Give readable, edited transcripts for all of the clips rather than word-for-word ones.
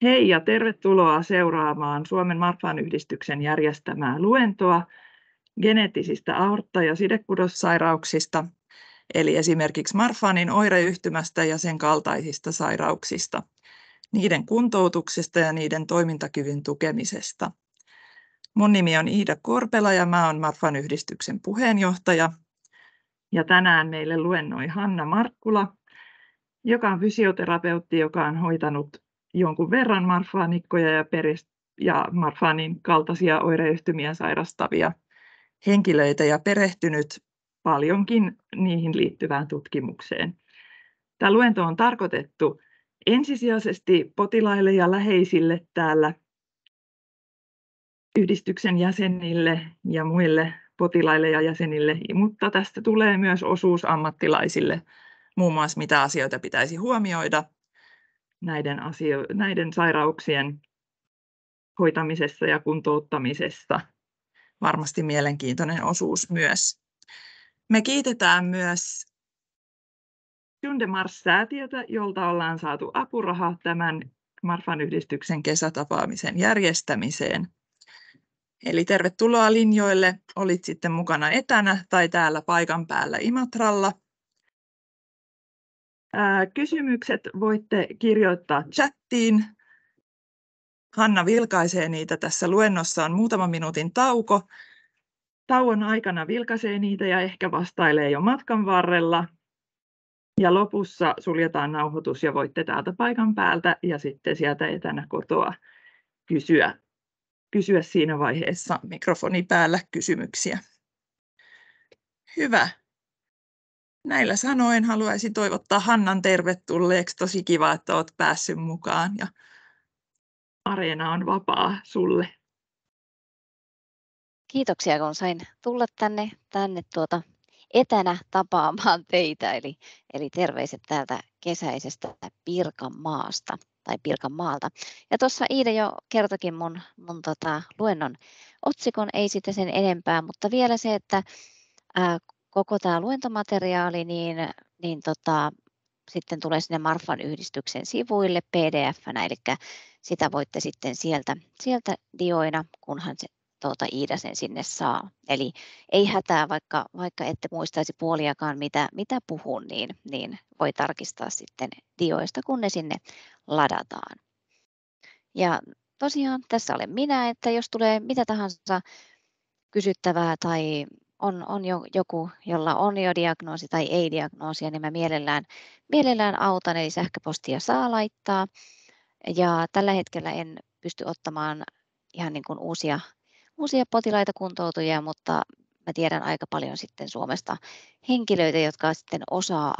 Hei ja tervetuloa seuraamaan Suomen Marfan-yhdistyksen järjestämää luentoa geneettisistä aortta- ja sidekudossairauksista, eli esimerkiksi Marfanin oireyhtymästä ja sen kaltaisista sairauksista, niiden kuntoutuksesta ja niiden toimintakyvyn tukemisesta. Mun nimi on Iida Korpela ja mä oon Marfan-yhdistyksen puheenjohtaja. Ja tänään meille luennoi Hanna Markkula, joka on fysioterapeutti, joka on hoitanut jonkun verran marfaanikkoja ja marfaanin kaltaisia oireyhtymiä sairastavia henkilöitä ja perehtynyt paljonkin niihin liittyvään tutkimukseen. Tämä luento on tarkoitettu ensisijaisesti potilaille ja läheisille täällä, yhdistyksen jäsenille ja muille potilaille ja jäsenille, mutta tästä tulee myös osuus ammattilaisille, muun muassa mitä asioita pitäisi huomioida näiden sairauksien hoitamisessa ja kuntouttamisessa. Varmasti mielenkiintoinen osuus myös. Me kiitetään myös Mars-säätiötä, jolta ollaan saatu apuraha tämän Marfan-yhdistyksen kesätapaamisen järjestämiseen. Eli tervetuloa linjoille, olit sitten mukana etänä tai täällä paikan päällä Imatralla. Kysymykset voitte kirjoittaa chattiin. Hanna vilkaisee niitä. Tässä luennossa on muutaman minuutin tauko. Tauon aikana vilkaisee niitä ja ehkä vastailee jo matkan varrella. Ja lopussa suljetaan nauhoitus ja voitte täältä paikan päältä ja sitten sieltä etänä kotoa kysyä siinä vaiheessa mikrofoni päällä kysymyksiä. Hyvä. Näillä sanoin haluaisin toivottaa Hannan tervetulleeksi. Tosi kiva, että olet päässyt mukaan ja areena on vapaa sulle. Kiitoksia, kun sain tulla tänne etänä tapaamaan teitä, eli terveiset täältä kesäisestä Pirkanmaasta tai Pirkanmaalta. Ja tuossa Iida jo kertokin mun luennon otsikon, ei sitten sen enempää, mutta vielä se, että koko tämä luentomateriaali sitten tulee sinne Marfan-yhdistyksen sivuille PDF-nä, eli sitä voitte sitten sieltä dioina, kunhan se Iida sen sinne saa. Eli ei hätää, vaikka ette muistaisi puoliakaan, mitä puhun, niin voi tarkistaa sitten dioista, kun ne sinne ladataan. Ja tosiaan tässä olen minä, että jos tulee mitä tahansa kysyttävää tai on joku, jolla on jo diagnoosi tai ei diagnoosia, niin mä mielellään autan, eli sähköpostia saa laittaa. Ja tällä hetkellä en pysty ottamaan ihan niin kuin uusia potilaita, kuntoutujia, mutta mä tiedän aika paljon sitten Suomesta henkilöitä, jotka sitten osaa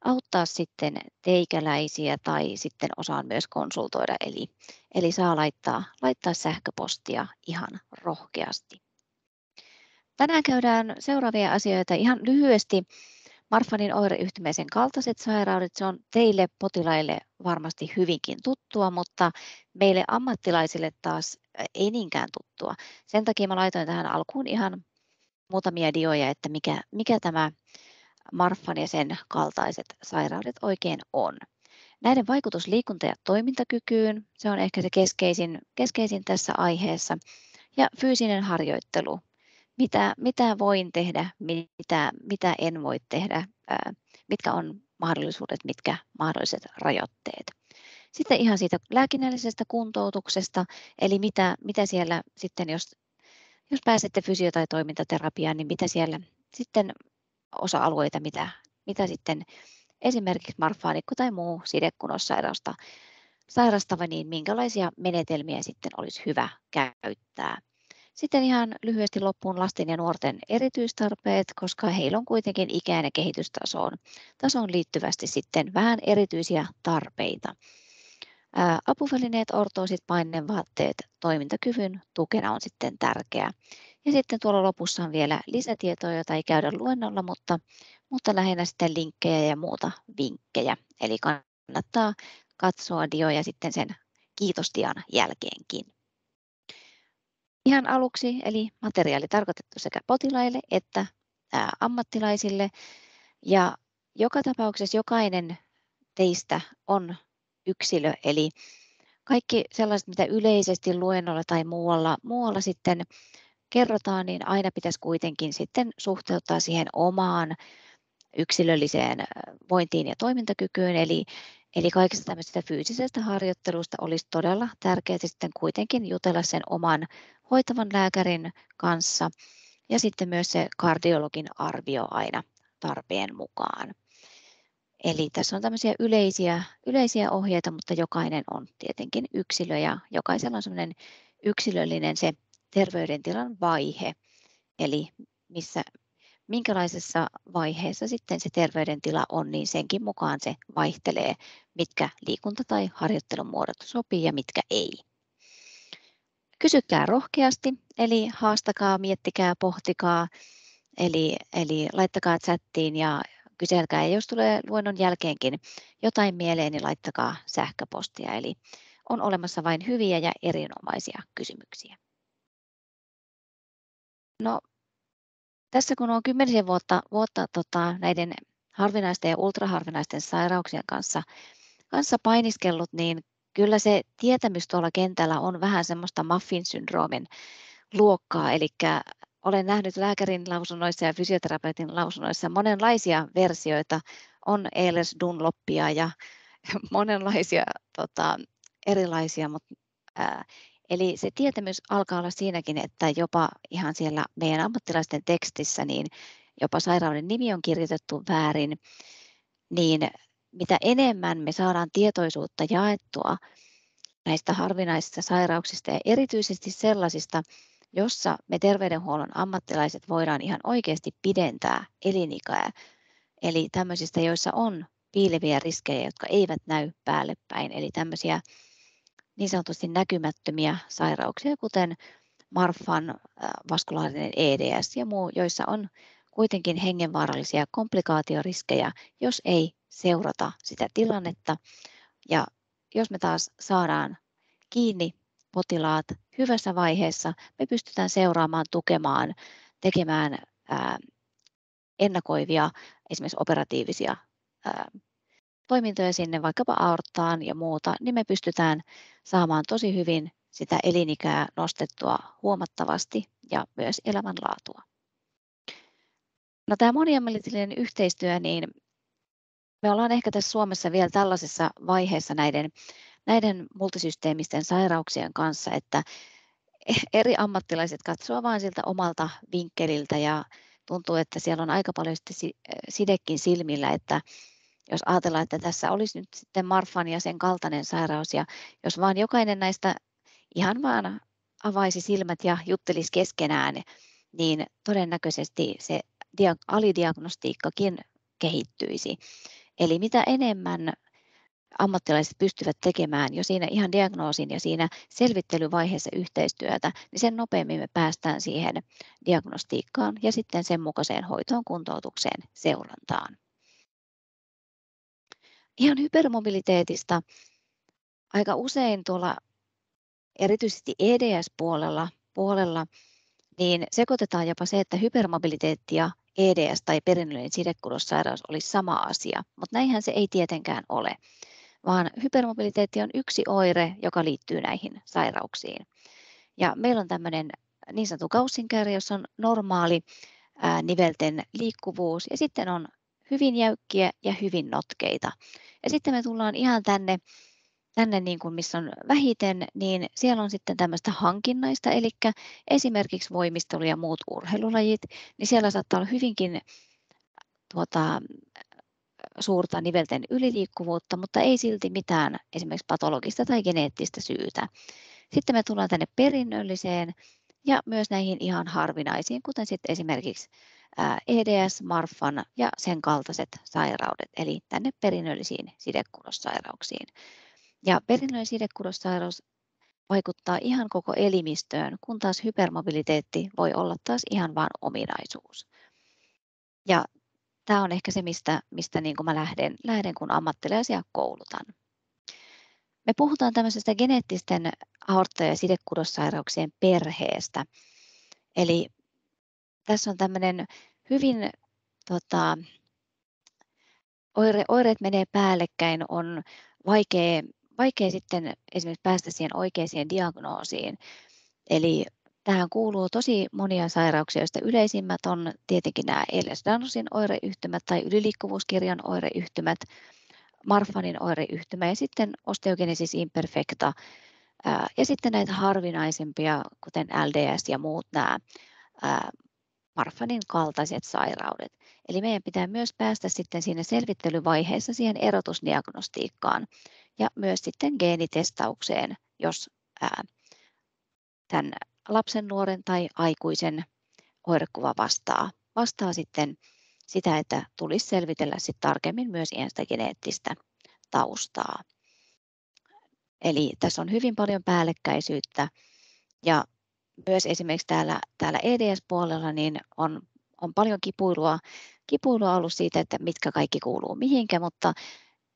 auttaa sitten teikäläisiä tai sitten osaan myös konsultoida, eli saa laittaa sähköpostia ihan rohkeasti. Tänään käydään seuraavia asioita ihan lyhyesti. Marfanin oireyhtymän kaltaiset sairaudet, se on teille potilaille varmasti hyvinkin tuttua, mutta meille ammattilaisille taas ei niinkään tuttua. Sen takia mä laitoin tähän alkuun ihan muutamia dioja, että mikä tämä Marfan ja sen kaltaiset sairaudet oikein on. Näiden vaikutus liikunta- ja toimintakykyyn, se on ehkä se keskeisin tässä aiheessa. Ja fyysinen harjoittelu. Mitä voin tehdä, mitä en voi tehdä, mitkä on mahdollisuudet, mitkä mahdolliset rajoitteet. Sitten ihan siitä lääkinnällisestä kuntoutuksesta, eli mitä siellä sitten, jos pääsette fysio- tai toimintaterapiaan, niin mitä siellä sitten osa-alueita, mitä sitten esimerkiksi marfaanikko tai muu sidekunossairastava, niin minkälaisia menetelmiä sitten olisi hyvä käyttää. Sitten ihan lyhyesti loppuun lasten ja nuorten erityistarpeet, koska heillä on kuitenkin ikään ja kehitystasoon liittyvästi sitten vähän erityisiä tarpeita. Apuvälineet, ortoosit, painevaatteet toimintakyvyn tukena on sitten tärkeää. Ja sitten tuolla lopussa on vielä lisätietoa, jota ei käydä luennolla, mutta lähinnä sitten linkkejä ja muuta vinkkejä. Eli kannattaa katsoa dioja sitten sen kiitosdian jälkeenkin. Ihan aluksi, eli materiaali tarkoitettu sekä potilaille että ammattilaisille. Ja joka tapauksessa jokainen teistä on yksilö, eli kaikki sellaiset, mitä yleisesti luennolla tai muualla sitten kerrotaan, niin aina pitäisi kuitenkin sitten suhteuttaa siihen omaan yksilölliseen vointiin ja toimintakykyyn. Eli kaikesta tämmöisestä fyysisestä harjoittelusta olisi todella tärkeää sitten kuitenkin jutella sen oman hoitavan lääkärin kanssa ja sitten myös se kardiologin arvio aina tarpeen mukaan. Eli tässä on tämmöisiä yleisiä ohjeita, mutta jokainen on tietenkin yksilö ja jokaisella on semmoinen yksilöllinen se terveydentilan vaihe, eli minkälaisessa vaiheessa sitten se terveydentila on, niin senkin mukaan se vaihtelee, mitkä liikunta- tai harjoittelumuodot sopii ja mitkä ei. Kysykää rohkeasti, eli haastakaa, miettikää, pohtikaa, eli laittakaa chattiin ja kyselkää. Ja jos tulee luennon jälkeenkin jotain mieleen, niin laittakaa sähköpostia. Eli on olemassa vain hyviä ja erinomaisia kysymyksiä. No, tässä kun on 10 vuotta näiden harvinaisten ja ultraharvinaisten sairauksien kanssa painiskellut, niin kyllä se tietämys tuolla kentällä on vähän semmoista muffin-syndroomin luokkaa, eli olen nähnyt lääkärin lausunnoissa ja fysioterapeutin lausunnoissa monenlaisia versioita, on Ehlers-Dunlopia ja monenlaisia erilaisia, eli se tietämys alkaa olla siinäkin, että jopa ihan siellä meidän ammattilaisten tekstissä, niin jopa sairauden nimi on kirjoitettu väärin, niin mitä enemmän me saadaan tietoisuutta jaettua näistä harvinaisista sairauksista ja erityisesti sellaisista, jossa me terveydenhuollon ammattilaiset voidaan ihan oikeasti pidentää elinikää, eli tämmöisistä, joissa on piileviä riskejä, jotka eivät näy päälle päin, eli tämmöisiä niin sanotusti näkymättömiä sairauksia, kuten Marfan, vaskulaarinen EDS ja muu, joissa on kuitenkin hengenvaarallisia komplikaatioriskejä, jos ei seurata sitä tilannetta. Ja jos me taas saadaan kiinni potilaat hyvässä vaiheessa, me pystytään seuraamaan, tukemaan, tekemään ennakoivia, esimerkiksi operatiivisia toimintoja sinne, vaikkapa aorttaan ja muuta, niin me pystytään saamaan tosi hyvin sitä elinikää nostettua huomattavasti ja myös elämänlaatua. No, tämä moniammatillinen yhteistyö, niin me ollaan ehkä tässä Suomessa vielä tällaisessa vaiheessa näiden multisysteemisten sairauksien kanssa, että eri ammattilaiset katsoo vain siltä omalta vinkkeliltä ja tuntuu, että siellä on aika paljon sidekin silmillä, että jos ajatellaan, että tässä olisi nyt sitten Marfan ja sen kaltainen sairaus ja jos vaan jokainen näistä ihan vaan avaisi silmät ja juttelisi keskenään, niin todennäköisesti se alidiagnostiikkakin kehittyisi. Eli mitä enemmän ammattilaiset pystyvät tekemään jo siinä ihan diagnoosin ja siinä selvittelyvaiheessa yhteistyötä, niin sen nopeammin me päästään siihen diagnostiikkaan ja sitten sen mukaiseen hoitoon, kuntoutukseen, seurantaan. Ihan hypermobiliteetista aika usein tuolla erityisesti EDS-puolella niin sekoitetaan jopa se, että hypermobiliteetti ja EDS tai perinnöllinen sidekudossairaus olisi sama asia, mutta näinhän se ei tietenkään ole, vaan hypermobiliteetti on yksi oire, joka liittyy näihin sairauksiin. Ja meillä on tämmöinen niin sanottu Gaussin-käyrä, jossa on normaali nivelten liikkuvuus ja sitten on hyvin jäykkiä ja hyvin notkeita. Ja sitten me tullaan ihan tänne niin kuin missä on vähiten, niin siellä on sitten tämmöistä hankinnaista, eli esimerkiksi voimistelu ja muut urheilulajit, niin siellä saattaa olla hyvinkin suurta nivelten yliliikkuvuutta, mutta ei silti mitään esimerkiksi patologista tai geneettistä syytä. Sitten me tullaan tänne perinnölliseen ja myös näihin ihan harvinaisiin, kuten sitten esimerkiksi EDS, Marfan ja sen kaltaiset sairaudet, eli tänne perinnöllisiin sidekudossairauksiin. Ja perinnöllinen sidekudossairaus vaikuttaa ihan koko elimistöön, kun taas hypermobiliteetti voi olla taas ihan vain ominaisuus. Ja tämä on ehkä se, mistä niin kuin mä lähden, kun ammattilaisia koulutan. Me puhutaan tämmöisestä geneettisten aortta- ja sidekudossairauksien perheestä. Eli tässä on tämmöinen hyvin oireet menee päällekkäin, on vaikea sitten esimerkiksi päästä siihen oikeaan diagnoosiin. Eli tähän kuuluu tosi monia sairauksia, joista yleisimmät on tietenkin nämä Ehlers-Danlosin oireyhtymät tai yliliikkuvuuskirjon oireyhtymät, Marfanin oireyhtymä ja sitten osteogenesis imperfecta ja sitten näitä harvinaisempia, kuten LDS ja muut nämä Marfanin kaltaiset sairaudet. Eli meidän pitää myös päästä sitten siinä selvittelyvaiheessa siihen erotusdiagnostiikkaan ja myös sitten geenitestaukseen, jos tämän lapsen, nuoren tai aikuisen oirekuva vastaa sitten sitä, että tulisi selvitellä sitten tarkemmin myös ihan sitä geneettistä taustaa. Eli tässä on hyvin paljon päällekkäisyyttä ja myös esimerkiksi täällä EDS-puolella niin on paljon kipuilua ollut siitä, että mitkä kaikki kuuluu mihinkä, mutta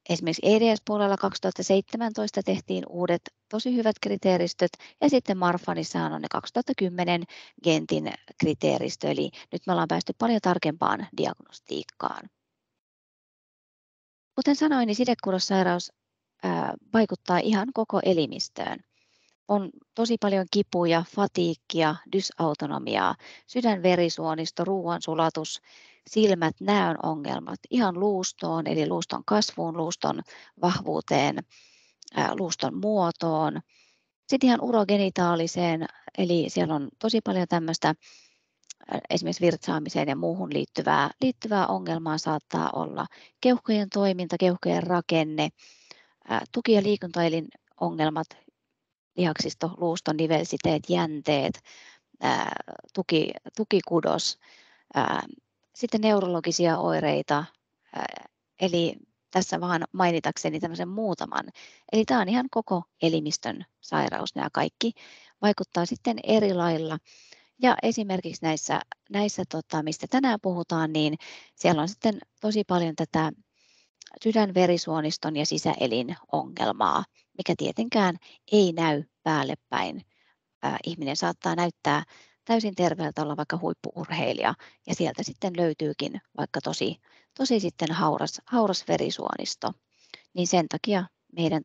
esimerkiksi EDS-puolella 2017 tehtiin uudet tosi hyvät kriteeristöt ja sitten Marfanissa on ne 2010 Gentin kriteeristö, eli nyt me ollaan päästy paljon tarkempaan diagnostiikkaan. Kuten sanoin, niin sidekudossairaus vaikuttaa ihan koko elimistöön. On tosi paljon kipuja, fatiikkia, dysautonomiaa, sydänverisuonisto, ruoansulatus, silmät, näön ongelmat, ihan luustoon, eli luuston kasvuun, luuston vahvuuteen, luuston muotoon. Sitten ihan urogenitaaliseen, eli siellä on tosi paljon tämmöistä esimerkiksi virtsaamiseen ja muuhun liittyvää ongelmaa saattaa olla. Keuhkojen toiminta, keuhkojen rakenne, tuki- ja liikuntaelin ongelmat, lihaksisto, luuston nivelsiteet, jänteet, tukikudos, sitten neurologisia oireita, eli tässä vaan mainitakseni tämmöisen muutaman. Eli tämä on ihan koko elimistön sairaus, nämä kaikki vaikuttaa sitten eri lailla. Ja esimerkiksi näissä mistä tänään puhutaan, niin siellä on sitten tosi paljon tätä sydänverisuoniston ja sisäelinongelmaa, mikä tietenkään ei näy päälle päin. Ihminen saattaa näyttää täysin terveeltä, olla vaikka huippu-urheilija ja sieltä sitten löytyykin vaikka tosi sitten hauras verisuonisto. Niin sen takia meidän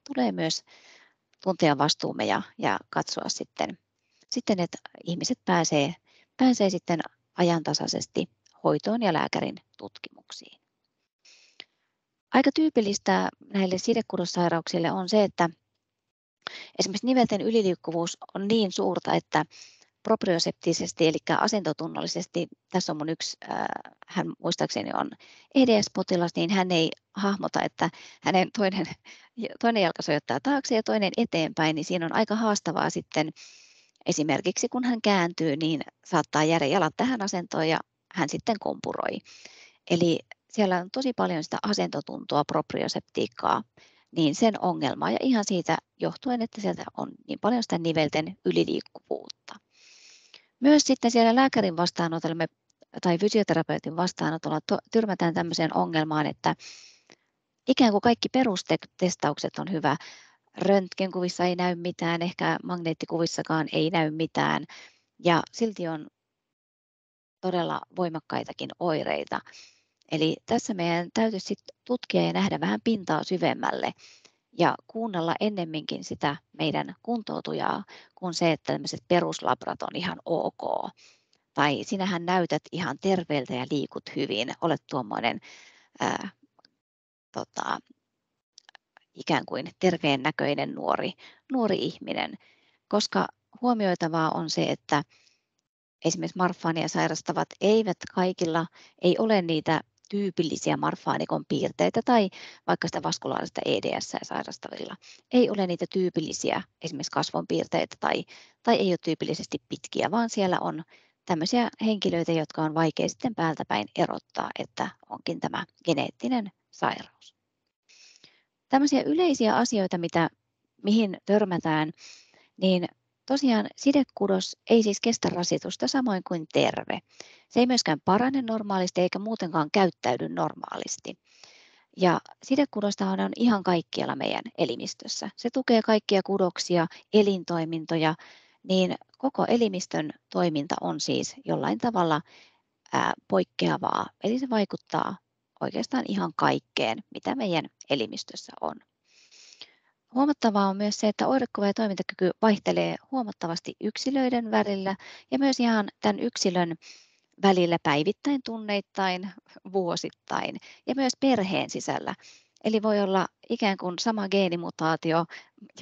tulee myös tuntea vastuumme ja katsoa sitten, että ihmiset pääsee sitten ajantasaisesti hoitoon ja lääkärin tutkimuksiin. Aika tyypillistä näille sidekudossairauksille on se, että esimerkiksi nivelten yliliikkuvuus on niin suurta, että proprioseptisesti eli asentotunnollisesti, tässä on mun yksi, hän muistaakseni on EDS-potilas, niin hän ei hahmota, että hänen toinen jalka sojottaa taakse ja toinen eteenpäin, niin siinä on aika haastavaa sitten esimerkiksi kun hän kääntyy, niin saattaa jäädä jalat tähän asentoon ja hän sitten kompuroi. Eli siellä on tosi paljon sitä asentotuntoa, proprioseptiikkaa, niin sen ongelmaa ja ihan siitä johtuen, että sieltä on niin paljon sitä nivelten yliliikkuvuutta. Myös sitten siellä lääkärin vastaanotolla tai fysioterapeutin vastaanotolla tyrmätään tämmöiseen ongelmaan, että ikään kuin kaikki perustestaukset on hyvä. Röntgenkuvissa ei näy mitään, ehkä magneettikuvissakaan ei näy mitään ja silti on todella voimakkaitakin oireita. Eli tässä meidän täytyisi sitten tutkia ja nähdä vähän pintaa syvemmälle ja kuunnella ennemminkin sitä meidän kuntoutujaa kuin se, että tämmöiset peruslabrat on ihan ok. Tai sinähän näytät ihan terveeltä ja liikut hyvin, olet tuommoinen ikään kuin terveen näköinen nuori ihminen. Koska huomioitavaa on se, että esimerkiksi marfaania sairastavat ei ole niitä tyypillisiä marfaanikon piirteitä tai vaikka sitä vaskulaarista EDS sairastavilla. Ei ole niitä tyypillisiä esimerkiksi kasvonpiirteitä tai ei ole tyypillisesti pitkiä, vaan siellä on tämmöisiä henkilöitä, jotka on vaikea sitten päältä päin erottaa, että onkin tämä geneettinen sairaus. Tämmöisiä yleisiä asioita, mihin törmätään, niin tosiaan sidekudos ei siis kestä rasitusta samoin kuin terve. Se ei myöskään parane normaalisti eikä muutenkaan käyttäydy normaalisti. Ja sidekudosta on ihan kaikkialla meidän elimistössä. Se tukee kaikkia kudoksia, elintoimintoja, niin koko elimistön toiminta on siis jollain tavalla poikkeavaa. Eli se vaikuttaa oikeastaan ihan kaikkeen, mitä meidän elimistössä on. Huomattavaa on myös se, että oirekuva ja toimintakyky vaihtelee huomattavasti yksilöiden välillä ja myös ihan tämän yksilön välillä päivittäin, tunneittain, vuosittain ja myös perheen sisällä. Eli voi olla ikään kuin sama geenimutaatio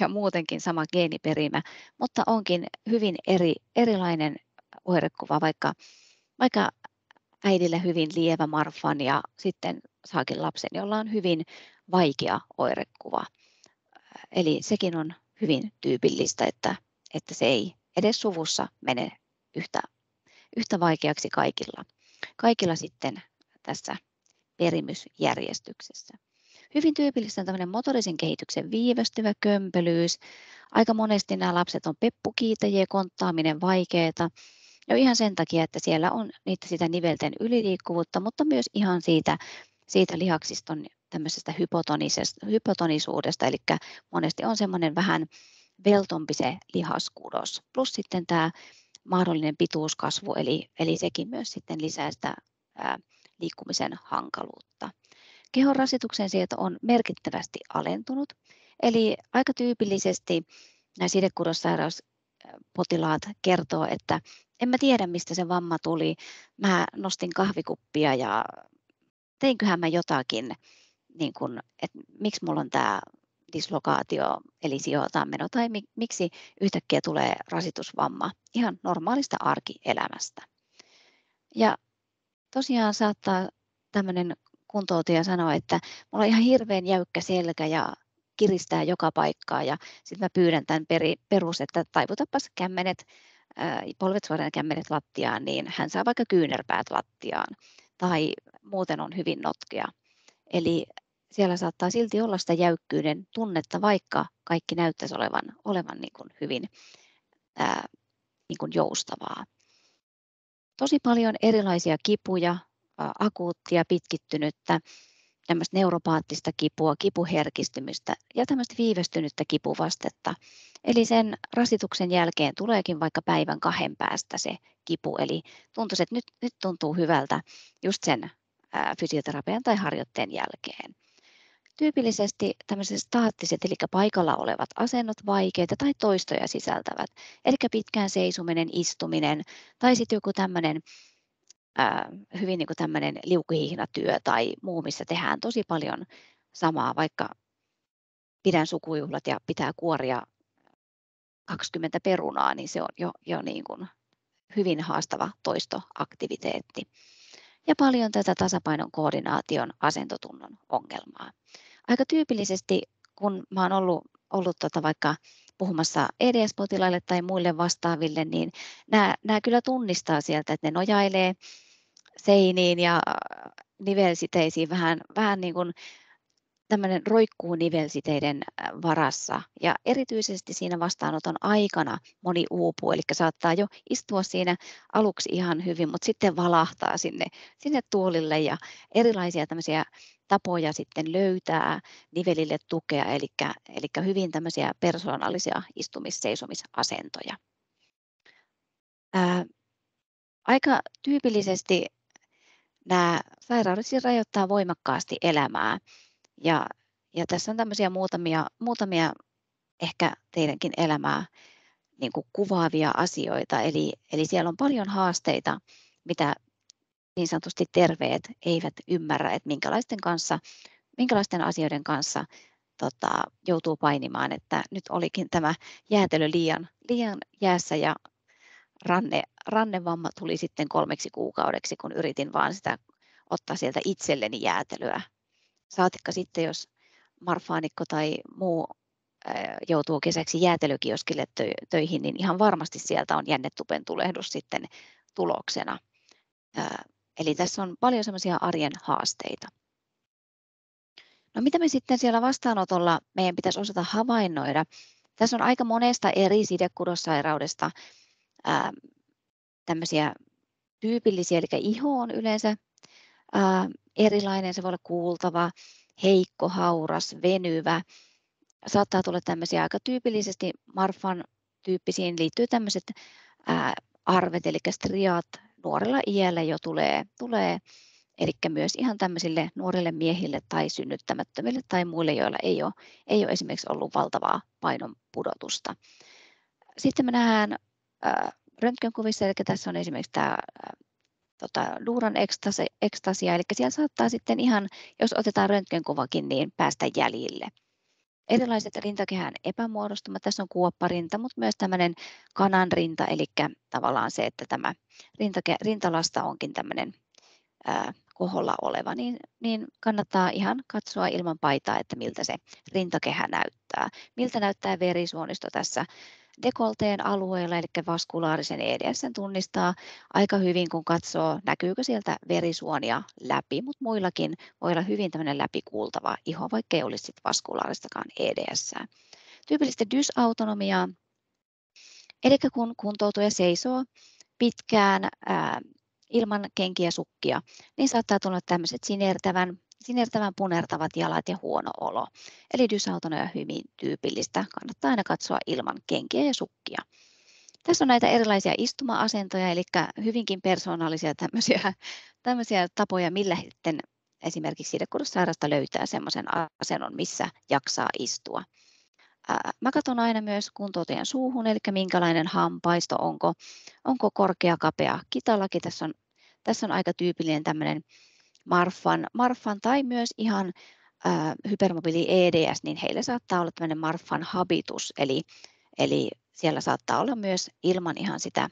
ja muutenkin sama geeniperimä, mutta onkin hyvin erilainen oirekuva, vaikka äidillä hyvin lievä Marfan ja sitten saakin lapsen, jolla on hyvin vaikea oirekuva. Eli sekin on hyvin tyypillistä, että se ei edes suvussa mene yhtä vaikeaksi kaikilla sitten tässä perimysjärjestyksessä. Hyvin tyypillistä on tämmöinen motorisen kehityksen viivästyvä kömpelyys. Aika monesti nämä lapset on peppukiitäjiä, konttaaminen vaikeaa. Jo ihan sen takia, että siellä on sitä nivelten yliliikkuvuutta, mutta myös ihan siitä lihaksiston tämmöisestä hypotonisuudesta, eli monesti on semmoinen vähän veltompi se lihaskudos, plus sitten tämä mahdollinen pituuskasvu, eli sekin myös sitten lisää sitä liikkumisen hankaluutta. Kehon rasituksen sieto on merkittävästi alentunut, eli aika tyypillisesti nämä sidekudossairauspotilaat kertoo, että en mä tiedä, mistä se vamma tuli. Mä nostin kahvikuppia ja teinköhän mä jotakin, niin kun, että miksi mulla on tämä dislokaatio, eli sijoitaanmeno, tai miksi yhtäkkiä tulee rasitusvamma ihan normaalista arkielämästä. Ja tosiaan saattaa tämmöinen kuntoutuja sanoa, että mulla on ihan hirveän jäykkä selkä ja kiristää joka paikkaa, ja sitten mä pyydän tämän perus, että taivutapas kämmenet, polvet suoraan kämmenet lattiaan, niin hän saa vaikka kyynärpäät lattiaan, tai muuten on hyvin notkea. Eli siellä saattaa silti olla sitä jäykkyyden tunnetta, vaikka kaikki näyttäisi olevan niin kuin hyvin niin kuin joustavaa. Tosi paljon erilaisia kipuja, akuuttia, pitkittynyttä, tämmöistä neuropaattista kipua, kipuherkistymistä ja tämmöistä viivästynyttä kipuvastetta. Eli sen rasituksen jälkeen tuleekin vaikka päivän 2 päästä se kipu, eli tuntuisi, että nyt tuntuu hyvältä just sen fysioterapian tai harjoitteen jälkeen. Tyypillisesti tämmöiset staattiset, eli paikalla olevat asennot vaikeita tai toistoja sisältävät, eli pitkään seisominen, istuminen tai sitten joku tämmöinen hyvin niin kuin tämmöinen liukuhihnatyö tai muu, missä tehdään tosi paljon samaa, vaikka pidän sukujuhlat ja pitää kuoria 20 perunaa, niin se on jo niin kuin hyvin haastava toistoaktiviteetti. Ja paljon tätä tasapainon koordinaation asentotunnon ongelmaa. Aika tyypillisesti, kun mä oon ollut vaikka puhumassa EDS-potilaille tai muille vastaaville, niin nämä kyllä tunnistaa sieltä, että ne nojailee seiniin ja nivelsiteisiin vähän niin kuin tämmöinen roikkuu nivelsiteiden varassa. Ja erityisesti siinä vastaanoton aikana moni uupuu, eli saattaa jo istua siinä aluksi ihan hyvin, mutta sitten valahtaa sinne tuolille ja erilaisia tämmöisiä tapoja sitten löytää nivelille tukea, eli hyvin tämmöisiä persoonallisia istumis-seisomisasentoja. Aika tyypillisesti nämä sairaudet siis rajoittaa voimakkaasti elämää. Ja tässä on tämmöisiä muutamia ehkä teidänkin elämää niin kuin kuvaavia asioita. Eli siellä on paljon haasteita, mitä niin sanotusti terveet eivät ymmärrä, että minkälaisten asioiden kanssa joutuu painimaan. Että nyt olikin tämä jäätelö liian jäässä ja rannevamma tuli sitten 3 kuukaudeksi, kun yritin vaan sitä ottaa sieltä itselleni jäätelöä. Saatikka sitten, jos marfaanikko tai muu joutuu kesäksi jäätelökioskille töihin, niin ihan varmasti sieltä on jännetupen tulehdus sitten tuloksena. Eli tässä on paljon semmoisia arjen haasteita. No mitä me sitten siellä vastaanotolla meidän pitäisi osata havainnoida? Tässä on aika monesta eri sidekudossairaudesta tämmöisiä tyypillisiä, eli iho on yleensä erilainen, se voi olla kuultava, heikko, hauras, venyvä. Saattaa tulla tämmöisiä aika tyypillisesti Marfan tyyppisiin liittyy tämmöiset arvet, eli striat nuorella iällä jo tulee Eli myös ihan tämmöisille nuorille miehille tai synnyttämättömille tai muille, joilla ei ole esimerkiksi ollut valtavaa painon pudotusta. Sitten me nähdään röntgenkuvissa, eli tässä on esimerkiksi tämä Duran ekstasia, eli siellä saattaa sitten ihan, jos otetaan röntgenkuvakin, niin päästä jäljille. Erilaiset rintakehän epämuodostumat, tässä on kuopparinta, mutta myös tämmöinen kananrinta, eli tavallaan se, että tämä rintalasta onkin tämmöinen koholla oleva, niin kannattaa ihan katsoa ilman paitaa, että miltä se rintakehä näyttää. Miltä näyttää verisuonisto tässä dekolteen alueella, eli vaskulaarisen EDS:n tunnistaa aika hyvin, kun katsoo, näkyykö sieltä verisuonia läpi, mutta muillakin voi olla hyvin tämmöinen läpikuultava iho, vaikka ei olisi sit vaskulaaristakaan EDS:ää. Tyypillistä dysautonomiaa, eli kun kuntoutuja seisoo pitkään ilman kenkiä ja sukkia, niin saattaa tulla tämmöiset sinertävän punertavat jalat ja huono olo. Eli dysautonomia on hyvin tyypillistä. Kannattaa aina katsoa ilman kenkiä ja sukkia. Tässä on näitä erilaisia istuma-asentoja, eli hyvinkin persoonallisia tämmöisiä tapoja, millä sitten esimerkiksi sidekudossairaasta löytää semmoisen asennon, missä jaksaa istua. Mä katson aina myös kuntoutujan suuhun, eli minkälainen hampaisto, onko korkea, kapea kitalaki. Tässä on aika tyypillinen tämmöinen Marfan tai myös ihan hypermobiili EDS, niin heillä saattaa olla tämmöinen Marfan habitus, eli siellä saattaa olla myös ilman ihan sitä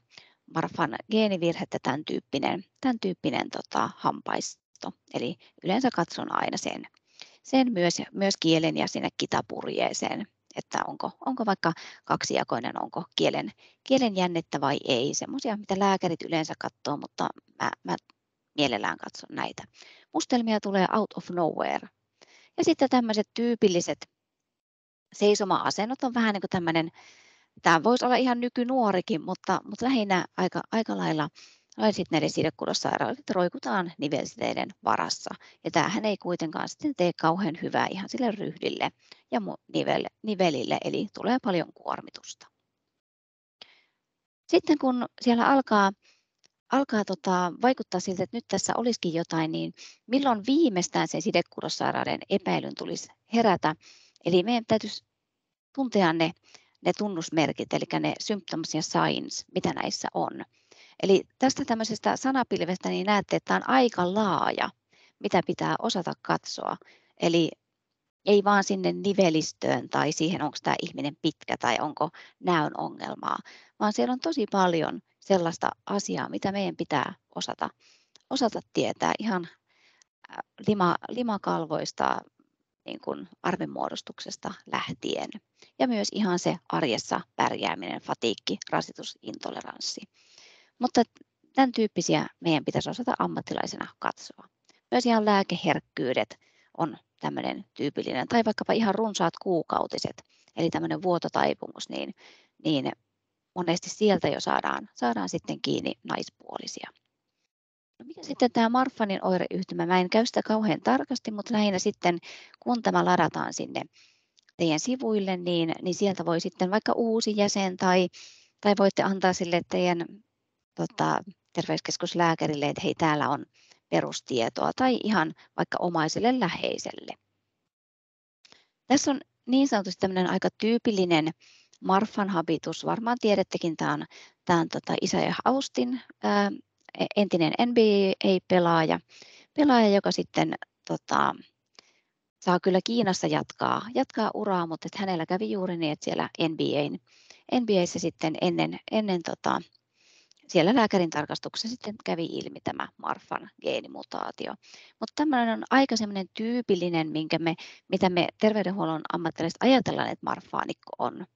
Marfan geenivirhettä tämän tyyppinen hampaisto. Eli yleensä katson aina sen myös kielen ja sinne kitapurjeeseen, että onko vaikka kaksijakoinen, onko kielen jännettä vai ei. Semmoisia, mitä lääkärit yleensä katsoo, mutta mä mielellään katson näitä. Mustelmia tulee out of nowhere. Ja sitten tämmöiset tyypilliset seisoma-asennot on vähän niin kuin tämmöinen, tämä voisi olla ihan nykynuorikin, mutta lähinnä aika lailla sitten näiden sidekudossairaudet roikutaan nivelsiteiden varassa. Ja tämähän ei kuitenkaan sitten tee kauhean hyvää ihan sille ryhdille ja nivelille, eli tulee paljon kuormitusta. Sitten kun siellä alkaa vaikuttaa siltä, että nyt tässä olisikin jotain, niin milloin viimeistään sen sidekudossairauden epäilyn tulisi herätä. Eli meidän täytyisi tuntea ne tunnusmerkit, eli ne symptoms ja signs, mitä näissä on. Eli tästä tämmöisestä sanapilvestä niin näette, että tämä on aika laaja, mitä pitää osata katsoa. Eli ei vaan sinne nivelistöön tai siihen, onko tämä ihminen pitkä tai onko näön ongelmaa, vaan siellä on tosi paljon sellaista asiaa, mitä meidän pitää osata tietää ihan limakalvoista niin kuin arvenmuodostuksesta lähtien. Ja myös ihan se arjessa pärjääminen, fatiikki, rasitus, intoleranssi. Mutta tämän tyyppisiä meidän pitäisi osata ammattilaisena katsoa. Myös ihan lääkeherkkyydet on tämmöinen tyypillinen, tai vaikkapa ihan runsaat kuukautiset, eli tämmöinen vuototaipumus, niin monesti sieltä jo saadaan sitten kiinni naispuolisia. No mikä sitten tämä Marfanin oireyhtymä? Mä en käy sitä kauhean tarkasti, mutta lähinnä sitten kun tämä ladataan sinne teidän sivuille, niin sieltä voi sitten vaikka uusi jäsen tai voitte antaa sille teidän terveyskeskuslääkärille, että hei, täällä on perustietoa tai ihan vaikka omaiselle läheiselle. Tässä on niin sanotusti tämmöinen aika tyypillinen Marfan habitus. Varmaan tiedättekin, tämä on Isaiah Austin, entinen NBA-pelaaja, joka sitten saa kyllä Kiinassa jatkaa uraa, mutta että hänellä kävi juuri niin, että siellä NBA:ssä sitten ennen siellä lääkärin tarkastuksessa sitten kävi ilmi tämä Marfan geenimutaatio. Mutta tämmöinen on aika semmoinen tyypillinen, mitä me terveydenhuollon ammattilaiset ajatellaan, että marfaanikko on.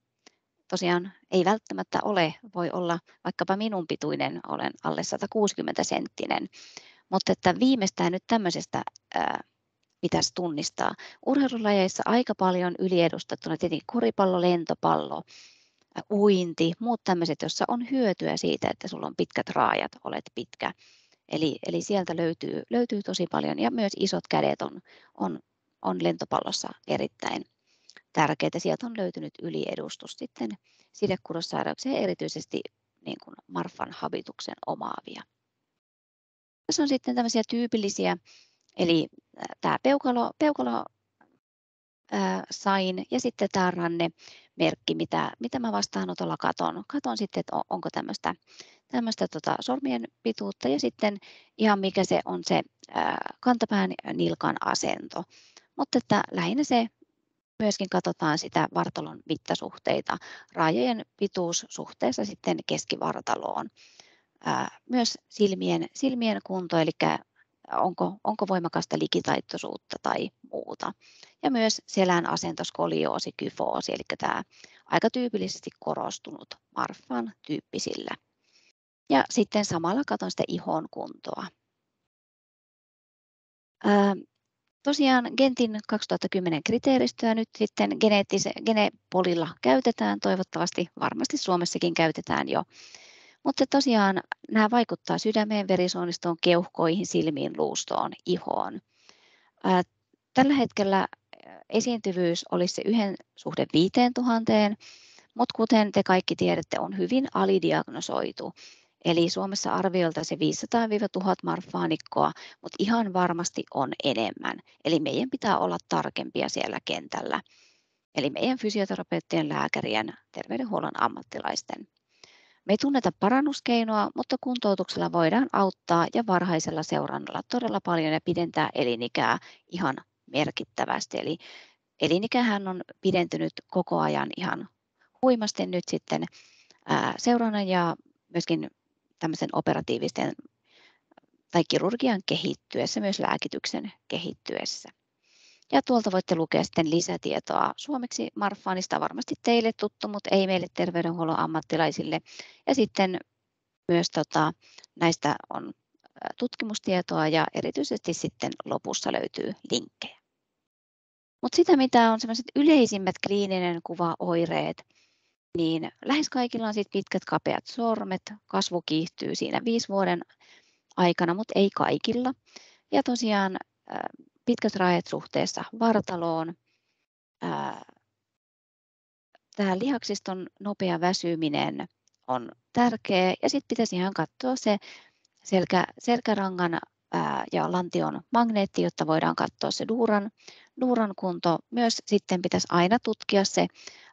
Tosiaan ei välttämättä ole, voi olla vaikkapa minun pituinen, olen alle 160 senttinen, mutta että viimeistään nyt tämmöisestä pitäisi tunnistaa. Urheilulajeissa aika paljon yliedustettuna tietenkin koripallo, lentopallo, uinti, muut tämmöiset, joissa on hyötyä siitä, että sulla on pitkät raajat, olet pitkä. Eli sieltä löytyy tosi paljon ja myös isot kädet on lentopallossa erittäin tärkeitä. Sieltä on löytynyt yliedustus sitten sidekudossairauksia ja erityisesti niin kuin Marfan habituksen omaavia. Tässä on sitten tämmöisiä tyypillisiä, eli tämä peukalo sain ja sitten tämä rannemerkki, mitä mä vastaanotolla katon sitten, että onko tämmöistä sormien pituutta ja sitten ihan mikä se on se kantapään nilkan asento. Mutta että lähinnä se myöskin katsotaan sitä vartalon mittasuhteita, raajojen pituus suhteessa sitten keskivartaloon. Myös silmien kunto, eli onko voimakasta likitaittoisuutta tai muuta. Ja myös selän asento, skolioosi, kyfoosi, eli tämä aika tyypillisesti korostunut Marfan tyyppisillä. Ja sitten samalla katson sitä ihon kuntoa. Tosiaan Gentin 2010 kriteeristöä nyt sitten Genepolilla käytetään, toivottavasti varmasti Suomessakin käytetään jo. Mutta tosiaan nämä vaikuttaa sydämeen, verisuonistoon, keuhkoihin, silmiin, luustoon, ihoon. Tällä hetkellä esiintyvyys olisi se 1:5000, mutta kuten te kaikki tiedätte, on hyvin alidiagnosoitu. Eli Suomessa arviolta se 500-1000 marfaanikkoa, mutta ihan varmasti on enemmän. Eli meidän pitää olla tarkempia siellä kentällä. Eli meidän fysioterapeuttien, lääkärien, terveydenhuollon ammattilaisten. Me ei tunneta parannuskeinoa, mutta kuntoutuksella voidaan auttaa ja varhaisella seurannalla todella paljon ja pidentää elinikää ihan merkittävästi. Eli elinikähän on pidentynyt koko ajan ihan huimasti nyt sitten seurannan ja myöskin tämmöisen operatiivisten tai kirurgian kehittyessä, myös lääkityksen kehittyessä. Ja tuolta voitte lukea sitten lisätietoa suomeksi Marfanista, varmasti teille tuttu, mutta ei meille terveydenhuollon ammattilaisille. Ja sitten myös näistä on tutkimustietoa ja erityisesti sitten lopussa löytyy linkkejä. Mutta sitä, mitä on sellaiset yleisimmät kliininen kuvaoireet, niin lähes kaikilla on sitten pitkät kapeat sormet, kasvu kiihtyy siinä 5 vuoden aikana, mutta ei kaikilla. Ja tosiaan pitkät raajat suhteessa vartaloon. Tämä lihaksiston nopea väsyminen on tärkeä ja sitten pitäisi ihan katsoa se selkärangan ja lantion magneetti, jotta voidaan katsoa se duuran kunto. Myös sitten pitäisi aina tutkia se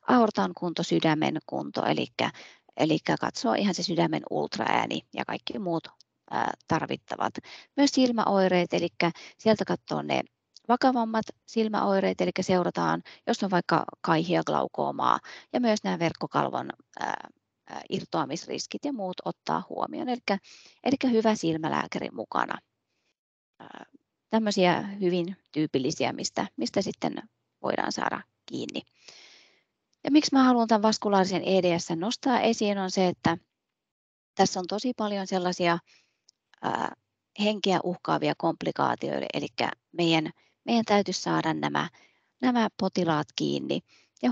aortan kunto, sydämen kunto, eli katsoa ihan se sydämen ultraääni ja kaikki muut tarvittavat. Myös silmäoireet, eli sieltä katsoo ne vakavammat silmäoireet, eli seurataan, jos on vaikka kaihia, glaukoomaa ja myös nämä verkkokalvon irtoamisriskit ja muut ottaa huomioon, eli hyvä silmälääkäri mukana. Tämmöisiä hyvin tyypillisiä, mistä sitten voidaan saada kiinni. Ja miksi mä haluan tämän vaskulaarisen EDS nostaa esiin on se, että tässä on tosi paljon sellaisia henkeä uhkaavia komplikaatioita, eli meidän täytyisi saada nämä potilaat kiinni. Ja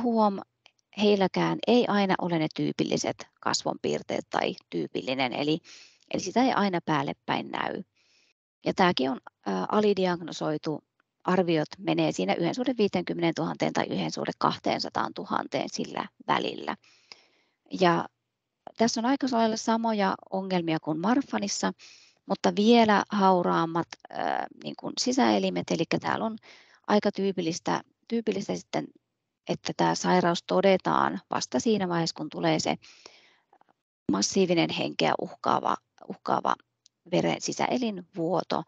heilläkään ei aina ole ne tyypilliset kasvonpiirteet tai tyypillinen, eli sitä ei aina päälle päin näy. Ja tämäkin on alidiagnosoitu. Arviot menee siinä 1:50 000 tai 1:200 000 sillä välillä. Ja tässä on aika lailla samoja ongelmia kuin Marfanissa, mutta vielä hauraammat niin kuin sisäelimet, eli täällä on aika tyypillistä sitten, että tämä sairaus todetaan vasta siinä vaiheessa, kun tulee se massiivinen henkeä uhkaava veren sisäelinvuoto.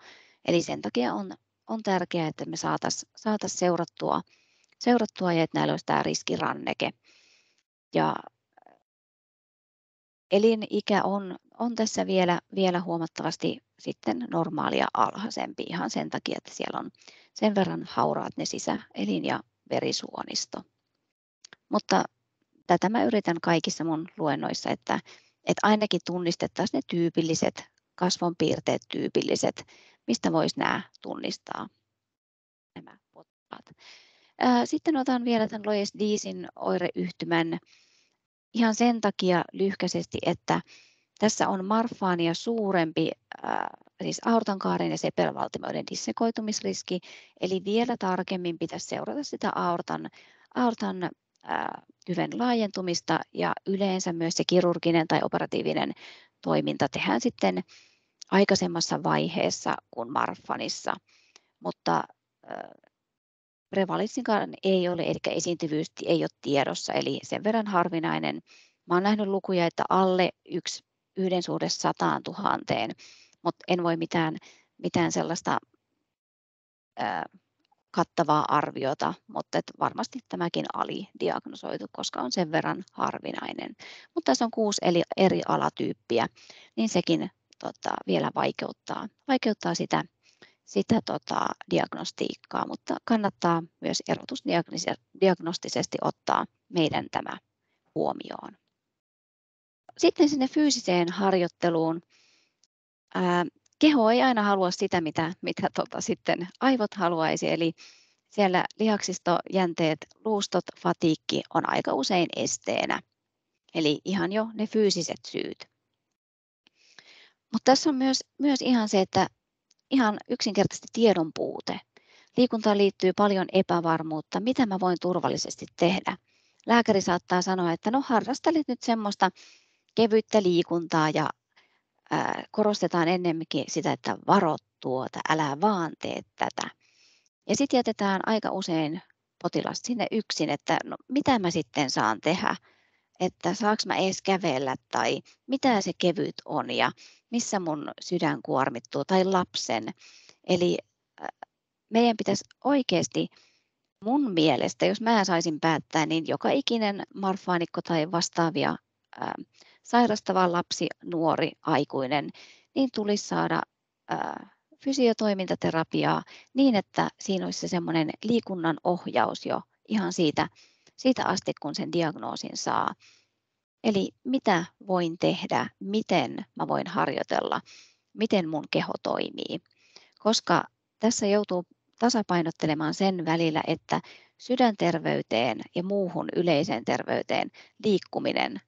Eli sen takia on tärkeää, että me saataisiin seurattua ja että näillä olisi tämä riskiranneke. Ja elinikä on tässä vielä huomattavasti sitten normaalia alhaisempi ihan sen takia, että siellä on sen verran hauraat ne sisäelin- ja verisuonisto. Mutta tätä mä yritän kaikissa mun luennoissa, että ainakin tunnistettaisiin ne tyypilliset kasvonpiirteet, mistä voisi nämä tunnistaa nämä potilaat. Sitten otan vielä tämän Loeys-Diezin oireyhtymän ihan sen takia lyhkäisesti, että tässä on Marfania suurempi, siis aortankaaren ja sepelvaltimoiden dissekoitumisriski, eli vielä tarkemmin pitäisi seurata sitä aortan tyven laajentumista ja yleensä myös se kirurginen tai operatiivinen toiminta tehdään sitten aikaisemmassa vaiheessa kuin Marfanissa, mutta prevalenssikaan ei ole, eli esiintyvyys ei ole tiedossa, eli sen verran harvinainen. Mä oon nähnyt lukuja, että alle 1:100 000, mutta en voi mitään sellaista kattavaa arviota, mutta varmasti tämäkin alidiagnosoitu, koska on sen verran harvinainen. Mutta tässä on 6 eri alatyyppiä, niin sekin vielä vaikeuttaa sitä diagnostiikkaa, mutta kannattaa myös erotusdiagnostisesti ottaa meidän tämä huomioon. Sitten sinne fyysiseen harjoitteluun. Keho ei aina halua sitä, mitä sitten aivot haluaisi, eli siellä lihaksisto, jänteet, luustot, fatiikki on aika usein esteenä, eli ihan jo ne fyysiset syyt. Mutta tässä on myös ihan se, että ihan yksinkertaisesti tiedon puute. Liikuntaan liittyy paljon epävarmuutta, mitä mä voin turvallisesti tehdä. Lääkäri saattaa sanoa, että no harrastelet nyt semmoista kevyttä liikuntaa ja korostetaan ennemminkin sitä, että varo tuota, älä vaan tee tätä. Ja sitten jätetään aika usein potilas sinne yksin, että no, mitä mä sitten saan tehdä, että saanko mä edes kävellä tai mitä se kevyt on ja missä mun sydän kuormittuu tai lapsen. Eli meidän pitäisi oikeasti mun mielestä, jos mä saisin päättää, niin joka ikinen marfaanikko tai vastaavia sairastava lapsi, nuori, aikuinen, niin tulisi saada fysiotoimintaterapiaa niin, että siinä olisi se semmoinen liikunnan ohjaus jo ihan siitä asti, kun sen diagnoosin saa. Eli mitä voin tehdä, miten mä voin harjoitella, miten mun keho toimii, koska tässä joutuu tasapainottelemaan sen välillä, että sydänterveyteen ja muuhun yleiseen terveyteen liikkuminen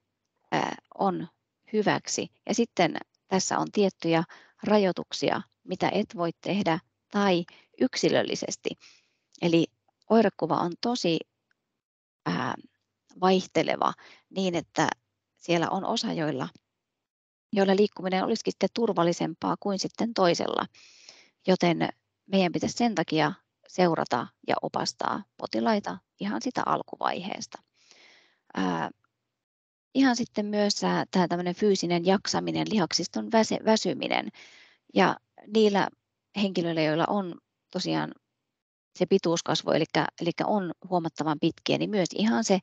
on hyväksi. Ja sitten tässä on tiettyjä rajoituksia, mitä et voi tehdä tai yksilöllisesti. Eli oirekuva on tosi vaihteleva niin, että siellä on osa, joilla liikkuminen olisikin sitten turvallisempaa kuin sitten toisella. Joten meidän pitäisi sen takia seurata ja opastaa potilaita ihan sitä alkuvaiheesta. Ihan sitten myös tämä tämmöinen fyysinen jaksaminen, lihaksiston väsyminen ja niillä henkilöillä, joilla on tosiaan se pituuskasvu, eli on huomattavan pitkiä, niin myös ihan se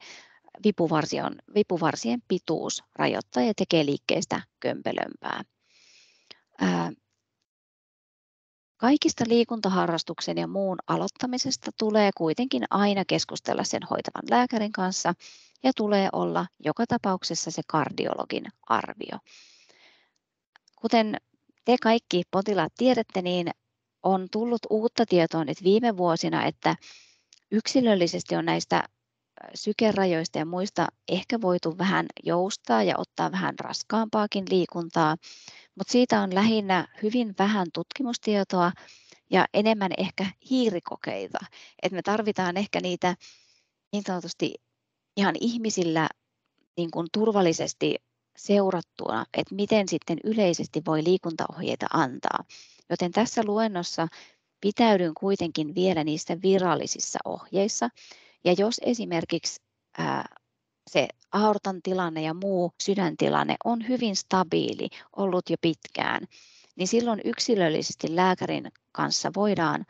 vipuvarsien pituus rajoittaa ja tekee liikkeestä kömpelömpää. Kaikista liikuntaharrastuksen ja muun aloittamisesta tulee kuitenkin aina keskustella sen hoitavan lääkärin kanssa ja tulee olla joka tapauksessa se kardiologin arvio. Kuten te kaikki potilaat tiedätte, niin on tullut uutta tietoa nyt viime vuosina, että yksilöllisesti on näistä sykerajoista ja muista ehkä voitu vähän joustaa ja ottaa vähän raskaampaakin liikuntaa, mutta siitä on lähinnä hyvin vähän tutkimustietoa ja enemmän ehkä hiirikokeita. Et me tarvitaan ehkä niitä niin sanotusti ihan ihmisillä niin kuin turvallisesti seurattuna, että miten sitten yleisesti voi liikuntaohjeita antaa. Joten tässä luennossa pitäydyn kuitenkin vielä niissä virallisissa ohjeissa. Ja jos esimerkiksi se aortan tilanne ja muu sydäntilanne on hyvin stabiili, ollut jo pitkään, niin silloin yksilöllisesti lääkärin kanssa voidaan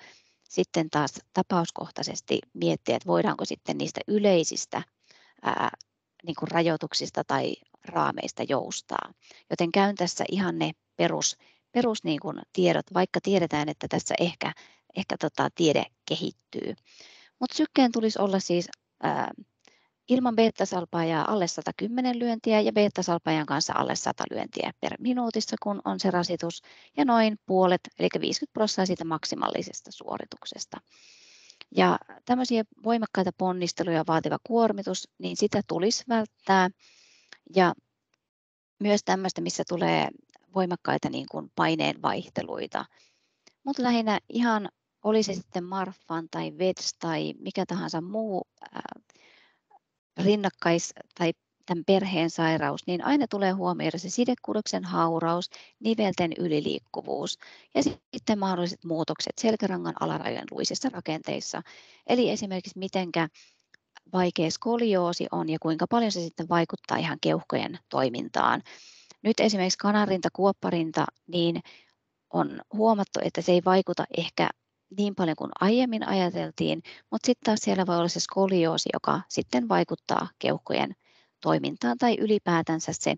sitten taas tapauskohtaisesti miettiä, että voidaanko sitten niistä yleisistä niin kuin rajoituksista tai raameista joustaa. Joten käyn tässä ihan ne perus niin kuin tiedot, vaikka tiedetään, että tässä ehkä tiede kehittyy. Mutta sykkeen tulisi olla siis ilman beta-salpaajaa alle 110 lyöntiä ja beta-salpaajan kanssa alle 100 lyöntiä per minuutissa, kun on se rasitus, ja noin puolet, eli 50% siitä maksimaalisesta suorituksesta. Ja tämmöisiä voimakkaita ponnisteluja vaativa kuormitus, niin sitä tulisi välttää. Ja myös tämmöistä, missä tulee voimakkaita niin kuin paineenvaihteluita. Mutta lähinnä ihan oli se sitten Marfan tai VEDS tai mikä tahansa muu rinnakkais- tai tämän perheen sairaus, niin aina tulee huomioida se sidekudoksen hauraus, nivelten yliliikkuvuus ja sitten mahdolliset muutokset selkärangan alarajojen luisissa rakenteissa. Eli esimerkiksi mitenkä vaikea skolioosi on ja kuinka paljon se sitten vaikuttaa ihan keuhkojen toimintaan. Nyt esimerkiksi kanarinta, kuopparinta, niin on huomattu, että se ei vaikuta ehkä niin paljon kuin aiemmin ajateltiin, mutta sitten taas siellä voi olla se skolioosi, joka sitten vaikuttaa keuhkojen toimintaan tai ylipäätänsä se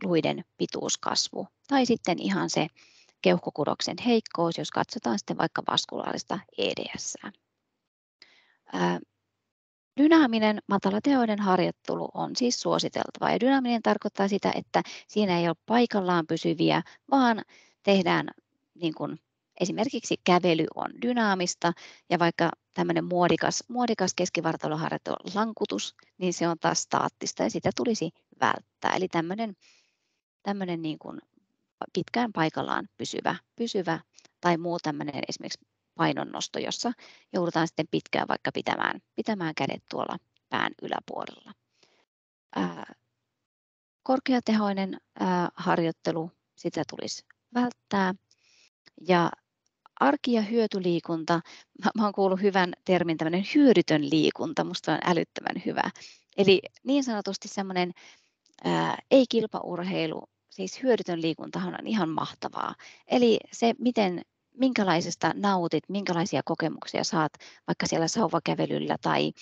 luiden pituuskasvu tai sitten ihan se keuhkokudoksen heikkous, jos katsotaan sitten vaikka vaskulaarista EDS. Dynaaminen matalatehoinen harjoittelu on siis suositeltava ja dynaaminen tarkoittaa sitä, että siinä ei ole paikallaan pysyviä, vaan tehdään niin kuin esimerkiksi kävely on dynaamista ja vaikka tämmöinen muodikas keskivartaloharjoittelu lankutus, niin se on taas staattista ja sitä tulisi välttää. Eli tämmöinen niin kuin pitkään paikallaan pysyvä tai muu tämmöinen esimerkiksi painonnosto, jossa joudutaan sitten pitkään vaikka pitämään kädet tuolla pään yläpuolella. Korkeatehoinen harjoittelu, sitä tulisi välttää. Ja arki- ja hyötyliikunta, mä oon kuullut hyvän termin, tämmöinen hyödytön liikunta, musta on älyttömän hyvä. Eli niin sanotusti semmoinen ei-kilpaurheilu, siis hyödytön liikuntahan on ihan mahtavaa. Eli se, minkälaisesta nautit, minkälaisia kokemuksia saat vaikka siellä sauvakävelyllä tai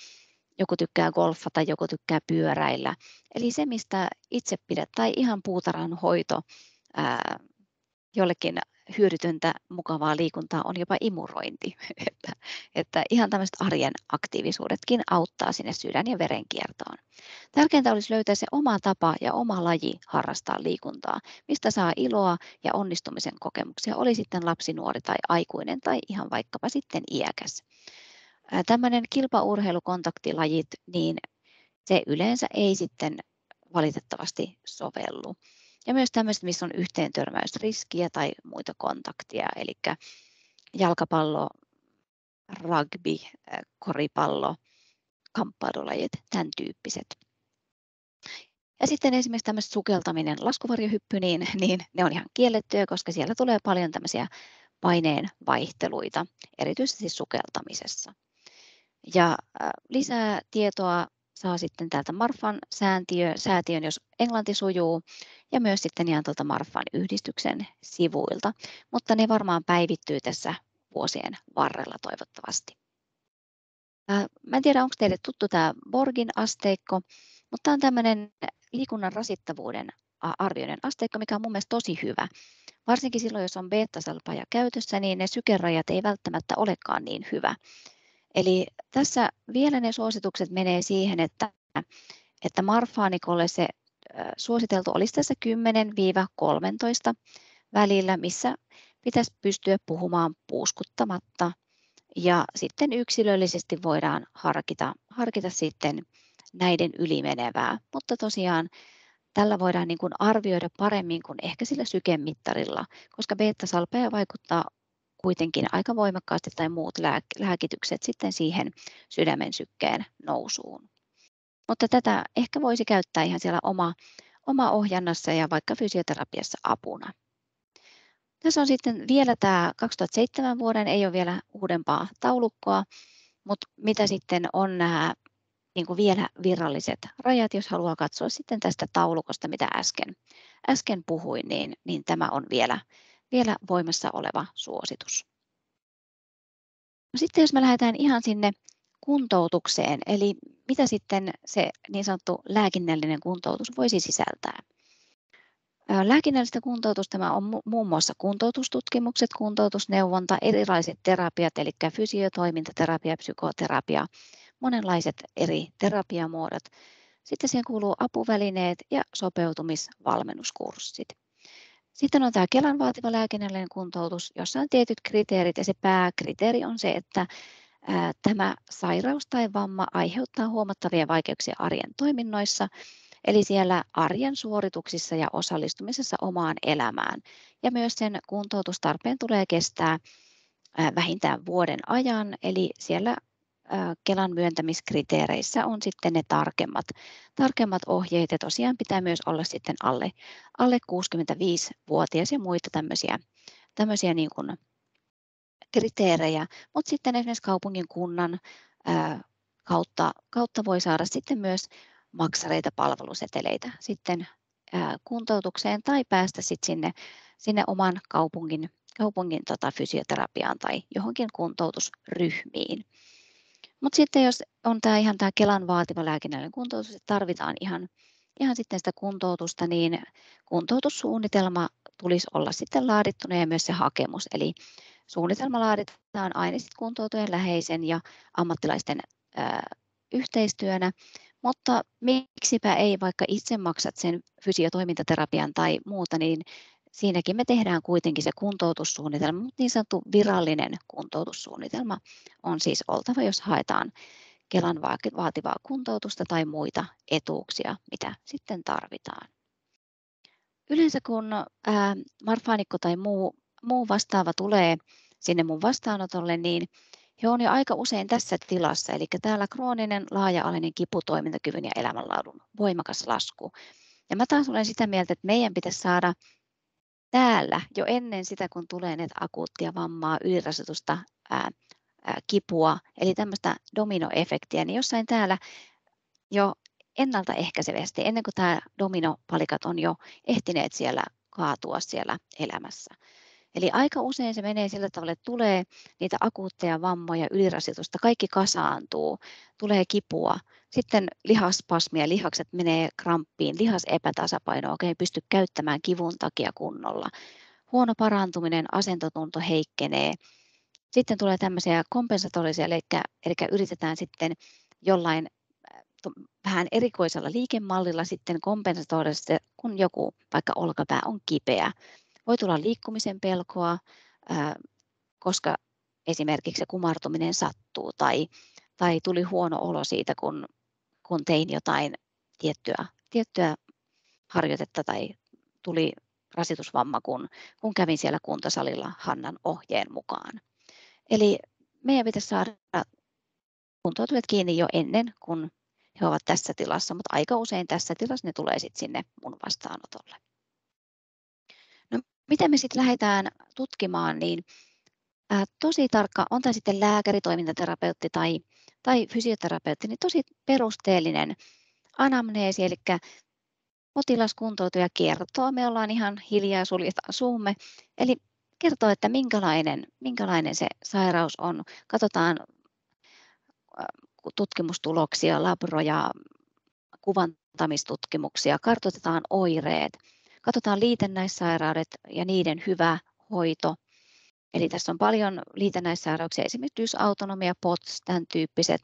joku tykkää golfata, joku tykkää pyöräillä. Eli se, mistä itse pidät, tai ihan puutarhanhoito, jollekin hyödytöntä, mukavaa liikuntaa on jopa imurointi. että ihan tämmöiset arjen aktiivisuudetkin auttaa sinne sydän- ja verenkiertoon. Tärkeintä olisi löytää se oma tapa ja oma laji harrastaa liikuntaa, mistä saa iloa ja onnistumisen kokemuksia, oli sitten lapsi, nuori tai aikuinen tai ihan vaikkapa sitten iäkäs. Tämmöinen kilpaurheilukontaktilajit, niin se yleensä ei sitten valitettavasti sovellu. Ja myös tämmöiset, missä on yhteentörmäysriskiä tai muita kontaktia, eli jalkapallo, rugby, koripallo, kamppailulajit, tämän tyyppiset. Ja sitten esimerkiksi tämmöiset sukeltaminen, laskuvarjohyppy, niin ne on ihan kiellettyjä, koska siellä tulee paljon tämmöisiä paineen vaihteluita, erityisesti sukeltamisessa. Ja lisää tietoa saa sitten täältä Marfan säätiön, jos englanti sujuu, ja myös sitten ihan tuolta Marfan yhdistyksen sivuilta, mutta ne varmaan päivittyy tässä vuosien varrella toivottavasti. Mä en tiedä, onko teille tuttu tämä Borgin asteikko, mutta tämä on tämmöinen liikunnan rasittavuuden arvioinen asteikko, mikä on mun mielestä tosi hyvä. Varsinkin silloin, jos on beta-salpaja käytössä, niin ne sykerajat ei välttämättä olekaan niin hyvä. Eli tässä vielä ne suositukset menee siihen, että marfaanikolle se suositeltu olisi tässä 10-13 välillä, missä pitäisi pystyä puhumaan puuskuttamatta. Ja sitten yksilöllisesti voidaan harkita sitten näiden ylimenevää, mutta tosiaan tällä voidaan niin kuin arvioida paremmin kuin ehkä sillä sykemittarilla, koska beta-salpeja vaikuttaa kuitenkin aika voimakkaasti tai muut lääkitykset sitten siihen sydämen sykkeen nousuun. Mutta tätä ehkä voisi käyttää ihan siellä oma ohjannassa ja vaikka fysioterapiassa apuna. Tässä on sitten vielä tämä 2007 vuoden, ei ole vielä uudempaa taulukkoa, mutta mitä sitten on nämä niin kuin vielä viralliset rajat, jos haluaa katsoa sitten tästä taulukosta, mitä äsken puhuin, niin tämä on vielä voimassa oleva suositus. No sitten jos me lähdetään ihan sinne kuntoutukseen, eli mitä sitten se niin sanottu lääkinnällinen kuntoutus voisi sisältää. Lääkinnällistä kuntoutusta on muun muassa kuntoutustutkimukset, kuntoutusneuvonta, erilaiset terapiat, eli fysiotoimintaterapia, psykoterapia, monenlaiset eri terapiamuodot. Sitten siihen kuuluu apuvälineet ja sopeutumisvalmennuskurssit. Sitten on tämä Kelan vaativa lääkinnällinen kuntoutus, jossa on tietyt kriteerit ja se pääkriteeri on se, että tämä sairaus tai vamma aiheuttaa huomattavia vaikeuksia arjen toiminnoissa, eli siellä arjen suorituksissa ja osallistumisessa omaan elämään. Ja myös sen kuntoutustarpeen tulee kestää vähintään vuoden ajan, eli siellä Kelan myöntämiskriteereissä on sitten ne tarkemmat ohjeet, ja tosiaan pitää myös olla sitten alle 65-vuotias ja muita tämmöisiä niin kuin kriteerejä, mutta sitten esimerkiksi kaupungin kunnan kautta voi saada sitten myös maksareita, palveluseteleitä sitten kuntoutukseen tai päästä sitten sinne oman kaupungin fysioterapiaan tai johonkin kuntoutusryhmiin. Mutta sitten jos on tämä Kelan vaativa lääkinnällinen kuntoutus, että tarvitaan ihan sitten sitä kuntoutusta, niin kuntoutussuunnitelma tulisi olla sitten laadittuna ja myös se hakemus. Eli suunnitelma laaditaan aina sitten kuntoutujan läheisen ja ammattilaisten yhteistyönä, mutta miksipä ei, vaikka itse maksat sen fysiotoimintaterapian tai muuta, niin siinäkin me tehdään kuitenkin se kuntoutussuunnitelma, mutta niin sanottu virallinen kuntoutussuunnitelma on siis oltava, jos haetaan Kelan vaativaa kuntoutusta tai muita etuuksia, mitä sitten tarvitaan. Yleensä kun marfaanikko tai muu vastaava tulee sinne mun vastaanotolle, niin he on jo aika usein tässä tilassa, eli täällä krooninen laaja-alainen kipu, toimintakyvyn ja elämänlaadun voimakas lasku. Ja mä taas olen sitä mieltä, että meidän pitäisi saada täällä jo ennen sitä, kun tulee näitä akuuttia vammaa, ylirasitusta, kipua, eli tämmöistä dominoefektiä, niin jossain täällä jo ennaltaehkäisevästi, ennen kuin tämä dominopalikat on jo ehtineet siellä kaatua siellä elämässä. Eli aika usein se menee sillä tavalla, että tulee niitä akuutteja vammoja, ylirasitusta, kaikki kasaantuu, tulee kipua, sitten lihaspasmia, lihakset menee kramppiin, lihas epätasapaino, ei pysty käyttämään kivun takia kunnolla. Huono parantuminen, asentotunto heikkenee. Sitten tulee tämmöisiä kompensatorisia, eli yritetään sitten jollain vähän erikoisella liikemallilla sitten kompensatorisesti, kun joku vaikka olkapää on kipeä. Voi tulla liikkumisen pelkoa, koska esimerkiksi se kumartuminen sattuu tai tuli huono olo siitä, kun tein jotain tiettyä harjoitetta tai tuli rasitusvamma, kun kävin siellä kuntosalilla Hannan ohjeen mukaan. Eli meidän pitäisi saada kuntoutujat kiinni jo ennen kuin he ovat tässä tilassa, mutta aika usein tässä tilassa ne tulee sitten sinne mun vastaanotolle. No, miten me sitten lähdetään tutkimaan, niin tosi tarkka, on tämä sitten lääkäri, toimintaterapeutti tai fysioterapeutti, niin tosi perusteellinen anamneesi, eli potilaskuntoutuja kertoo, me ollaan ihan hiljaa, suljetaan suumme, eli kertoo, että minkälainen se sairaus on, katsotaan tutkimustuloksia, labroja, kuvantamistutkimuksia, kartoitetaan oireet, katsotaan liitännäissairaudet ja niiden hyvä hoito. Eli tässä on paljon liitännäissairauksia, esimerkiksi dysautonomia, POTS, tämän tyyppiset.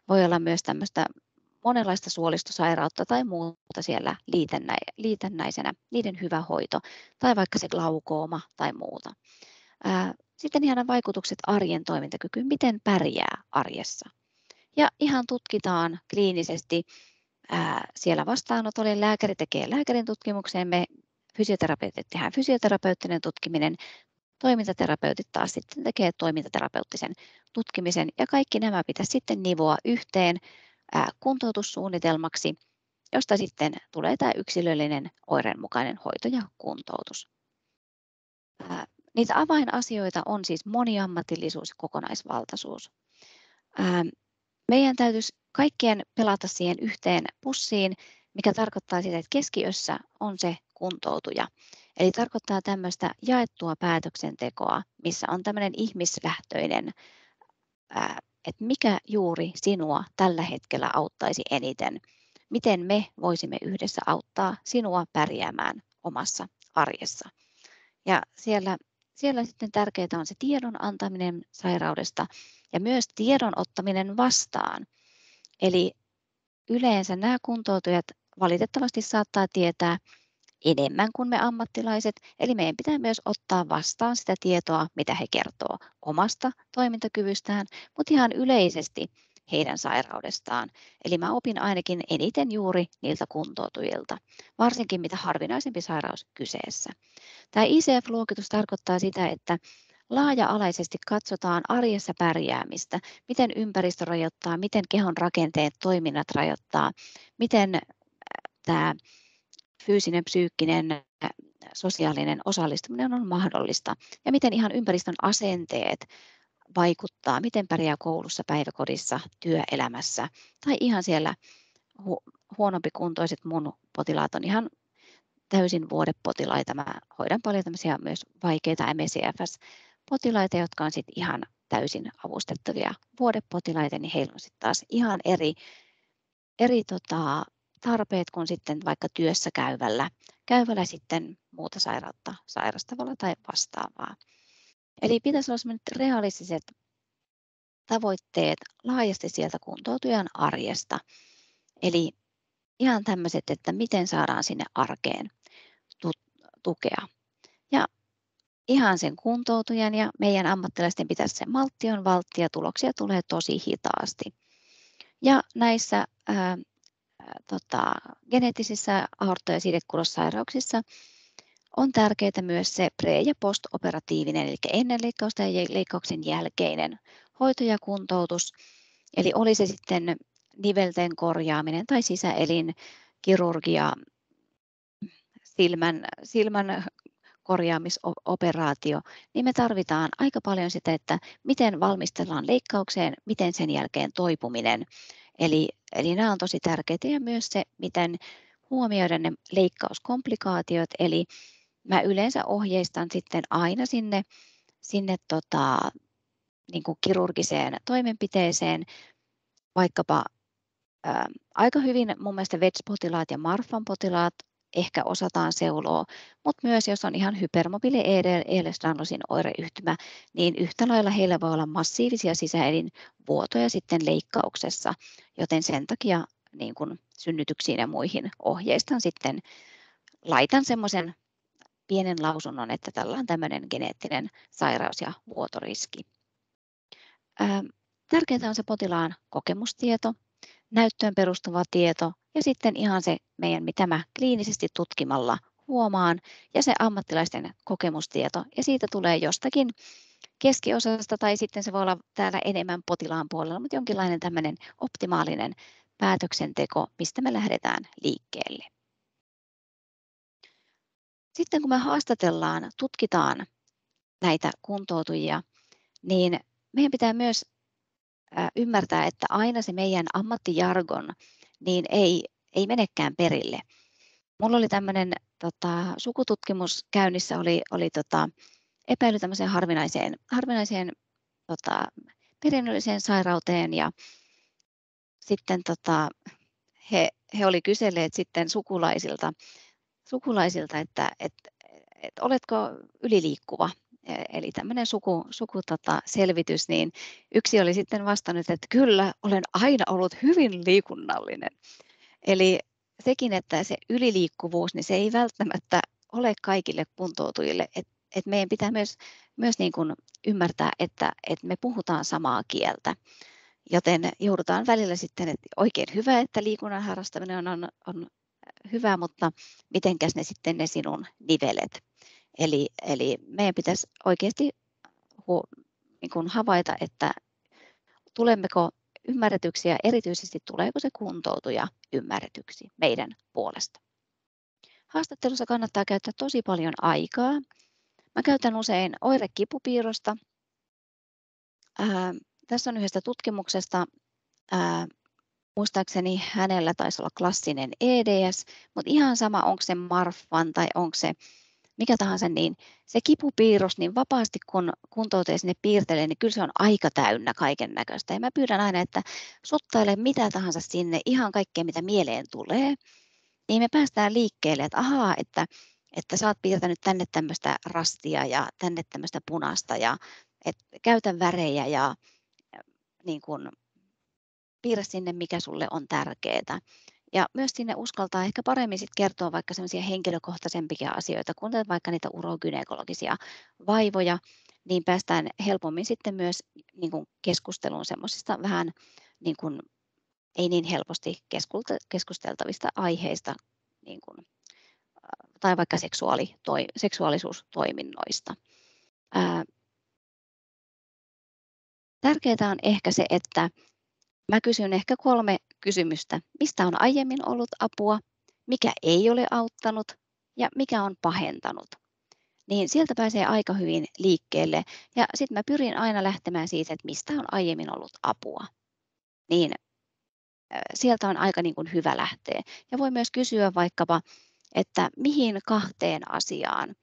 Voi olla myös tämmöistä monenlaista suolistosairautta tai muuta siellä liitännäisenä, niiden hyvä hoito, tai vaikka se glaukooma tai muuta. Sitten ihan vaikutukset arjen toimintakykyyn, miten pärjää arjessa. Ja ihan tutkitaan kliinisesti siellä vastaanotolle, lääkäri tekee lääkärin tutkimuksen, me fysioterapeutit tehdään fysioterapeuttinen tutkiminen, toimintaterapeutit taas sitten tekee toimintaterapeuttisen tutkimisen, ja kaikki nämä pitäisi sitten nivoa yhteen kuntoutussuunnitelmaksi, josta sitten tulee tämä yksilöllinen oireenmukainen hoito ja kuntoutus. Niitä avainasioita on siis moniammatillisuus ja kokonaisvaltaisuus. Meidän täytyisi kaikkien pelata siihen yhteen pussiin, mikä tarkoittaa sitä, että keskiössä on se kuntoutuja. Eli tarkoittaa tämmöistä jaettua päätöksentekoa, missä on tämmöinen ihmislähtöinen, että mikä juuri sinua tällä hetkellä auttaisi eniten. Miten me voisimme yhdessä auttaa sinua pärjäämään omassa arjessa. Ja siellä sitten tärkeää on se tiedon antaminen sairaudesta ja myös tiedon ottaminen vastaan. Eli yleensä nämä kuntoutujat valitettavasti saattaa tietää enemmän kuin me ammattilaiset, eli meidän pitää myös ottaa vastaan sitä tietoa, mitä he kertoo omasta toimintakyvystään, mutta ihan yleisesti heidän sairaudestaan. Eli mä opin ainakin eniten juuri niiltä kuntoutujilta, varsinkin mitä harvinaisempi sairaus kyseessä. Tämä ICF-luokitus tarkoittaa sitä, että laaja-alaisesti katsotaan arjessa pärjäämistä, miten ympäristö rajoittaa, miten kehon rakenteet, toiminnat rajoittaa, miten tämä fyysinen, psyykkinen, sosiaalinen osallistuminen on mahdollista ja miten ihan ympäristön asenteet vaikuttaa, miten pärjää koulussa, päiväkodissa, työelämässä tai ihan siellä huonompikuntoiset mun potilaat on ihan täysin vuodepotilaita. Mä hoidan paljon tämmöisiä myös vaikeita ME/CFS-potilaita, jotka on sitten ihan täysin avustettavia vuodepotilaita, niin heillä on sitten taas ihan eri tarpeet kuin sitten vaikka työssä käyvällä sitten muuta sairautta sairastavalla tai vastaavaa. Eli pitäisi olla sellaiset realistiset tavoitteet laajasti sieltä kuntoutujan arjesta. Eli ihan tämmöiset, että miten saadaan sinne arkeen tukea. Ja ihan sen kuntoutujan ja meidän ammattilaisten pitäisi se maltti on valtti ja tuloksia tulee tosi hitaasti. Ja näissä geneettisissä aortta- ja sidekudossairauksissa on tärkeää myös se pre- ja postoperatiivinen, eli ennen leikkausta ja leikkauksen jälkeinen hoito ja kuntoutus. Eli oli se sitten nivelten korjaaminen tai sisäelinkirurgia, silmän korjaamisoperaatio, niin me tarvitaan aika paljon sitä, että miten valmistellaan leikkaukseen, miten sen jälkeen toipuminen. Eli nämä on tosi tärkeitä ja myös se, miten huomioida ne leikkauskomplikaatiot. Eli mä yleensä ohjeistan sitten aina sinne niin kuin kirurgiseen toimenpiteeseen, vaikkapa aika hyvin mun mielestä VETS-potilaat ja Marfan-potilaat ehkä osataan seuloa, mutta myös jos on ihan hypermobiili Ehlers-Danlosin oireyhtymä, niin yhtä lailla heillä voi olla massiivisia sisäelinvuotoja sitten leikkauksessa, joten sen takia niin kun synnytyksiin ja muihin ohjeistan sitten, laitan semmoisen pienen lausunnon, että tällä on tämmöinen geneettinen sairaus ja vuotoriski. Tärkeää on se potilaan kokemustieto, näyttöön perustuva tieto ja sitten ihan se mitä mä kliinisesti tutkimalla huomaan ja se ammattilaisten kokemustieto ja siitä tulee jostakin keskiosasta tai sitten se voi olla täällä enemmän potilaan puolella, mutta jonkinlainen tämmöinen optimaalinen päätöksenteko, mistä me lähdetään liikkeelle. Sitten kun me haastatellaan, tutkitaan näitä kuntoutujia, niin meidän pitää myös ymmärtää, että aina se meidän ammattijargon niin ei menekään perille. Mulla oli tämmöinen sukututkimus käynnissä, oli epäily tämmöiseen harvinaiseen perinnölliseen sairauteen ja sitten he oli kyselleet sitten sukulaisilta, että oletko yliliikkuva. Eli tämmöinen selvitys, niin yksi oli sitten vastannut, että kyllä, olen aina ollut hyvin liikunnallinen. Eli sekin, että se yliliikkuvuus, niin se ei välttämättä ole kaikille kuntoutujille. Et meidän pitää myös niin kuin ymmärtää, että me puhutaan samaa kieltä. Joten joudutaan välillä sitten, että oikein hyvä, että liikunnan harrastaminen on hyvä, mutta mitenkäs ne sinun nivelet. Eli meidän pitäisi oikeasti niin kuin havaita, että tulemmeko ymmärretyksi ja erityisesti tuleeko se kuntoutuja ymmärretyksi meidän puolesta. Haastattelussa kannattaa käyttää tosi paljon aikaa. Mä käytän usein oirekipupiirrosta. Tässä on yhdestä tutkimuksesta, muistaakseni hänellä taisi olla klassinen EDS, mutta ihan sama onko se Marfan tai onko se mikä tahansa, niin se kipupiirros, niin vapaasti kun kuntoutuja sinne piirtelee, niin kyllä se on aika täynnä kaiken näköistä. Ja mä pyydän aina, että suttaile mitä tahansa sinne, ihan kaikkea mitä mieleen tulee, niin me päästään liikkeelle, että ahaa, että sä oot piirtänyt tänne tämmöistä rastia ja tänne tämmöistä punaista ja käytä värejä ja niin kun, piirrä sinne, mikä sulle on tärkeää. Ja myös sinne uskaltaa ehkä paremmin sit kertoa vaikka sellaisia henkilökohtaisempiä asioita, kuten vaikka niitä urogynekologisia vaivoja, niin päästään helpommin sitten myös niin kuin keskusteluun semmoisista vähän niin kuin, ei niin helposti keskusteltavista aiheista, niin kuin, tai vaikka seksuaalisuustoiminnoista. Tärkeää on ehkä se, että mä kysyn ehkä 3 kysymystä. Mistä on aiemmin ollut apua, mikä ei ole auttanut ja mikä on pahentanut. Niin sieltä pääsee aika hyvin liikkeelle. Ja sitten mä pyrin aina lähtemään siitä, että mistä on aiemmin ollut apua. Niin sieltä on aika niin kuin hyvä lähteä. Ja voi myös kysyä vaikkapa, että mihin 2 asiaan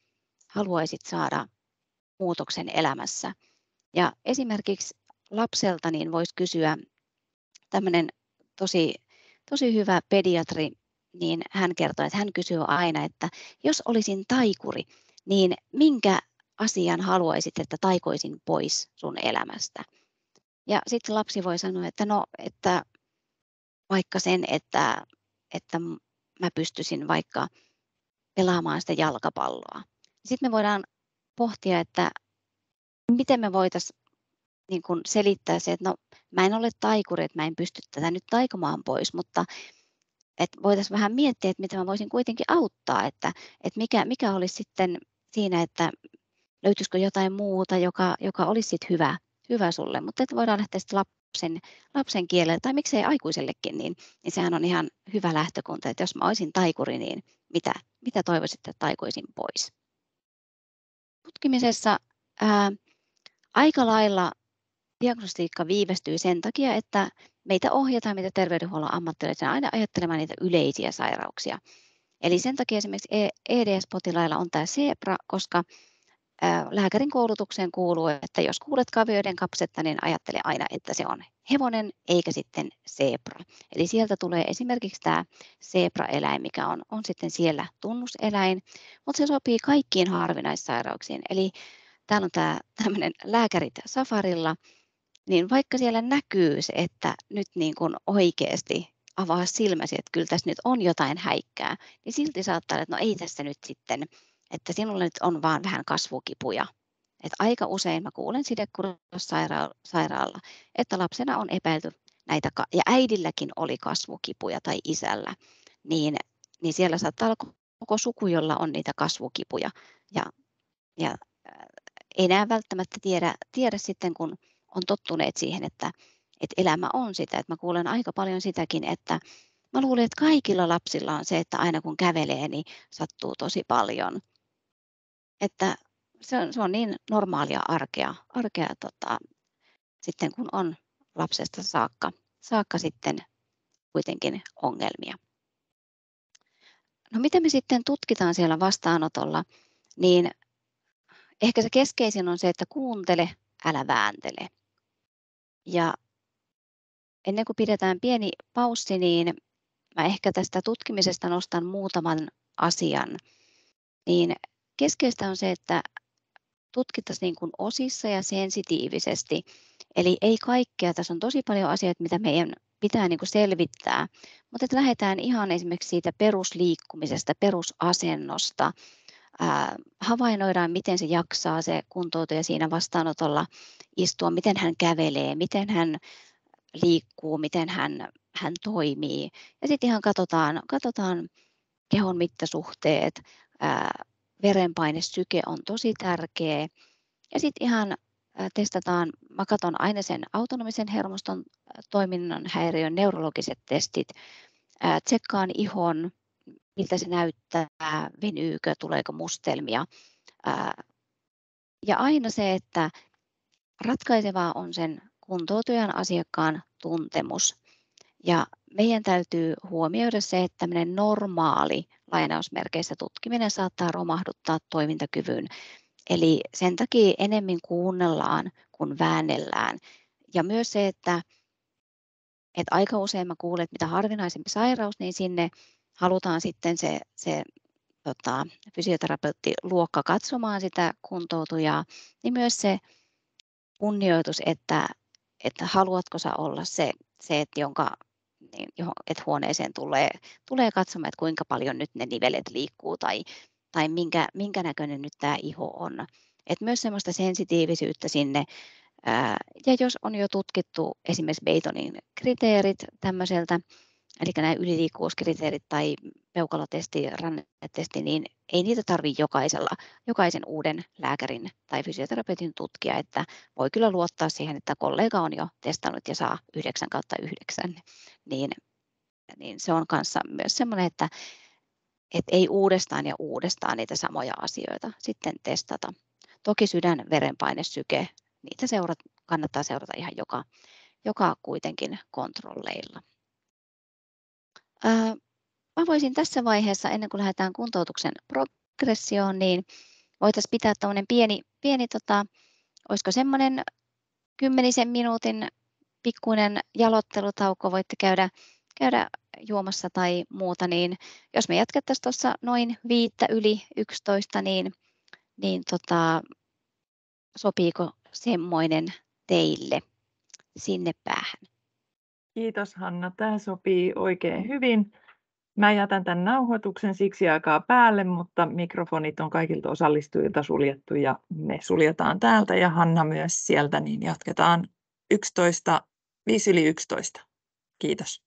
haluaisit saada muutoksen elämässä. Ja esimerkiksi lapselta niin voisi kysyä tämmöinen tosi hyvä pediatri, niin hän kertoo, että hän kysyy aina, että jos olisin taikuri, niin minkä asian haluaisit, että taikoisin pois sun elämästä? Ja sitten lapsi voi sanoa, että no, että vaikka sen, että mä pystyisin vaikka pelaamaan sitä jalkapalloa. Sitten me voidaan pohtia, että miten me voitaisiin niin kun selittää se, että no, mä en ole taikuri, että mä en pysty tätä nyt taikomaan pois, mutta että voitaisiin vähän miettiä, että miten mä voisin kuitenkin auttaa, että mikä olisi sitten siinä, että löytyisikö jotain muuta, joka olisi sitten hyvä sulle, mutta että voidaan lähteä sitten lapsen kielellä, tai miksei aikuisellekin, niin sehän on ihan hyvä lähtökunta, että jos mä olisin taikuri, niin mitä toivoisit, että taikoisin pois? Tutkimisessa aika lailla diagnostiikka viivästyy sen takia, että meitä terveydenhuollon ammattilaisena aina ajattelemaan niitä yleisiä sairauksia. Eli sen takia esimerkiksi EDS-potilailla on tämä zebra, koska lääkärin koulutukseen kuuluu, että jos kuulet kavioiden kapsetta, niin ajattele aina, että se on hevonen eikä sitten zebra. Eli sieltä tulee esimerkiksi tämä zebra-eläin, mikä on sitten siellä tunnuseläin, mutta se sopii kaikkiin harvinaissairauksiin. Eli täällä on tämä tämmöinen lääkärit safarilla, niin vaikka siellä näkyy se, että nyt niin kuin oikeasti avaa silmäsi, että kyllä tässä nyt on jotain häikkää, niin silti saattaa olla, että no ei tässä nyt sitten, että sinulla nyt on vaan vähän kasvukipuja. Että aika usein mä kuulen sidekudossairaalla, että lapsena on epäilty näitä, ja äidilläkin oli kasvukipuja tai isällä, niin siellä saattaa olla koko suku, jolla on niitä kasvukipuja. Ja ei enää välttämättä tiedä sitten, kun on tottuneet siihen, että elämä on sitä. Että mä kuulen aika paljon sitäkin, että mä luulen, että kaikilla lapsilla on se, että aina kun kävelee, niin sattuu tosi paljon. Että se on niin normaalia arkea sitten kun on lapsesta saakka sitten kuitenkin ongelmia. No miten me sitten tutkitaan siellä vastaanotolla, niin ehkä se keskeisin on se, että kuuntele, älä vääntele. Ja ennen kuin pidetään pieni paussi, niin mä ehkä tästä tutkimisesta nostan muutaman asian. Niin keskeistä on se, että tutkittaisiin niin kuin osissa ja sensitiivisesti. Eli ei kaikkea, tässä on tosi paljon asioita, mitä meidän pitää niin kuin selvittää, mutta että lähdetään ihan esimerkiksi siitä perusliikkumisesta, perusasennosta, havainnoidaan, miten se jaksaa se kuntoutuja siinä vastaanotolla istua, miten hän kävelee, miten hän liikkuu, miten hän toimii. Ja sitten ihan katsotaan kehon mittasuhteet, verenpaine, syke on tosi tärkeä. Ja sitten ihan testataan, mä katson aina sen autonomisen hermoston toiminnan häiriön neurologiset testit, tsekkaan ihon, miltä se näyttää, venyykö, tuleeko mustelmia. Ja aina se, että ratkaisevaa on sen kuntoutujan asiakkaan tuntemus. Ja meidän täytyy huomioida se, että tämmöinen normaali lainausmerkeissä tutkiminen saattaa romahduttaa toimintakyvyn. Eli sen takia enemmän kuunnellaan kuin väännellään. Ja myös se, että aika usein mä kuulen, että mitä harvinaisempi sairaus, niin sinne halutaan sitten se fysioterapeutti-luokka katsomaan sitä kuntoutujaa, niin myös se kunnioitus, että haluatko sä olla se että huoneeseen tulee katsomaan, että kuinka paljon nyt ne nivelet liikkuu tai minkä näköinen nyt tämä iho on. Että myös semmoista sensitiivisyyttä sinne. Ja jos on jo tutkittu esimerkiksi Betonin kriteerit tämmöiseltä, eli nämä yliliikkuvuuskriteerit tai peukalotesti, rannetesti, niin ei niitä tarvitse jokaisen uuden lääkärin tai fysioterapeutin tutkia, että voi kyllä luottaa siihen, että kollega on jo testannut ja saa 9/9, niin se on kanssa myös semmoinen, että ei uudestaan ja uudestaan niitä samoja asioita sitten testata. Toki sydän, verenpaine, syke, niitä kannattaa seurata ihan joka kuitenkin kontrolleilla. Mä voisin tässä vaiheessa, ennen kuin lähdetään kuntoutuksen progressioon, niin voitaisiin pitää tämmöinen pieni olisiko semmoinen 10 minuutin pikkuinen jalottelutauko, voitte käydä juomassa tai muuta, niin jos me jatkettaisiin tuossa noin 5:11, niin sopiiko semmoinen teille sinne päähän? Kiitos Hanna, tämä sopii oikein hyvin. Mä jätän tämän nauhoituksen siksi aikaa päälle, mutta mikrofonit on kaikilta osallistujilta suljettu ja me suljetaan täältä ja Hanna myös sieltä, niin jatketaan 5:11. Kiitos.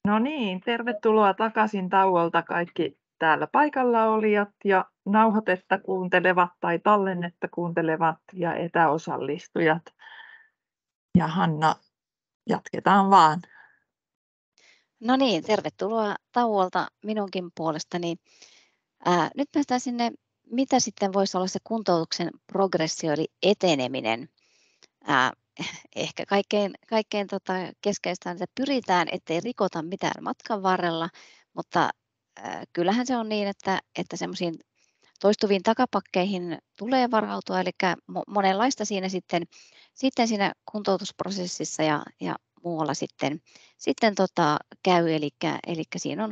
No niin, tervetuloa takaisin tauolta kaikki täällä paikalla olijat ja nauhoitetta kuuntelevat tai tallennetta kuuntelevat ja etäosallistujat. Ja Hanna, jatketaan vaan. No niin, tervetuloa tauolta minunkin puolestani. Nyt päästään sinne, mitä sitten voisi olla se kuntoutuksen progressio eli eteneminen. Ehkä kaikkein keskeistä on, että pyritään, ettei rikota mitään matkan varrella, mutta kyllähän se on niin, että semmoisiin toistuviin takapakkeihin tulee varautua, eli monenlaista siinä sitten siinä kuntoutusprosessissa ja muualla sitten käy, eli siinä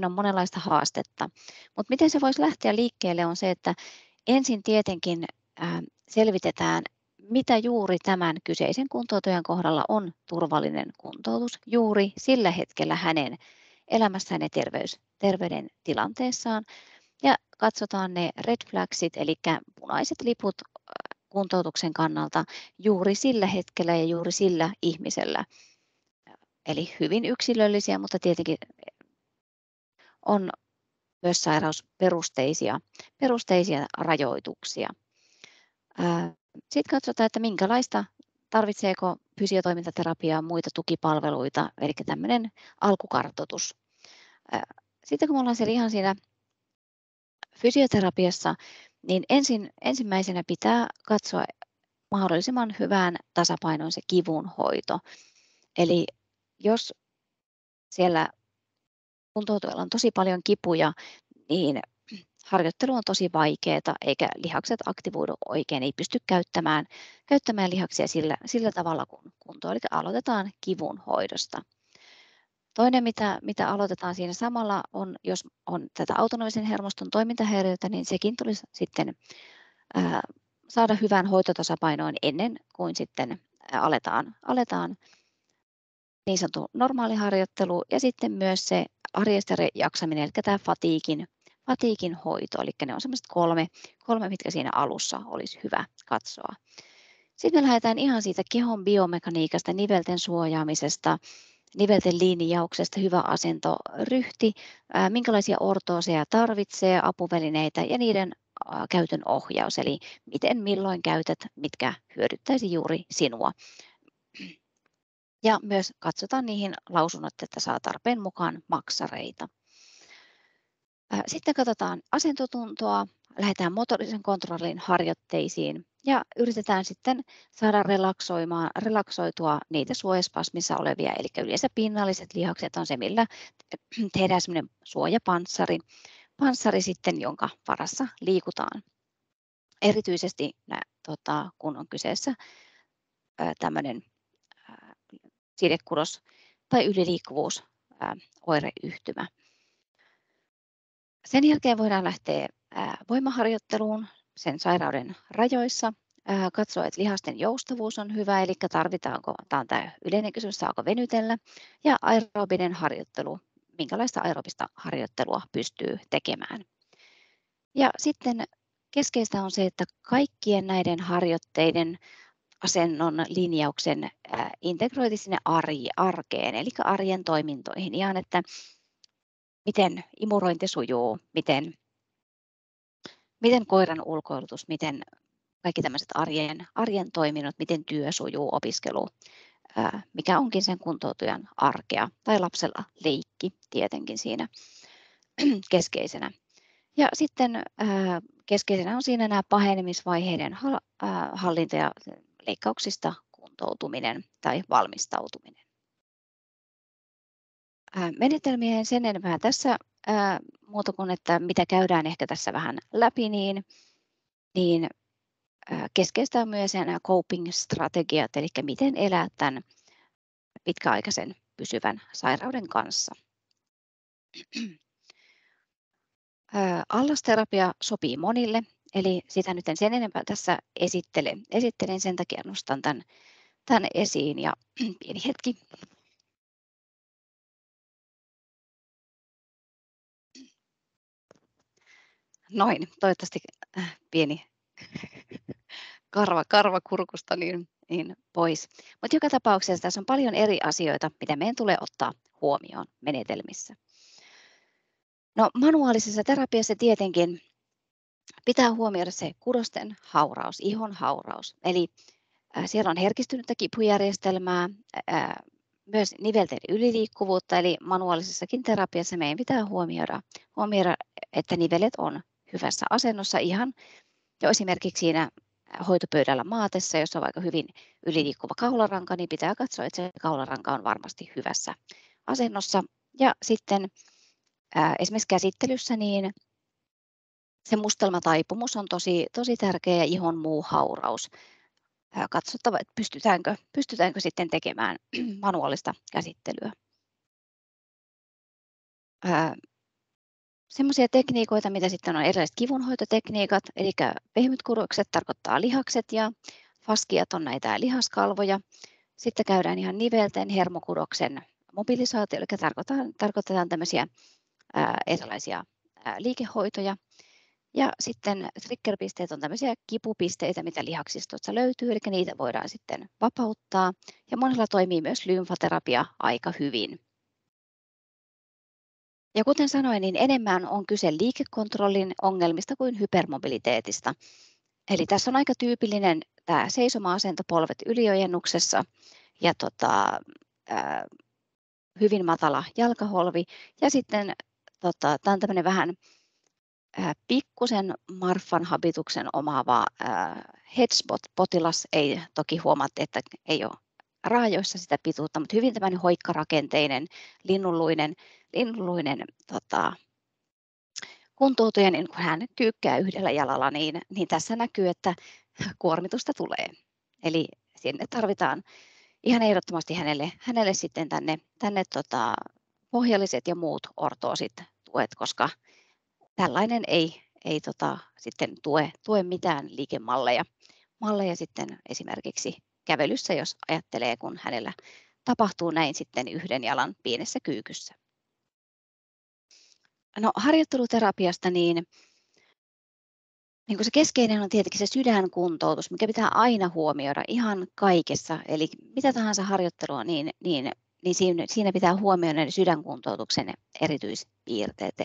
on monenlaista haastetta. Mutta miten se voisi lähteä liikkeelle on se, että ensin tietenkin selvitetään, mitä juuri tämän kyseisen kuntoutujan kohdalla on turvallinen kuntoutus juuri sillä hetkellä hänen elämässään ja terveyden tilanteessaan. Ja katsotaan ne red flagsit, eli punaiset liput kuntoutuksen kannalta juuri sillä hetkellä ja juuri sillä ihmisellä. Eli hyvin yksilöllisiä, mutta tietenkin on myös sairausperusteisia rajoituksia. Sitten katsotaan, että minkälaista, tarvitseeko fysiotoimintaterapiaa, muita tukipalveluita, eli tämmöinen alkukartoitus. Sitten kun me ollaan siellä ihan siinä fysioterapiassa, niin ensimmäisenä pitää katsoa mahdollisimman hyvään tasapainoon se kivunhoito. Eli jos siellä kuntoutujalla on tosi paljon kipuja, niin harjoittelu on tosi vaikeaa, eikä lihakset aktivoidu oikein, ei pysty käyttämään lihaksia sillä tavalla kuin kuntoon. Eli aloitetaan kivunhoidosta. Toinen, mitä aloitetaan siinä samalla, on, jos on tätä autonomisen hermoston toimintahäiriötä, niin sekin tulisi sitten saada hyvän hoitotasapainoon ennen kuin sitten aletaan niin sanottu normaali harjoittelu ja sitten myös se arjesta jaksaminen, eli tämä fatiikin hoito, eli ne on sellaiset kolme, mitkä siinä alussa olisi hyvä katsoa. Sitten me lähdetään ihan siitä kehon biomekaniikasta, nivelten suojaamisesta, nivelten linjauksesta, hyvä asento, ryhti, minkälaisia ortooseja tarvitsee, apuvälineitä ja niiden käytön ohjaus, eli miten milloin käytät, mitkä hyödyttäisi juuri sinua. Ja myös katsotaan niihin lausunnot, että saa tarpeen mukaan maksareita. Sitten katsotaan asentotuntoa, lähdetään motorisen kontrollin harjoitteisiin ja yritetään sitten saada relaksoitua niitä suojaspasmissa olevia, eli yleensä pinnalliset lihakset on se, millä tehdään semmoinen suojapanssari sitten, jonka varassa liikutaan. Erityisesti kun on kyseessä tämmöinen sidekudos tai yliliikkuvuus oireyhtymä. Sen jälkeen voidaan lähteä voimaharjoitteluun sen sairauden rajoissa, katsoa, että lihasten joustavuus on hyvä, eli tarvitaanko, tämä on tämä yleinen kysymys, saako venytellä, ja aerobinen harjoittelu, minkälaista aerobista harjoittelua pystyy tekemään. Ja sitten keskeistä on se, että kaikkien näiden harjoitteiden asennon linjauksen integroiti sinne arkeen, eli arjen toimintoihin, ihan että miten imurointi sujuu, miten koiran ulkoilutus, miten kaikki tämmöiset arjen toiminnot, miten työ sujuu, opiskelu, mikä onkin sen kuntoutujan arkea, tai lapsella leikki tietenkin siinä keskeisenä. Ja sitten keskeisenä on siinä nämä pahenemisvaiheiden hallinta ja leikkauksista kuntoutuminen tai valmistautuminen. Menetelmien sen enempää tässä muuta kuin, että mitä käydään ehkä tässä vähän läpi, niin keskeistä on myös nämä coping-strategiat, eli miten elää tämän pitkäaikaisen pysyvän sairauden kanssa. Allasterapia sopii monille, eli sitä nyt en sen enempää tässä esittelen, sen takia nostan tämän esiin ja pieni hetki. Noin, toivottavasti pieni karva kurkusta, niin niin pois. Mutta joka tapauksessa tässä on paljon eri asioita, mitä meidän tulee ottaa huomioon menetelmissä. No, manuaalisessa terapiassa tietenkin pitää huomioida se kudosten hauraus, ihon hauraus. Eli siellä on herkistynyttä kipujärjestelmää, myös nivelten yliliikkuvuutta, eli manuaalisessakin terapiassa meidän pitää huomioida, että nivelet on hyvässä asennossa ihan jo esimerkiksi siinä hoitopöydällä maatessa, jos on vaikka hyvin yliliikkuva kaularanka, niin pitää katsoa, että se kaularanka on varmasti hyvässä asennossa. Ja sitten esimerkiksi käsittelyssä niin se mustelmataipumus on tosi tärkeä ja ihon muu hauraus. Katsottava, että pystytäänkö sitten tekemään manuaalista käsittelyä. Semmoisia tekniikoita, mitä sitten on erilaiset kivunhoitotekniikat, eli pehmytkudokset tarkoittaa lihakset ja faskiat on näitä lihaskalvoja. Sitten käydään ihan nivelten hermokudoksen mobilisaatio, eli tarkoitetaan tämmöisiä erilaisia liikehoitoja. Ja sitten triggerpisteet on tämmöisiä kipupisteitä, mitä lihaksistosta löytyy, eli niitä voidaan sitten vapauttaa. Ja monella toimii myös lymfaterapia aika hyvin. Ja kuten sanoin, niin enemmän on kyse liikekontrollin ongelmista kuin hypermobiliteetista. Eli tässä on aika tyypillinen tämä seisoma-asento, polvet yliojennuksessa ja hyvin matala jalkaholvi. Ja sitten tämä on tämmöinen vähän pikkusen Marfan habituksen omaava headspot-potilas. Ei toki huomaatte, että ei ole raajoissa sitä pituutta, mutta hyvin tämmöinen hoikkarakenteinen, linnunluinen kuntoutuja, niin kun hän kyykkää yhdellä jalalla, niin tässä näkyy, että kuormitusta tulee. Eli sinne tarvitaan ihan ehdottomasti hänelle sitten tänne pohjalliset ja muut ortoosit tuet, koska tällainen ei sitten tue mitään liikemalleja sitten esimerkiksi kävelyssä, jos ajattelee, kun hänellä tapahtuu näin sitten yhden jalan pienessä kyykyssä. No, harjoitteluterapiasta niin se keskeinen on tietenkin se sydänkuntoutus, mikä pitää aina huomioida ihan kaikessa. Eli mitä tahansa harjoittelua, niin siinä pitää huomioida ne sydänkuntoutuksen erityispiirteet.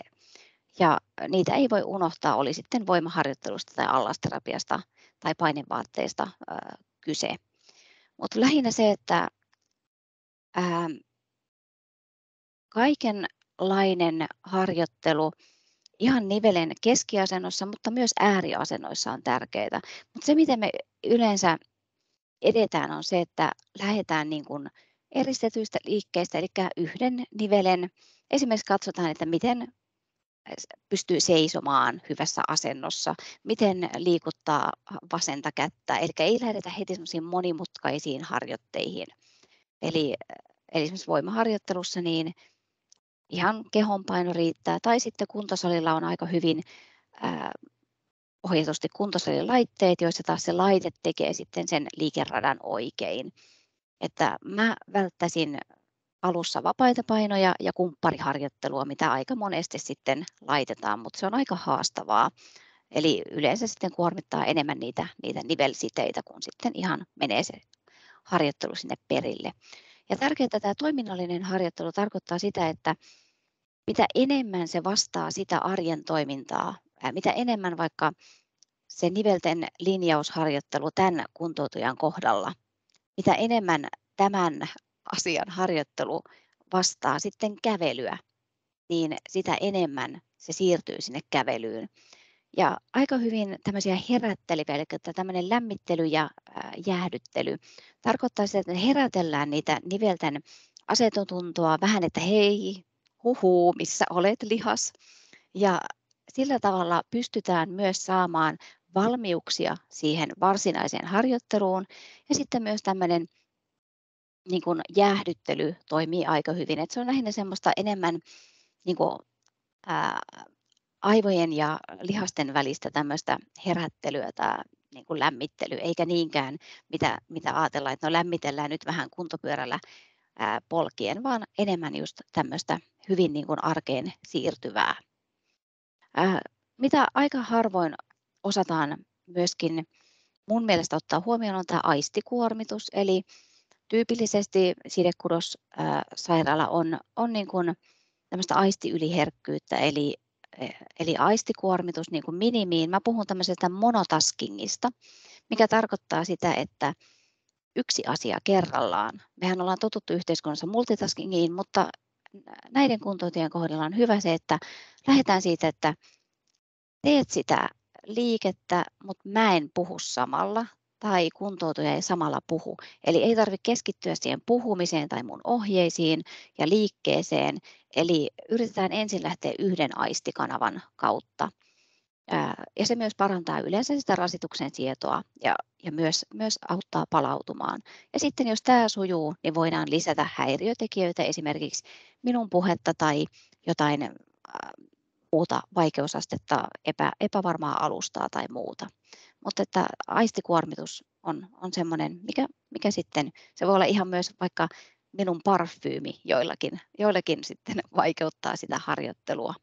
Ja niitä ei voi unohtaa, oli sitten voimaharjoittelusta tai allasterapiasta tai painevaatteista kyse. Mutta lähinnä se, että kaikenlainen harjoittelu ihan nivelen keskiasennossa, mutta myös ääriasennoissa on tärkeää. Mutta se, miten me yleensä edetään, on se, että lähdetään niin kuin eristetyistä liikkeistä, eli yhden nivelen. Esimerkiksi katsotaan, että miten pystyy seisomaan hyvässä asennossa, miten liikuttaa vasenta kättä, eli ei lähdetä heti semmoisiin monimutkaisiin harjoitteihin. Eli esimerkiksi voimaharjoittelussa niin ihan kehonpaino riittää, tai sitten kuntosalilla on aika hyvin ohjatusti kuntosalilaitteet, joissa taas se laite tekee sitten sen liikeradan oikein. Että mä välttäisin alussa vapaita painoja ja kumppariharjoittelua, mitä aika monesti sitten laitetaan, mutta se on aika haastavaa. Eli yleensä sitten kuormittaa enemmän niitä nivelsiteitä, kun sitten ihan menee se harjoittelu sinne perille. Ja tärkeää tämä toiminnallinen harjoittelu tarkoittaa sitä, että mitä enemmän se vastaa sitä arjen toimintaa, mitä enemmän vaikka se nivelten linjausharjoittelu tämän kuntoutujan kohdalla, mitä enemmän tämän asian harjoittelu vastaa sitten kävelyä, niin sitä enemmän se siirtyy sinne kävelyyn. Ja aika hyvin tämmöisiä herättelyjä, eli tämmöinen lämmittely ja jäähdyttely tarkoittaa sitä, että herätellään niitä nivelten asentotuntoa vähän, että hei, huhuu, missä olet lihas. Ja sillä tavalla pystytään myös saamaan valmiuksia siihen varsinaiseen harjoitteluun. Ja sitten myös tämmöinen niin kuin jäähdyttely toimii aika hyvin. Et se on lähinnä semmoista enemmän niin kuin, aivojen ja lihasten välistä tämmöistä herättelyä tai niin kuin lämmittely, eikä niinkään mitä ajatellaan, että no lämmitellään nyt vähän kuntopyörällä polkien, vaan enemmän just tämmöistä hyvin niin kuin arkeen siirtyvää. Mitä aika harvoin osataan myöskin mun mielestä ottaa huomioon on tämä aistikuormitus, eli tyypillisesti sidekudossairaala on niin kuin tämmöistä aistiyliherkkyyttä, eli aistikuormitus niin kuin minimiin. Mä puhun tämmöisestä monotaskingista, mikä tarkoittaa sitä, että yksi asia kerrallaan. Mehän ollaan totuttu yhteiskunnassa multitaskingiin, mutta näiden kuntoutujien kohdalla on hyvä se, että lähdetään siitä, että teet sitä liikettä, mutta mä en puhu samalla, tai kuntoutuja ei samalla puhu. Eli ei tarvitse keskittyä siihen puhumiseen tai mun ohjeisiin ja liikkeeseen. Eli yritetään ensin lähteä yhden aistikanavan kautta. Ja se myös parantaa yleensä sitä rasituksen sietoa ja myös auttaa palautumaan. Ja sitten jos tämä sujuu, niin voidaan lisätä häiriötekijöitä, esimerkiksi minun puhetta tai jotain muuta vaikeusastetta, epävarmaa alustaa tai muuta. Mutta että aistikuormitus on semmoinen, mikä sitten, se voi olla ihan myös vaikka minun parfyymi joillakin sitten vaikeuttaa sitä harjoittelua.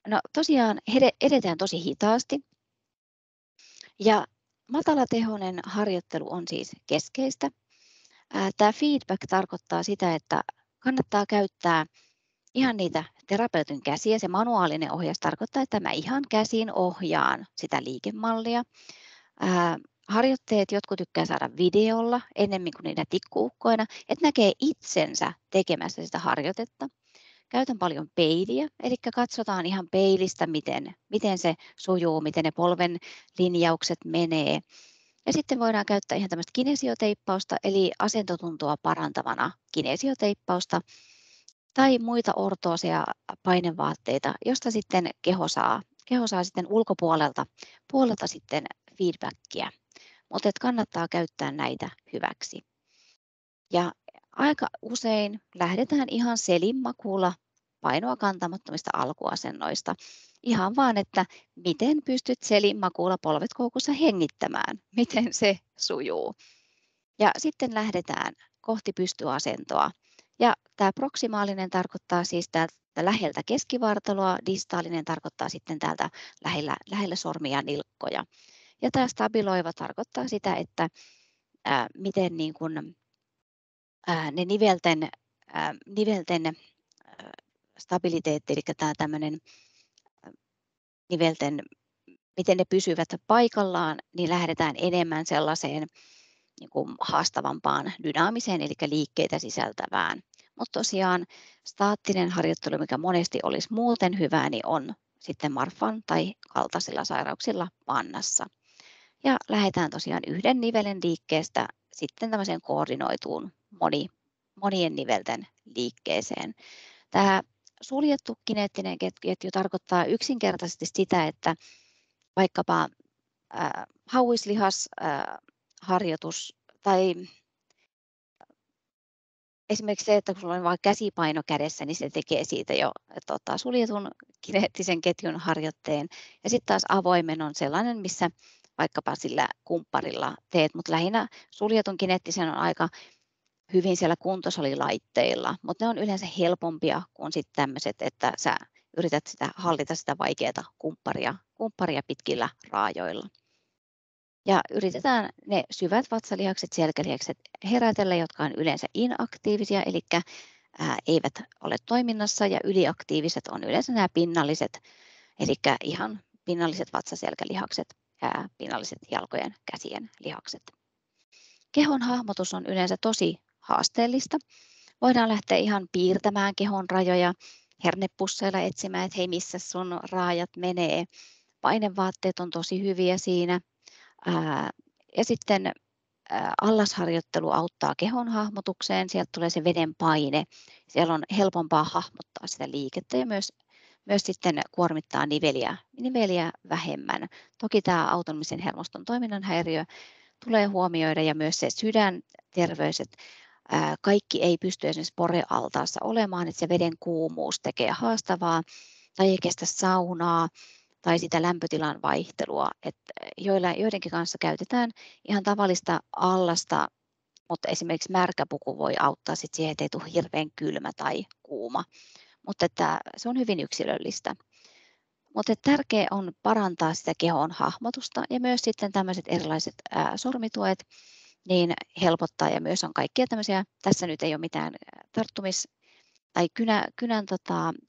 No tosiaan edetään tosi hitaasti ja matalatehoinen harjoittelu on siis keskeistä. Tämä feedback tarkoittaa sitä, että kannattaa käyttää ihan niitä terapeutin käsiä. Se manuaalinen ohjaus tarkoittaa, että mä ihan käsin ohjaan sitä liikemallia. Harjoitteet jotkut tykkää saada videolla ennemmin kuin niitä tikkuukkoina, että näkee itsensä tekemässä sitä harjoitetta. Käytän paljon peiliä, eli katsotaan ihan peilistä, miten se sujuu, miten ne polven linjaukset menee. Ja sitten voidaan käyttää ihan tämmöistä kinesioteippausta, eli asentotuntoa parantavana kinesioteippausta, tai muita ortooseja painevaatteita, josta sitten keho saa sitten ulkopuolelta sitten feedbackia. Mutta kannattaa käyttää näitä hyväksi. Ja aika usein lähdetään ihan selinmakuulla painoa kantamattomista alkuasennoista. Ihan vaan, että miten pystyt selinmakuulla polvet koukussa hengittämään, miten se sujuu. Ja sitten lähdetään kohti pystyasentoa. Ja tämä proksimaalinen tarkoittaa siis täältä läheltä keskivartaloa, distaalinen tarkoittaa sitten täältä lähellä sormia ja nilkkoja. Ja tämä stabiloiva tarkoittaa sitä, että miten niin kuin, ne nivelten stabiliteetti, eli tämä tämmöinen nivelten, miten ne pysyvät paikallaan, niin lähdetään enemmän sellaiseen niin kuin haastavampaan dynaamiseen, eli liikkeitä sisältävään. Mutta tosiaan staattinen harjoittelu, mikä monesti olisi muuten hyvää, niin on sitten Marfan tai kaltaisilla sairauksilla pannassa. Ja lähdetään tosiaan yhden nivelen liikkeestä sitten tämmöiseen koordinoituun monien nivelten liikkeeseen. Tämä suljettu kineettinen ketju tarkoittaa yksinkertaisesti sitä, että vaikkapa hauislihasharjoitus tai esimerkiksi se, että kun sulla on vain käsipaino kädessä, niin se tekee siitä jo suljetun kineettisen ketjun harjoitteen. Ja sitten taas avoimen on sellainen, missä vaikkapa sillä kumpparilla teet, mutta lähinnä suljetun kineettisen on aika hyvin siellä kuntosalilaitteilla, mutta ne on yleensä helpompia kuin sitten tämmöiset, että sä yrität hallita sitä vaikeaa kumpparia pitkillä raajoilla. Ja yritetään ne syvät vatsalihakset, selkälihakset herätellä, jotka on yleensä inaktiivisia, eli eivät ole toiminnassa, ja yliaktiiviset on yleensä nämä pinnalliset, eli ihan pinnalliset vatsaselkälihakset, pinnalliset jalkojen, käsien lihakset. Kehon hahmotus on yleensä tosi haasteellista. Voidaan lähteä ihan piirtämään kehon rajoja, hernepusseilla etsimään, että hei, missä sun raajat menee. Painevaatteet on tosi hyviä siinä. Ja sitten allasharjoittelu auttaa kehon hahmotukseen. Sieltä tulee se veden paine. Siellä on helpompaa hahmottaa sitä liikettä ja myös sitten kuormittaa niveliä vähemmän. Toki tämä autonomisen hermoston toiminnan häiriö tulee huomioida ja myös se sydänterveys, että kaikki ei pysty esimerkiksi porealtaassa olemaan, että se veden kuumuus tekee haastavaa tai ei kestä saunaa tai sitä lämpötilan vaihtelua. Että joidenkin kanssa käytetään ihan tavallista allasta, mutta esimerkiksi märkäpuku voi auttaa sit siihen, että ei tule hirveän kylmä tai kuuma. Mutta että se on hyvin yksilöllistä. Mutta tärkeää on parantaa sitä kehon hahmotusta ja myös sitten tämmöiset erilaiset sormituet, niin helpottaa ja myös on kaikkia tämmöisiä, tässä nyt ei ole mitään tai kynän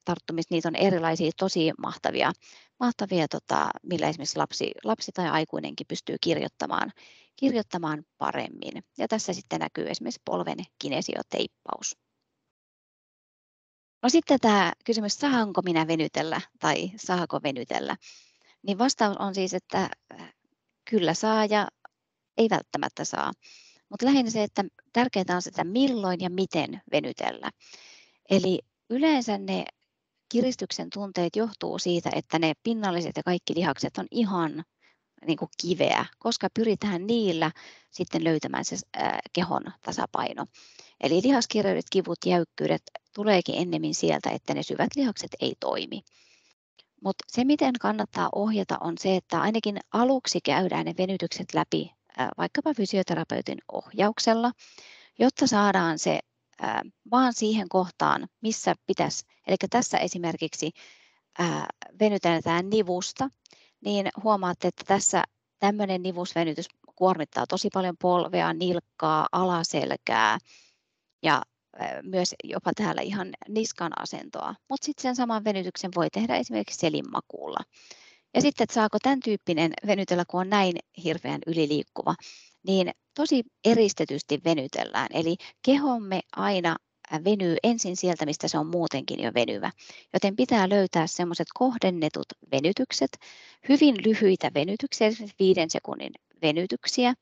tarttumista, niitä on erilaisia tosi mahtavia millä esimerkiksi lapsi tai aikuinenkin pystyy kirjoittamaan paremmin. Ja tässä sitten näkyy esimerkiksi polven kinesioteippaus. No sitten tämä kysymys, saanko minä venytellä tai saako venytellä, niin vastaus on siis, että kyllä saa ja ei välttämättä saa. Mutta lähinnä se, että tärkeää on se, että milloin ja miten venytellä. Eli yleensä ne kiristyksen tunteet johtuu siitä, että ne pinnalliset ja kaikki lihakset on ihan niin kuin kiveä, koska pyritään niillä sitten löytämään se kehon tasapaino. Eli lihaskireydet, kivut, jäykkyydet tuleekin ennemmin sieltä, että ne syvät lihakset ei toimi. Mutta se, miten kannattaa ohjata, on se, että ainakin aluksi käydään ne venytykset läpi vaikkapa fysioterapeutin ohjauksella, jotta saadaan se vaan siihen kohtaan, missä pitäisi. Eli tässä esimerkiksi venytetään nivusta, niin huomaatte, että tässä tämmöinen nivusvenytys kuormittaa tosi paljon polvea, nilkkaa, alaselkää ja myös jopa täällä ihan niskan asentoa. Mutta sitten sen saman venytyksen voi tehdä esimerkiksi selinmakuulla. Ja sitten, että saako tämän tyyppinen venytellä, kun on näin hirveän yliliikkuva, niin tosi eristetysti venytellään. Eli kehomme aina venyy ensin sieltä, mistä se on muutenkin jo venyvä. Joten pitää löytää semmoiset kohdennetut venytykset, hyvin lyhyitä venytyksiä, esimerkiksi 5 sekunnin venytyksiä.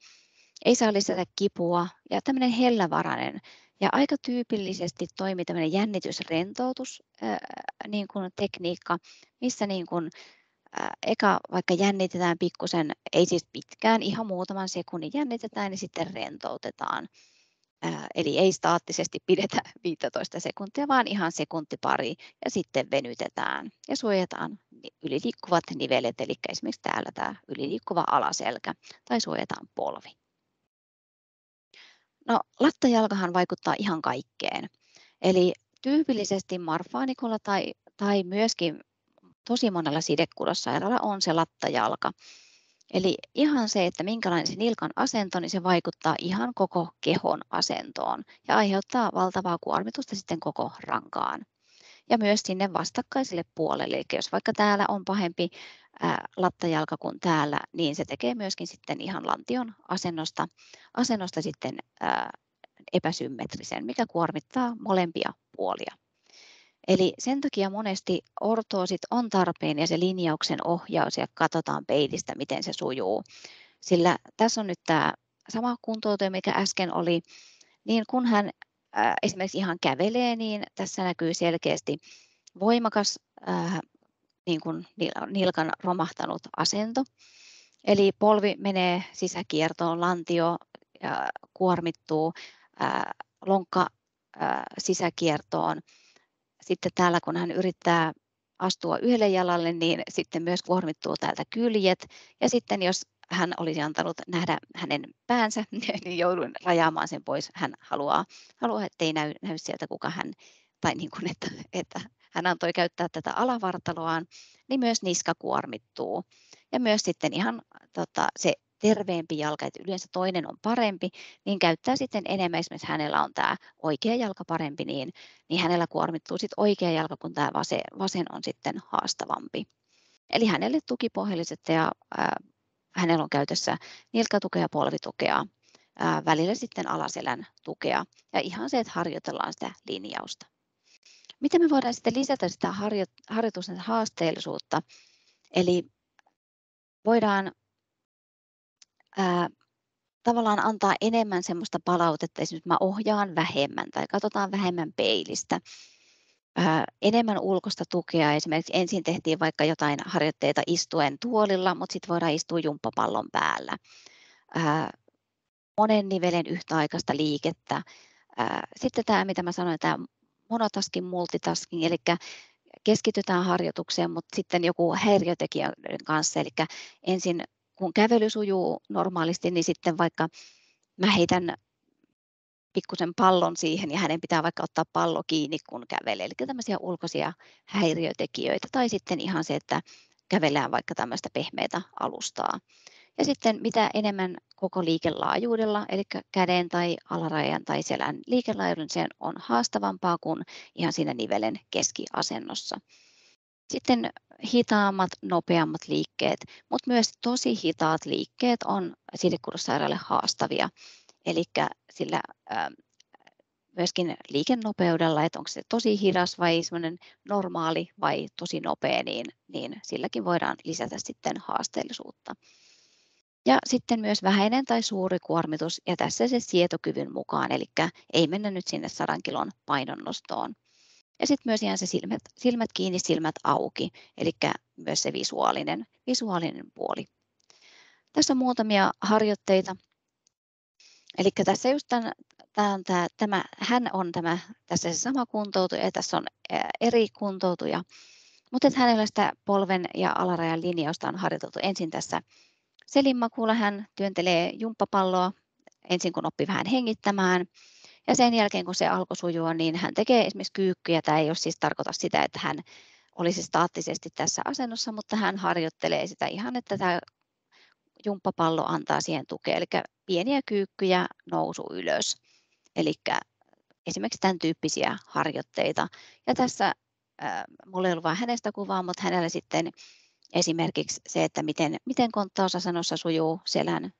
Ei saa lisätä kipua ja tämmöinen hellävarainen. Ja aika tyypillisesti toimii tämmöinen jännitysrentoutus niin kuin tekniikka, missä niin kuin eka vaikka jännitetään pikkusen, ei siis pitkään, ihan muutaman sekunnin jännitetään ja sitten rentoutetaan. Eli ei staattisesti pidetä 15 sekuntia, vaan ihan sekunti pari ja sitten venytetään ja suojataan yliliikkuvat nivelet, eli esimerkiksi täällä tämä yliliikkuva alaselkä tai suojataan polvi. No, lattajalkahan vaikuttaa ihan kaikkeen. Eli tyypillisesti marfaanikolla tai myöskin tosi monella sidekudossairaalla on se lattajalka. Eli ihan se, että minkälainen se nilkan asento, niin se vaikuttaa ihan koko kehon asentoon ja aiheuttaa valtavaa kuormitusta sitten koko rankaan. Ja myös sinne vastakkaiselle puolelle, eli jos vaikka täällä on pahempi lattajalka kuin täällä, niin se tekee myöskin sitten ihan lantion asennosta sitten epäsymmetrisen, mikä kuormittaa molempia puolia. Eli sen takia monesti ortoosit on tarpeen ja se linjauksen ohjaus ja katsotaan peilistä, miten se sujuu. Sillä tässä on nyt tämä sama kuntoutuja, mikä äsken oli, niin kun hän esimerkiksi ihan kävelee, niin tässä näkyy selkeästi voimakas niin kuin nilkan romahtanut asento. Eli polvi menee sisäkiertoon, lantio kuormittuu, lonkka sisäkiertoon. Sitten täällä, kun hän yrittää astua yhdelle jalalle, niin sitten myös kuormittuu täältä kyljet. Ja sitten jos hän olisi antanut nähdä hänen päänsä, niin joudun rajaamaan sen pois. Hän haluaa ettei näy sieltä kuka hän, tai niin kuin, että hän antoi käyttää tätä alavartaloaan, niin myös niska kuormittuu. Ja myös sitten ihan se terveempi jalka, että yleensä toinen on parempi, niin käyttää sitten enemmän, esimerkiksi hänellä on tämä oikea jalka parempi, niin hänellä kuormittuu sitten oikea jalka, kun tämä vasen on sitten haastavampi. Eli hänelle tukipohjalliset ja hänellä on käytössä nilkkatukea ja polvitukea, välillä sitten alaselän tukea ja ihan se, että harjoitellaan sitä linjausta. Miten me voidaan sitten lisätä sitä harjoitusten haasteellisuutta? Eli voidaan tavallaan antaa enemmän semmoista palautetta, esimerkiksi mä ohjaan vähemmän tai katsotaan vähemmän peilistä. Enemmän ulkoista tukea, esimerkiksi ensin tehtiin vaikka jotain harjoitteita istuen tuolilla, mutta sitten voidaan istua jumppapallon päällä. Monen nivelen yhtäaikaista liikettä. Sitten tämä, mitä mä sanoin, tämä monotasking, multitasking, eli keskitytään harjoitukseen, mutta sitten joku häiriötekijän kanssa, eli ensin kun kävely sujuu normaalisti, niin sitten vaikka mä heitän pikkusen pallon siihen ja hänen pitää vaikka ottaa pallo kiinni, kun kävelee. Eli tämmöisiä ulkoisia häiriötekijöitä. Tai sitten ihan se, että kävellään vaikka tämmöistä pehmeätä alustaa. Ja sitten mitä enemmän koko liikelaajuudella, eli käden tai alarajan tai selän liikelaajuuden, se on haastavampaa kuin ihan siinä nivelen keskiasennossa. Sitten hitaammat, nopeammat liikkeet, mutta myös tosi hitaat liikkeet on sidekudossairaalle haastavia. Eli sillä myöskin liikennopeudella, että onko se tosi hidas vai semmoinen normaali vai tosi nopea, niin silläkin voidaan lisätä sitten haasteellisuutta. Ja sitten myös vähäinen tai suuri kuormitus, ja tässä se sietokyvyn mukaan, eli ei mennä nyt sinne 100 kilon painonnostoon. Ja sitten myös ihan se silmät kiinni, silmät auki, eli myös se visuaalinen puoli. Tässä on muutamia harjoitteita. Eli tässä just hän on tässä se sama kuntoutuja ja tässä on eri kuntoutuja, mutta hänellä sitä polven ja alarajan linjausta on harjoiteltu ensin tässä selinmakuulla. Hän työntelee jumppapalloa ensin kun oppi vähän hengittämään ja sen jälkeen kun se alkoi sujua, niin hän tekee esimerkiksi kyykkyjä. Tämä ei ole siis tarkoita sitä, että hän olisi staattisesti tässä asennossa, mutta hän harjoittelee sitä ihan, että tämä jumppapallo antaa siihen tukea, eli pieniä kyykkyjä, nousu ylös. Eli esimerkiksi tämän tyyppisiä harjoitteita. Ja tässä minulla ei ollut vain hänestä kuvaa, mutta hänellä sitten esimerkiksi se, että miten konttausasennossa sujuu selän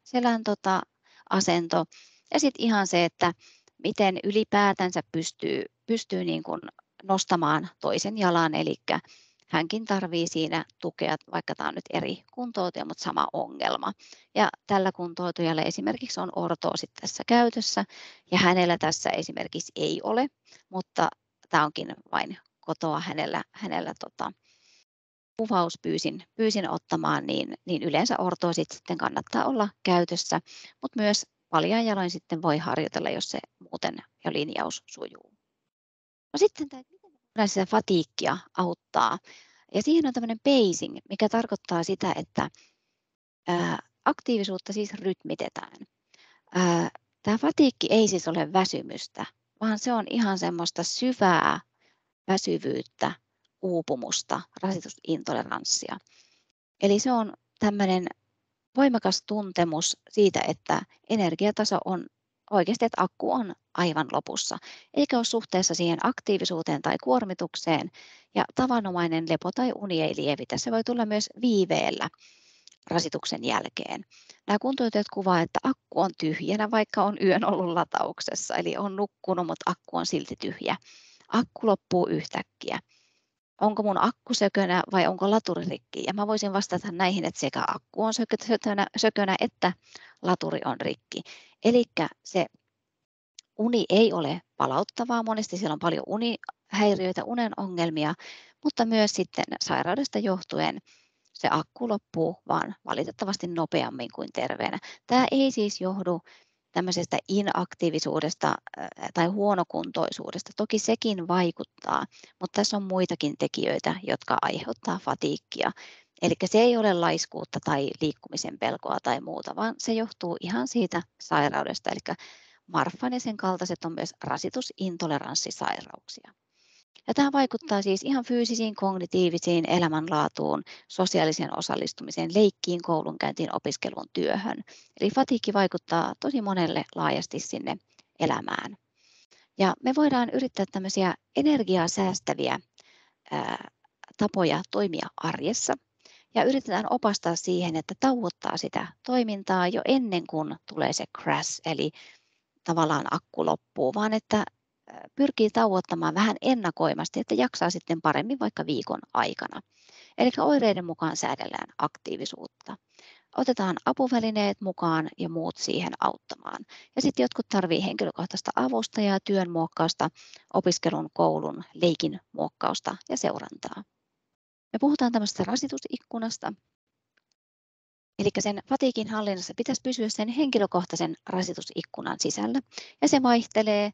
asento. Ja sitten ihan se, että miten ylipäätänsä pystyy niin kuin nostamaan toisen jalan, eli hänkin tarvitsee siinä tukea, vaikka tämä on nyt eri kuntoutuja, mutta sama ongelma. Ja tällä kuntoutujalla esimerkiksi on ortoosit tässä käytössä, ja hänellä tässä esimerkiksi ei ole, mutta tämä onkin vain kotoa hänellä kuvaus pyysin ottamaan, niin yleensä ortoosit sitten kannattaa olla käytössä, mutta myös paljain jaloin sitten voi harjoitella, jos se muuten jo linjaus sujuu. No sitten tämä, miten voidaan sitä fatiikkia auttaa. Ja siihen on tämmöinen pacing, mikä tarkoittaa sitä, että aktiivisuutta siis rytmitetään. Tämä fatiikki ei siis ole väsymystä, vaan se on ihan semmoista syvää väsyvyyttä, uupumusta, rasitusintoleranssia. Eli se on tämmöinen voimakas tuntemus siitä, että energiataso on oikeasti, että akku on aivan lopussa, eikä ole suhteessa siihen aktiivisuuteen tai kuormitukseen, ja tavanomainen lepo tai uni ei lievitä. Se voi tulla myös viiveellä rasituksen jälkeen. Nämä kuntoutujat kuvaa, että akku on tyhjänä, vaikka on yön ollut latauksessa, eli on nukkunut, mutta akku on silti tyhjä. Akku loppuu yhtäkkiä. Onko mun akku sökönä vai onko laturi rikki? Ja mä voisin vastata näihin, että sekä akku on sökönä että laturi on rikki. Eli se uni ei ole palauttavaa. Monesti siellä on paljon unihäiriöitä, unen ongelmia, mutta myös sitten sairaudesta johtuen se akku loppuu vaan valitettavasti nopeammin kuin terveenä. Tämä ei siis johdu tämmöisestä inaktiivisuudesta tai huonokuntoisuudesta. Toki sekin vaikuttaa, mutta tässä on muitakin tekijöitä, jotka aiheuttaa fatiikkia. Eli se ei ole laiskuutta tai liikkumisen pelkoa tai muuta, vaan se johtuu ihan siitä sairaudesta. Eli Marfan ja sen kaltaiset on myös rasitusintoleranssisairauksia. Ja tämä vaikuttaa siis ihan fyysisiin, kognitiivisiin, elämänlaatuun, sosiaaliseen osallistumiseen, leikkiin, koulunkäyntiin, opiskeluun, työhön. Eli fatiikki vaikuttaa tosi monelle laajasti sinne elämään. Ja me voidaan yrittää tämmöisiä energiaa säästäviä tapoja toimia arjessa. Ja yritetään opastaa siihen, että tauottaa sitä toimintaa jo ennen kuin tulee se crash, eli tavallaan akku loppuu, vaan että pyrkii tauottamaan vähän ennakoimasti, että jaksaa sitten paremmin vaikka viikon aikana. Eli oireiden mukaan säädellään aktiivisuutta. Otetaan apuvälineet mukaan ja muut siihen auttamaan. Ja sitten jotkut tarvitsevat henkilökohtaista avustajaa, työn muokkausta, opiskelun, koulun, leikin muokkausta ja seurantaa. Me puhutaan tämmöisestä rasitusikkunasta. Eli sen fatiikin hallinnassa pitäisi pysyä sen henkilökohtaisen rasitusikkunan sisällä. Ja se vaihtelee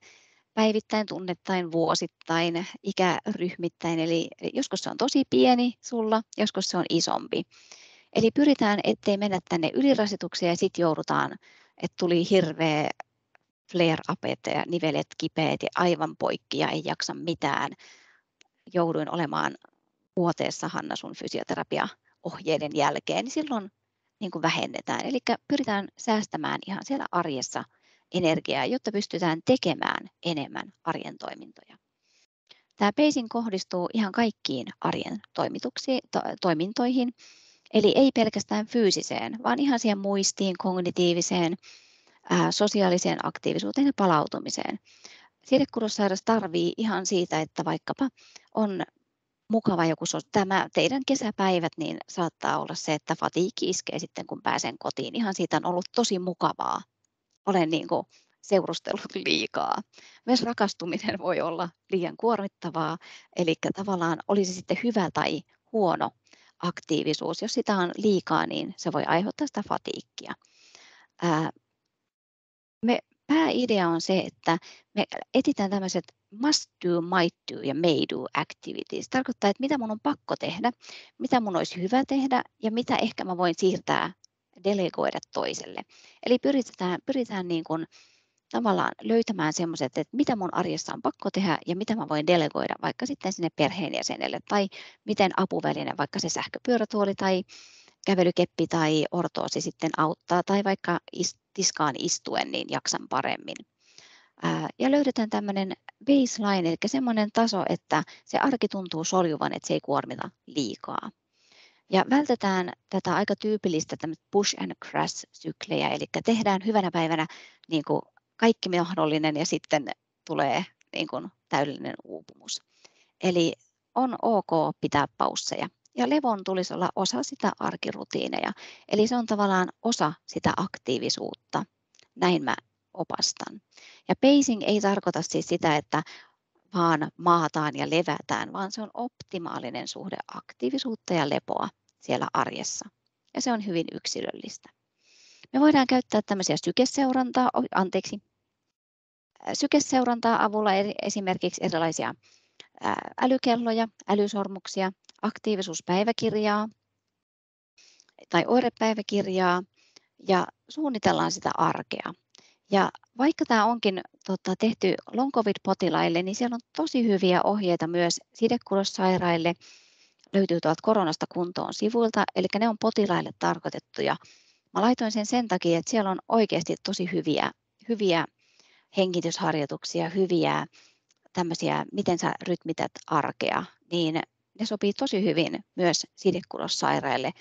päivittäin, tunnettain, vuosittain, ikäryhmittäin. Eli joskus se on tosi pieni sulla, joskus se on isompi. Eli pyritään, ettei mennä tänne ylirasitukseen ja sitten joudutaan, että tuli hirveä flare-up ja nivelet kipeät ja aivan poikki ja ei jaksa mitään. Jouduin olemaan vuoteessa, Hanna, sun fysioterapia ohjeiden jälkeen, niin silloin niin kuin vähennetään. Eli pyritään säästämään ihan siellä arjessa energiaa, jotta pystytään tekemään enemmän arjen toimintoja. Tämä pacing kohdistuu ihan kaikkiin arjen toimintoihin, eli ei pelkästään fyysiseen, vaan ihan siihen muistiin, kognitiiviseen, sosiaaliseen aktiivisuuteen ja palautumiseen. Siedekudossairaus tarvii ihan siitä, että vaikkapa on mukava joku, tämä teidän kesäpäivät, niin saattaa olla se, että fatiikki iskee sitten, kun pääsen kotiin. Ihan siitä on ollut tosi mukavaa. Olen niin kuin seurustellut liikaa. Myös rakastuminen voi olla liian kuormittavaa, eli tavallaan olisi sitten hyvä tai huono aktiivisuus. Jos sitä on liikaa, niin se voi aiheuttaa sitä fatiikkia. Pääidea on se, että me etsitään tämmöiset must do, might do ja may do activities. Tarkoittaa, että mitä mun on pakko tehdä, mitä mun olisi hyvä tehdä ja mitä ehkä mä voin siirtää, delegoida toiselle. Eli pyritään niin kuin tavallaan löytämään semmoiset, että mitä mun arjessa on pakko tehdä ja mitä mä voin delegoida vaikka sitten sinne perheenjäsenelle tai miten apuväline, vaikka se sähköpyörätuoli tai kävelykeppi tai ortoosi sitten auttaa tai vaikka tiskaan istuen, niin jaksan paremmin. Ja löydetään tämmöinen baseline, eli semmoinen taso, että se arki tuntuu soljuvan, että se ei kuormita liikaa. Ja vältetään tätä aika tyypillistä push and crash-syklejä, eli tehdään hyvänä päivänä niin kuin kaikki mahdollinen ja sitten tulee niin kuin täydellinen uupumus. Eli on ok pitää pausseja. Ja levon tulisi olla osa sitä arkirutiineja. Eli se on tavallaan osa sitä aktiivisuutta. Näin mä opastan. Ja pacing ei tarkoita siis sitä, että vaan maataan ja levätään, vaan se on optimaalinen suhde aktiivisuutta ja lepoa siellä arjessa. Ja se on hyvin yksilöllistä. Me voidaan käyttää tämmöisiä sykeseurantaa avulla esimerkiksi erilaisia älykelloja, älysormuksia, aktiivisuuspäiväkirjaa tai oirepäiväkirjaa ja suunnitellaan sitä arkea. Ja vaikka tämä onkin tehty long covid-potilaille, niin siellä on tosi hyviä ohjeita myös sidekudossairaille. Löytyy tuolta Koronasta kuntoon sivuilta, eli ne on potilaille tarkoitettuja. Mä laitoin sen takia, että siellä on oikeasti tosi hyviä hengitysharjoituksia, hyviä tämmöisiä, miten sä rytmität arkea, niin ne sopii tosi hyvin myös sidekudossairaille,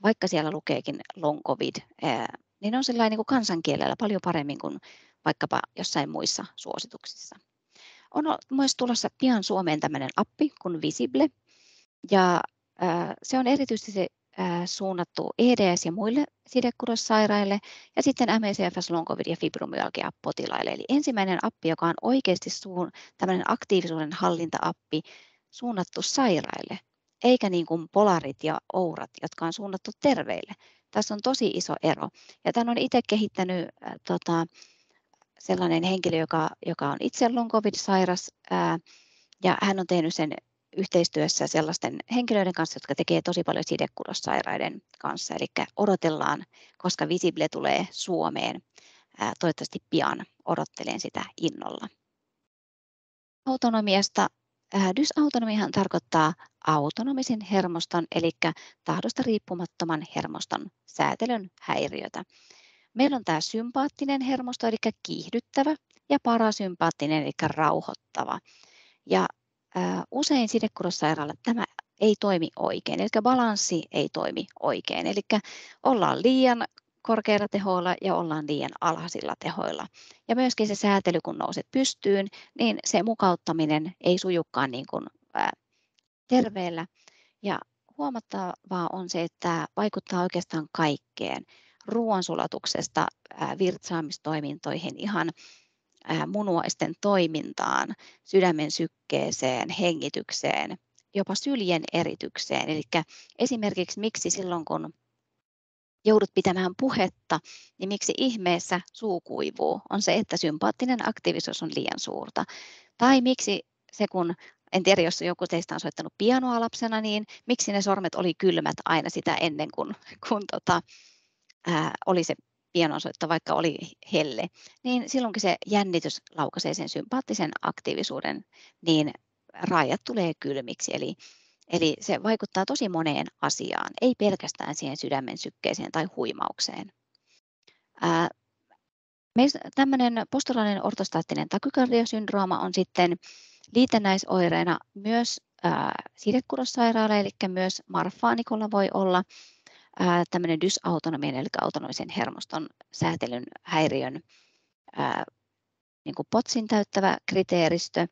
vaikka siellä lukeekin long covid, niin on sellainen niin kuin kansankielellä paljon paremmin kuin vaikkapa jossain muissa suosituksissa. On myös tulossa pian Suomeen tämmöinen appi kuin Visible, ja se on erityisesti suunnattu EDS ja muille sidekudossairaille ja sitten ME/CFS, long covid ja fibromyalgia potilaille. Eli ensimmäinen appi, joka on oikeasti tämmöinen aktiivisuuden hallinta-appi suunnattu sairaille, eikä niin kuin Polarit ja Ourat, jotka on suunnattu terveille. Tässä on tosi iso ero. Ja tämän on itse kehittänyt sellainen henkilö, joka on itse long covid-sairas, ja hän on tehnyt sen yhteistyössä sellaisten henkilöiden kanssa, jotka tekee tosi paljon sidekudossairaiden kanssa. Eli odotellaan, koska Visible tulee Suomeen. Toivottavasti pian odottelen sitä innolla. Autonomiasta. Dysautonomiahan tarkoittaa autonomisen hermoston, eli tahdosta riippumattoman hermoston säätelyn häiriötä. Meillä on tämä sympaattinen hermosto, eli kiihdyttävä, ja parasympaattinen, eli rauhoittava. Ja usein sidekudossairaalla tämä ei toimi oikein, eli balanssi ei toimi oikein. Eli ollaan liian korkeilla tehoilla ja ollaan liian alhaisilla tehoilla. Ja myöskin se säätely, kun nouset pystyyn, niin se mukauttaminen ei sujukaan niin kuin terveellä. Ja huomattavaa on se, että tämä vaikuttaa oikeastaan kaikkeen. Ruoansulatuksesta virtsaamistoimintoihin, ihan munuaisten toimintaan, sydämen sykkeeseen, hengitykseen, jopa syljen eritykseen. Eli esimerkiksi miksi silloin, kun joudut pitämään puhetta, niin miksi ihmeessä suu kuivuu, on se, että sympaattinen aktiivisuus on liian suurta. Tai miksi se, kun en tiedä, jos joku teistä on soittanut pianoa lapsena, niin miksi ne sormet oli kylmät aina sitä ennen kuin oli se pianonsoitto, vaikka oli helle, niin silloinkin se jännitys laukaisee sen sympaattisen aktiivisuuden, niin rajat tulee kylmiksi. Eli se vaikuttaa tosi moneen asiaan, ei pelkästään siihen sydämen sykkeeseen tai huimaukseen. Tämmöinen postural ortostaattinen takykardiosyndrooma on sitten liitännäisoireena myös sidekudossairaala, eli myös marfaanikolla voi olla tämmöinen dysautonomian, eli autonomisen hermoston säätelyn häiriön niin kuin POTSin täyttävä kriteeristö.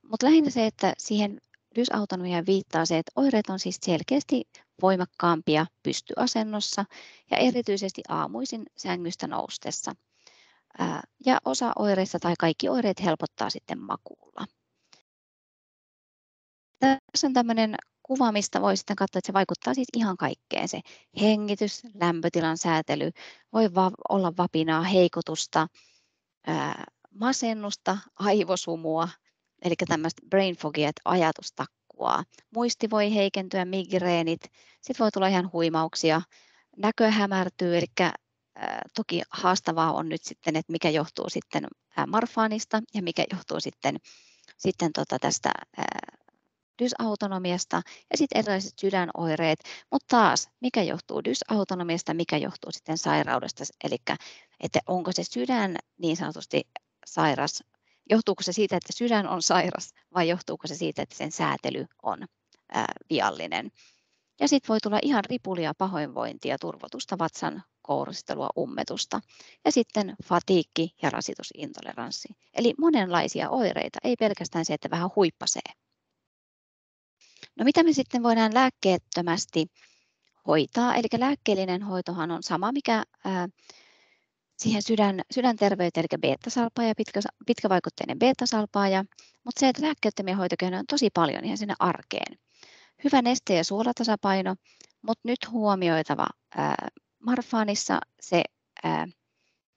Mutta lähinnä se, että siihen dysautonomiaan viittaa se, että oireet on siis selkeästi voimakkaampia pystyasennossa ja erityisesti aamuisin sängystä noustessa. Ja osa oireista tai kaikki oireet helpottaa sitten makuulla. Tässä on tämmöinen kuva, mistä voi sitten katsoa, että se vaikuttaa siis ihan kaikkeen. Se hengitys, lämpötilan säätely, voi olla vapinaa, heikotusta, masennusta, aivosumua, eli tämmöistä brain fogia, että ajatus takkuaa. Muisti voi heikentyä, migreenit, sitten voi tulla ihan huimauksia, näkö hämärtyy, eli toki haastavaa on nyt sitten, että mikä johtuu sitten marfaanista ja mikä johtuu sitten tästä dysautonomiasta ja sitten erilaiset sydänoireet, mutta taas mikä johtuu dysautonomiasta, mikä johtuu sitten sairaudesta, eli että onko se sydän niin sanotusti sairas, johtuuko se siitä, että sydän on sairas vai johtuuko se siitä, että sen säätely on viallinen. Ja sitten voi tulla ihan ripulia, pahoinvointia, turvotusta, vatsan kouristelua, ummetusta ja sitten fatiikki ja rasitusintoleranssi. Eli monenlaisia oireita, ei pelkästään se, että vähän huippasee. No mitä me sitten voidaan lääkkeettömästi hoitaa? Eli lääkkeellinen hoitohan on sama, mikä siihen sydänterveyteen, eli beta-salpaaja, pitkävaikutteinen beta-salpaaja, mutta se, että lääkkeettömiä hoitokeinoja on tosi paljon ihan sinne arkeen. Hyvä neste- ja suolatasapaino, mutta nyt huomioitava marfaanissa se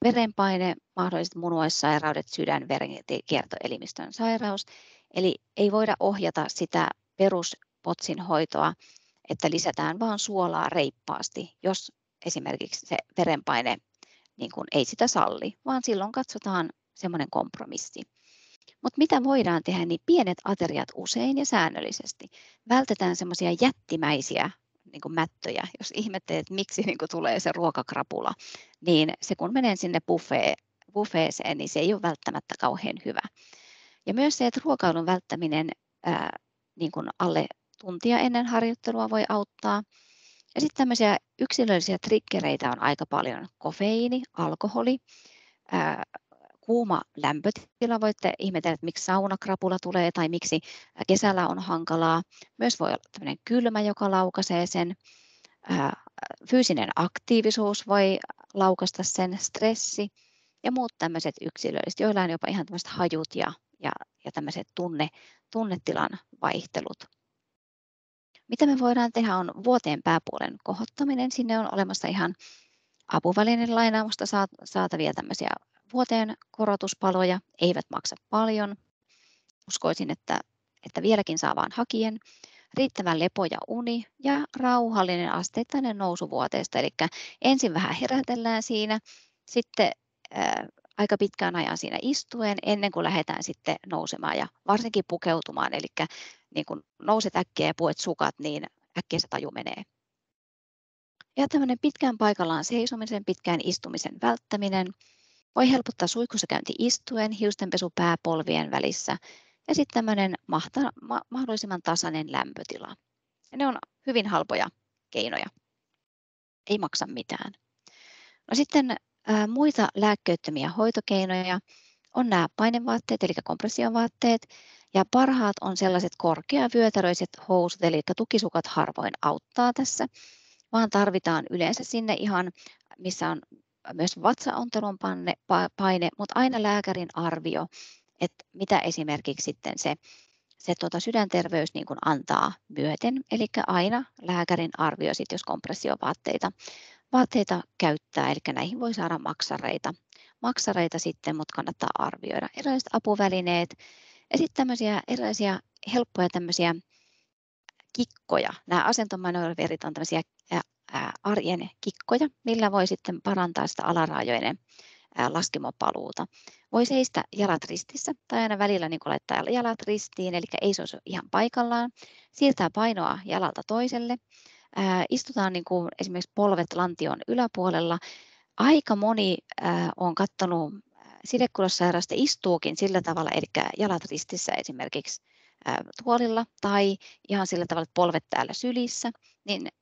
verenpaine, mahdolliset munuaissairaudet, sydän-, verenkiertoelimistön sairaus. Eli ei voida ohjata sitä peruspotsin hoitoa, että lisätään vaan suolaa reippaasti, jos esimerkiksi se verenpaine niin kuin ei sitä salli, vaan silloin katsotaan semmoinen kompromissi. Mutta mitä voidaan tehdä, niin pienet ateriat usein ja säännöllisesti. Vältetään semmoisia jättimäisiä niin kuin mättöjä. Jos ihmettelee, että miksi niin kuin tulee se ruokakrapula, niin se kun menee sinne buffeeseen, niin se ei ole välttämättä kauhean hyvä. Ja myös se, että ruokailun välttäminen niin kuin alle tuntia ennen harjoittelua voi auttaa. Ja sitten tämmöisiä yksilöllisiä triggereitä on aika paljon. Kofeiini, alkoholi, kuuma lämpötila. Voitte ihmetellä, että miksi saunakrapula tulee tai miksi kesällä on hankalaa. Myös voi olla tämmöinen kylmä, joka laukaisee sen. Fyysinen aktiivisuus voi laukaista sen, stressi ja muut tämmöiset yksilölliset, joilla on jopa ihan tämmöiset hajut ja tämmöiset tunnetilan vaihtelut. Mitä me voidaan tehdä on vuoteen pääpuolen kohottaminen. Sinne on olemassa ihan apuvälineen lainaamusta saatavia tämmöisiä vuoteen korotuspaloja, eivät maksa paljon. Uskoisin, että vieläkin saa vaan hakien. Riittävän lepo ja uni ja rauhallinen asteittainen nousu vuoteesta. Eli ensin vähän herätellään siinä, sitten aika pitkään ajan siinä istuen ennen kuin lähdetään sitten nousemaan ja varsinkin pukeutumaan. Eli niin kun nouset äkkiä ja puet sukat, niin äkkiä se taju menee. Ja tämmöinen pitkään paikallaan seisomisen, pitkään istumisen välttäminen voi helpottaa suihkussa käynti istuen, hiustenpesu pääpolvien välissä ja sitten tämmöinen mahdollisimman tasainen lämpötila. Ja ne on hyvin halpoja keinoja, ei maksa mitään. No sitten muita lääkkeettömiä hoitokeinoja on nämä painevaatteet, eli kompressiovaatteet, ja parhaat on sellaiset korkeavyötäröiset housut, eli tukisukat harvoin auttaa tässä, vaan tarvitaan yleensä sinne ihan, missä on myös vatsaontelon paine, mutta aina lääkärin arvio, että mitä esimerkiksi sitten se sydänterveys niin kuin antaa myöten, eli aina lääkärin arvio, sit jos kompressiovaatteita käyttää, eli näihin voi saada maksareita sitten, mutta kannattaa arvioida erilaiset apuvälineet ja sitten tämmöisiä erilaisia helppoja tämmöisiä kikkoja. Nämä asentomanööverit on tämmöisiä arjen kikkoja, millä voi sitten parantaa sitä alaraajojen laskimopaluuta. Voi seistä jalat ristissä tai aina välillä niin laittaa jalat ristiin, eli ei se olisi ihan paikallaan. Siirtää painoa jalalta toiselle. Istutaan niin kuin esimerkiksi polvet lantion yläpuolella. Aika moni on katsonut sidekudossairaasta istuukin sillä tavalla, eli jalat ristissä esimerkiksi tuolilla tai ihan sillä tavalla, että polvet täällä sylissä,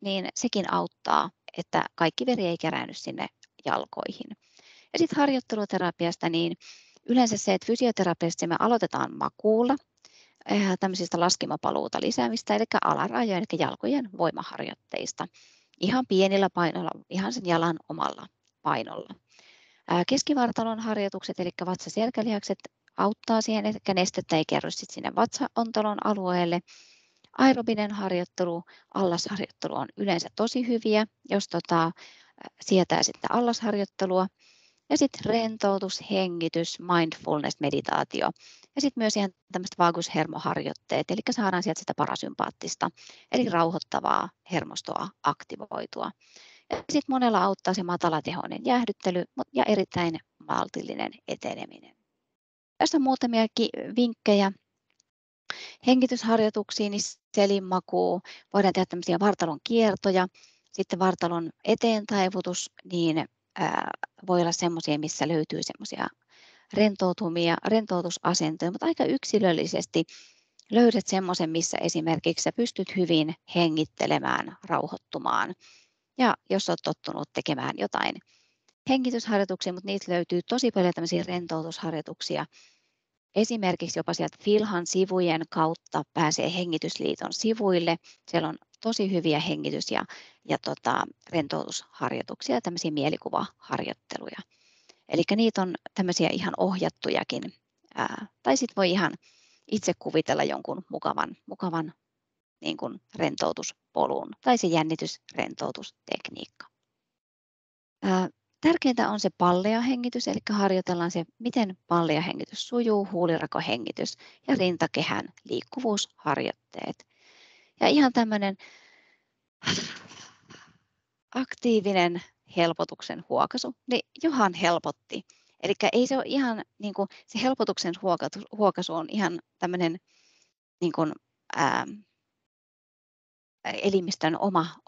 niin sekin auttaa, että kaikki veri ei keräänny sinne jalkoihin. Ja sitten harjoitteluterapiasta, niin yleensä se, että fysioterapiasta me aloitetaan makuulla, tämmöisistä laskimapaluuta lisäämistä, eli alarajoja, eli jalkojen voimaharjoitteista. Ihan pienillä painoilla, ihan sen jalan omalla painolla. Keskivartalon harjoitukset, eli vatsaselkälihakset, auttaa siihen, että nestettä ei kerry sinne vatsaontalon alueelle. Aerobinen harjoittelu, allasharjoittelu on yleensä tosi hyviä, jos sietää sitten allasharjoittelua. Ja sitten rentoutus, hengitys, mindfulness, meditaatio. Ja sitten myös ihan tämmöiset vagushermoharjoitteet, eli saadaan sieltä sitä parasympaattista, eli rauhoittavaa hermostoa aktivoitua. Ja sitten monella auttaa se matalatehoinen jäähdyttely ja erittäin maltillinen eteneminen. Tässä on muutamia vinkkejä hengitysharjoituksiin, niin selinmakuu, voidaan tehdä tämmöisiä vartalon kiertoja, sitten vartalon eteen taivutus, niin voi olla semmoisia, missä löytyy semmoisia rentoutusasentoja, mutta aika yksilöllisesti löydät semmoisen, missä esimerkiksi sä pystyt hyvin hengittelemään, rauhoittumaan. Ja jos olet tottunut tekemään jotain hengitysharjoituksia, mutta niitä löytyy tosi paljon tämmöisiä rentoutusharjoituksia. Esimerkiksi jopa sieltä Filhan sivujen kautta pääsee Hengitysliiton sivuille. Siellä on tosi hyviä hengitys- ja rentoutusharjoituksia ja tämmöisiä mielikuvaharjoitteluja. Eli niitä on tämmöisiä ihan ohjattujakin. Tai sitten voi ihan itse kuvitella jonkun mukavan niin kuin rentoutuspolun tai se jännitysrentoutustekniikka. Tärkeintä on se palleahengitys, eli harjoitellaan se, miten palleahengitys sujuu, huulirakohengitys ja rintakehän liikkuvuusharjoitteet. Ja ihan tämmöinen aktiivinen helpotuksen huokaisu, niin johan helpotti. Eli ei se ole ihan, niin kuin, se helpotuksen huokaisu on ihan tämmöinen niin kuin, elimistön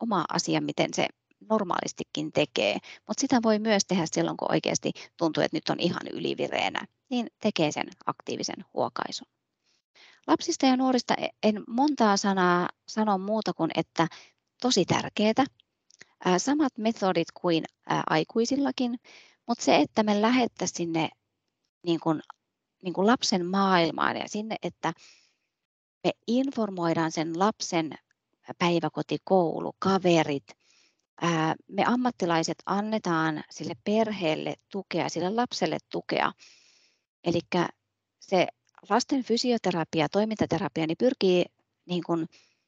oma asia, miten se normaalistikin tekee, mutta sitä voi myös tehdä silloin, kun oikeasti tuntuu, että nyt on ihan ylivireenä, niin tekee sen aktiivisen huokaisun. Lapsista ja nuorista en montaa sanaa sano muuta kuin, että tosi tärkeää. Samat metodit kuin aikuisillakin, mutta se, että me lähettäisiin sinne niin kuin lapsen maailmaan ja sinne, että me informoidaan sen lapsen päiväkoti, koulu, kaverit, me ammattilaiset annetaan sille perheelle tukea, sille lapselle tukea. Eli se lasten fysioterapia, toimintaterapia niin pyrkii niin kuin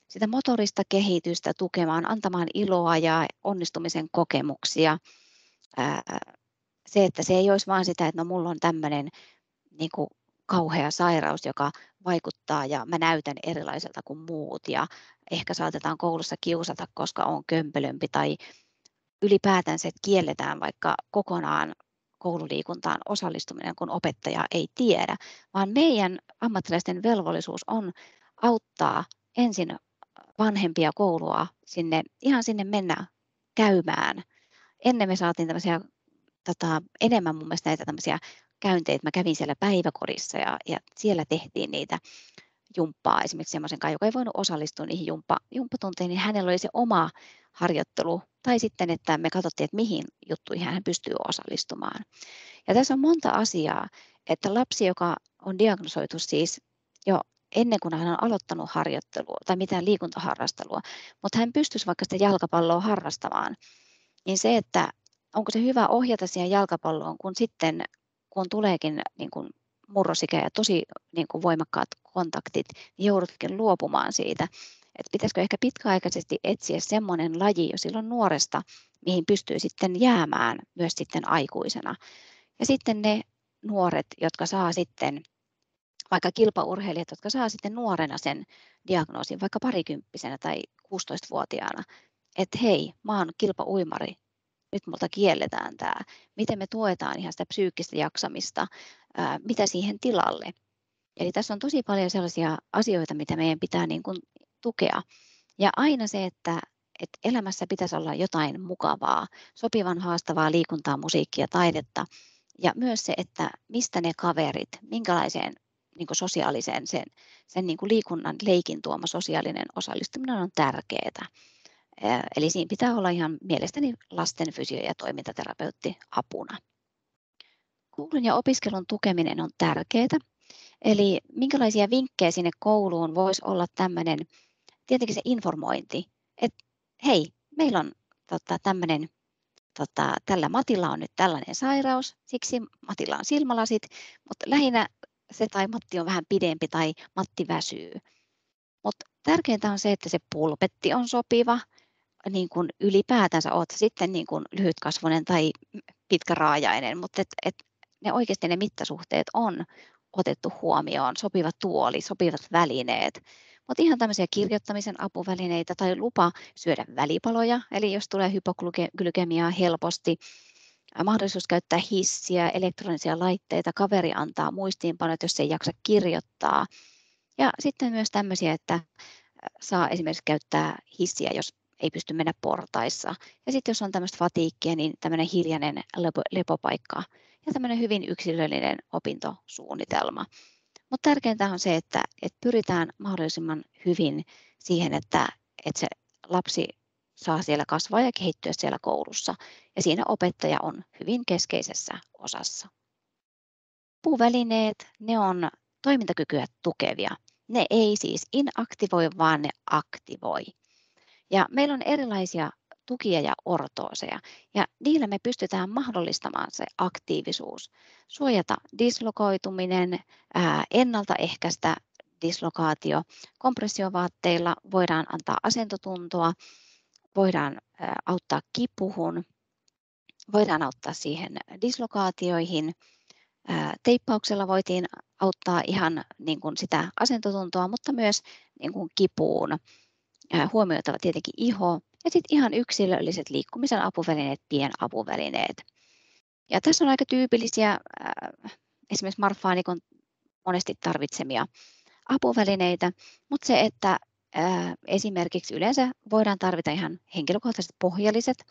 sitä motorista kehitystä tukemaan, antamaan iloa ja onnistumisen kokemuksia. Se, että se ei olisi vain sitä, että no mulla on tämmöinen niin kuin kauhea sairaus, joka vaikuttaa ja mä näytän erilaiselta kuin muut ja ehkä saatetaan koulussa kiusata, koska on kömpelömpi tai ylipäätänsä, että kielletään vaikka kokonaan koululiikuntaan osallistuminen, kun opettaja ei tiedä, vaan meidän ammattilaisten velvollisuus on auttaa ensin vanhempia koulua ihan sinne mennä käymään. Ennen me saatiin tämmöisiä, enemmän mun mielestä näitä tämmöisiä käyntejä, mä kävin siellä päiväkodissa ja siellä tehtiin niitä jumppaa esimerkiksi semmoisen kanssa, joka ei voinut osallistua niihin jumppatunteihin, niin hänellä oli se oma harjoittelu, tai sitten, että me katsottiin, että mihin juttuihin hän pystyy osallistumaan. Ja tässä on monta asiaa, että lapsi, joka on diagnosoitu siis jo ennen kuin hän on aloittanut harjoittelua tai mitään liikuntaharrastelua, mutta hän pystyisi vaikka sitä jalkapalloa harrastamaan, niin se, että onko se hyvä ohjata siihen jalkapalloon, kun tuleekin niin kuin murrosikä ja tosi niin kuin voimakkaat kontaktit, niin joudutkin luopumaan siitä. Että pitäisikö ehkä pitkäaikaisesti etsiä semmoinen laji jo silloin nuoresta, mihin pystyy sitten jäämään myös sitten aikuisena. Ja sitten ne nuoret, jotka saa sitten, vaikka kilpaurheilijat, jotka saa sitten nuorena sen diagnoosin, vaikka parikymppisenä tai 16-vuotiaana, että hei, mä oon kilpauimari nyt multa kielletään tämä. Miten me tuetaan ihan sitä psyykkistä jaksamista, mitä siihen tilalle. Eli tässä on tosi paljon sellaisia asioita, mitä meidän pitää niin kuin tukea. Ja aina se, että elämässä pitäisi olla jotain mukavaa, sopivan haastavaa liikuntaa, musiikkia, taidetta. Ja myös se, että mistä ne kaverit, minkälaiseen niin kuin sosiaaliseen sen niin kuin liikunnan leikin tuoma sosiaalinen osallistuminen on tärkeää. Eli siinä pitää olla ihan mielestäni lasten fysio- ja toimintaterapeutti apuna. Koulun ja opiskelun tukeminen on tärkeää. Eli minkälaisia vinkkejä sinne kouluun voisi olla tämmöinen, tietenkin se informointi, että hei, meillä on tämmöinen, tällä Matilla on nyt tällainen sairaus, siksi Matilla on silmälasit, mutta lähinnä se tai Matti on vähän pidempi tai Matti väsyy. Mutta tärkeintä on se, että se pulpetti on sopiva, niin kuin ylipäätänsä olet sitten niin kuin lyhytkasvoinen tai pitkäraajainen, mutta ne oikeasti ne mittasuhteet on otettu huomioon, sopiva tuoli, sopivat välineet, mutta ihan tämmöisiä kirjoittamisen apuvälineitä tai lupa syödä välipaloja, eli jos tulee hypoglykemiaa helposti, mahdollisuus käyttää hissiä, elektronisia laitteita, kaveri antaa muistiinpanot, jos ei jaksa kirjoittaa, ja sitten myös tämmöisiä, että saa esimerkiksi käyttää hissiä, jos ei pysty mennä portaissa. Ja sitten jos on tämmöistä fatiikkia, niin tämmöinen hiljainen lepopaikka ja tämmöinen hyvin yksilöllinen opintosuunnitelma. Mutta tärkeintä on se, että pyritään mahdollisimman hyvin siihen, että se lapsi saa siellä kasvaa ja kehittyä siellä koulussa. Ja siinä opettaja on hyvin keskeisessä osassa. Apuvälineet, ne on toimintakykyä tukevia. Ne ei siis inaktivoi, vaan ne aktivoi. Ja meillä on erilaisia tukia ja ortooseja, ja niillä me pystytään mahdollistamaan se aktiivisuus, suojata dislokoituminen, ennaltaehkäistä dislokaatio. Kompressiovaatteilla voidaan antaa asentotuntoa, voidaan auttaa kipuhun, voidaan auttaa siihen dislokaatioihin. Teippauksella voitiin auttaa ihan niin kuin sitä asentotuntoa, mutta myös niin kuin kipuun. Huomioitava tietenkin iho ja sitten ihan yksilölliset liikkumisen apuvälineet, pienapuvälineet. Ja tässä on aika tyypillisiä esimerkiksi Marfanikon monesti tarvitsemia apuvälineitä, mutta se, että esimerkiksi yleensä voidaan tarvita ihan henkilökohtaiset pohjalliset,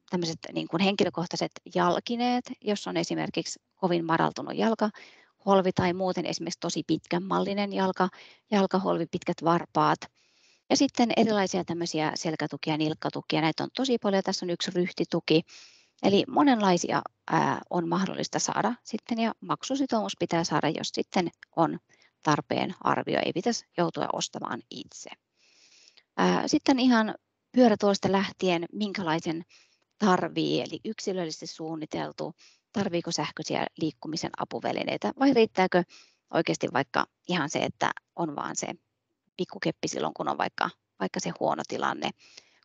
tämmöiset niin kuin henkilökohtaiset jalkineet, jos on esimerkiksi kovin madaltunut jalkaholvi tai muuten esimerkiksi tosi pitkän mallinen jalkaholvi, pitkät varpaat. Ja sitten erilaisia tämmöisiä selkätukia, nilkkatukia, näitä on tosi paljon. Tässä on yksi ryhtituki. Eli monenlaisia on mahdollista saada sitten ja maksusitoumus pitää saada, jos sitten on tarpeen arvio. Ei pitäisi joutua ostamaan itse. Sitten ihan pyörätuolista lähtien, minkälaisen tarvii, eli yksilöllisesti suunniteltu, tarviiko sähköisiä liikkumisen apuvälineitä vai riittääkö oikeasti vaikka ihan se, että on vaan se pikkukeppi silloin, kun on vaikka se huono tilanne.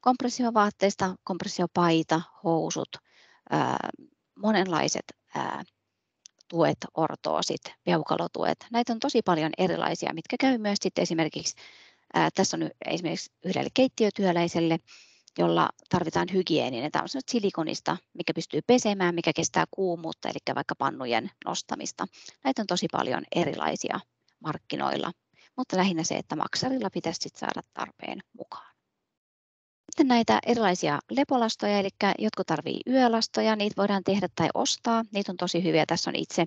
Kompressiovaatteista, kompressiopaita, housut, monenlaiset tuet, ortoosit, peukalotuet. Näitä on tosi paljon erilaisia, mitkä käy myös sitten esimerkiksi, tässä on esimerkiksi yhdelle keittiötyöläiselle, jolla tarvitaan hygieninen. Tämä on silikonista, mikä pystyy pesemään, mikä kestää kuumuutta, eli vaikka pannujen nostamista. Näitä on tosi paljon erilaisia markkinoilla, mutta lähinnä se, että maksarilla pitäisi sitten saada tarpeen mukaan. Sitten näitä erilaisia lepolastoja, eli jotkut tarvitsevat yölastoja, niitä voidaan tehdä tai ostaa. Niitä on tosi hyviä. Tässä on itse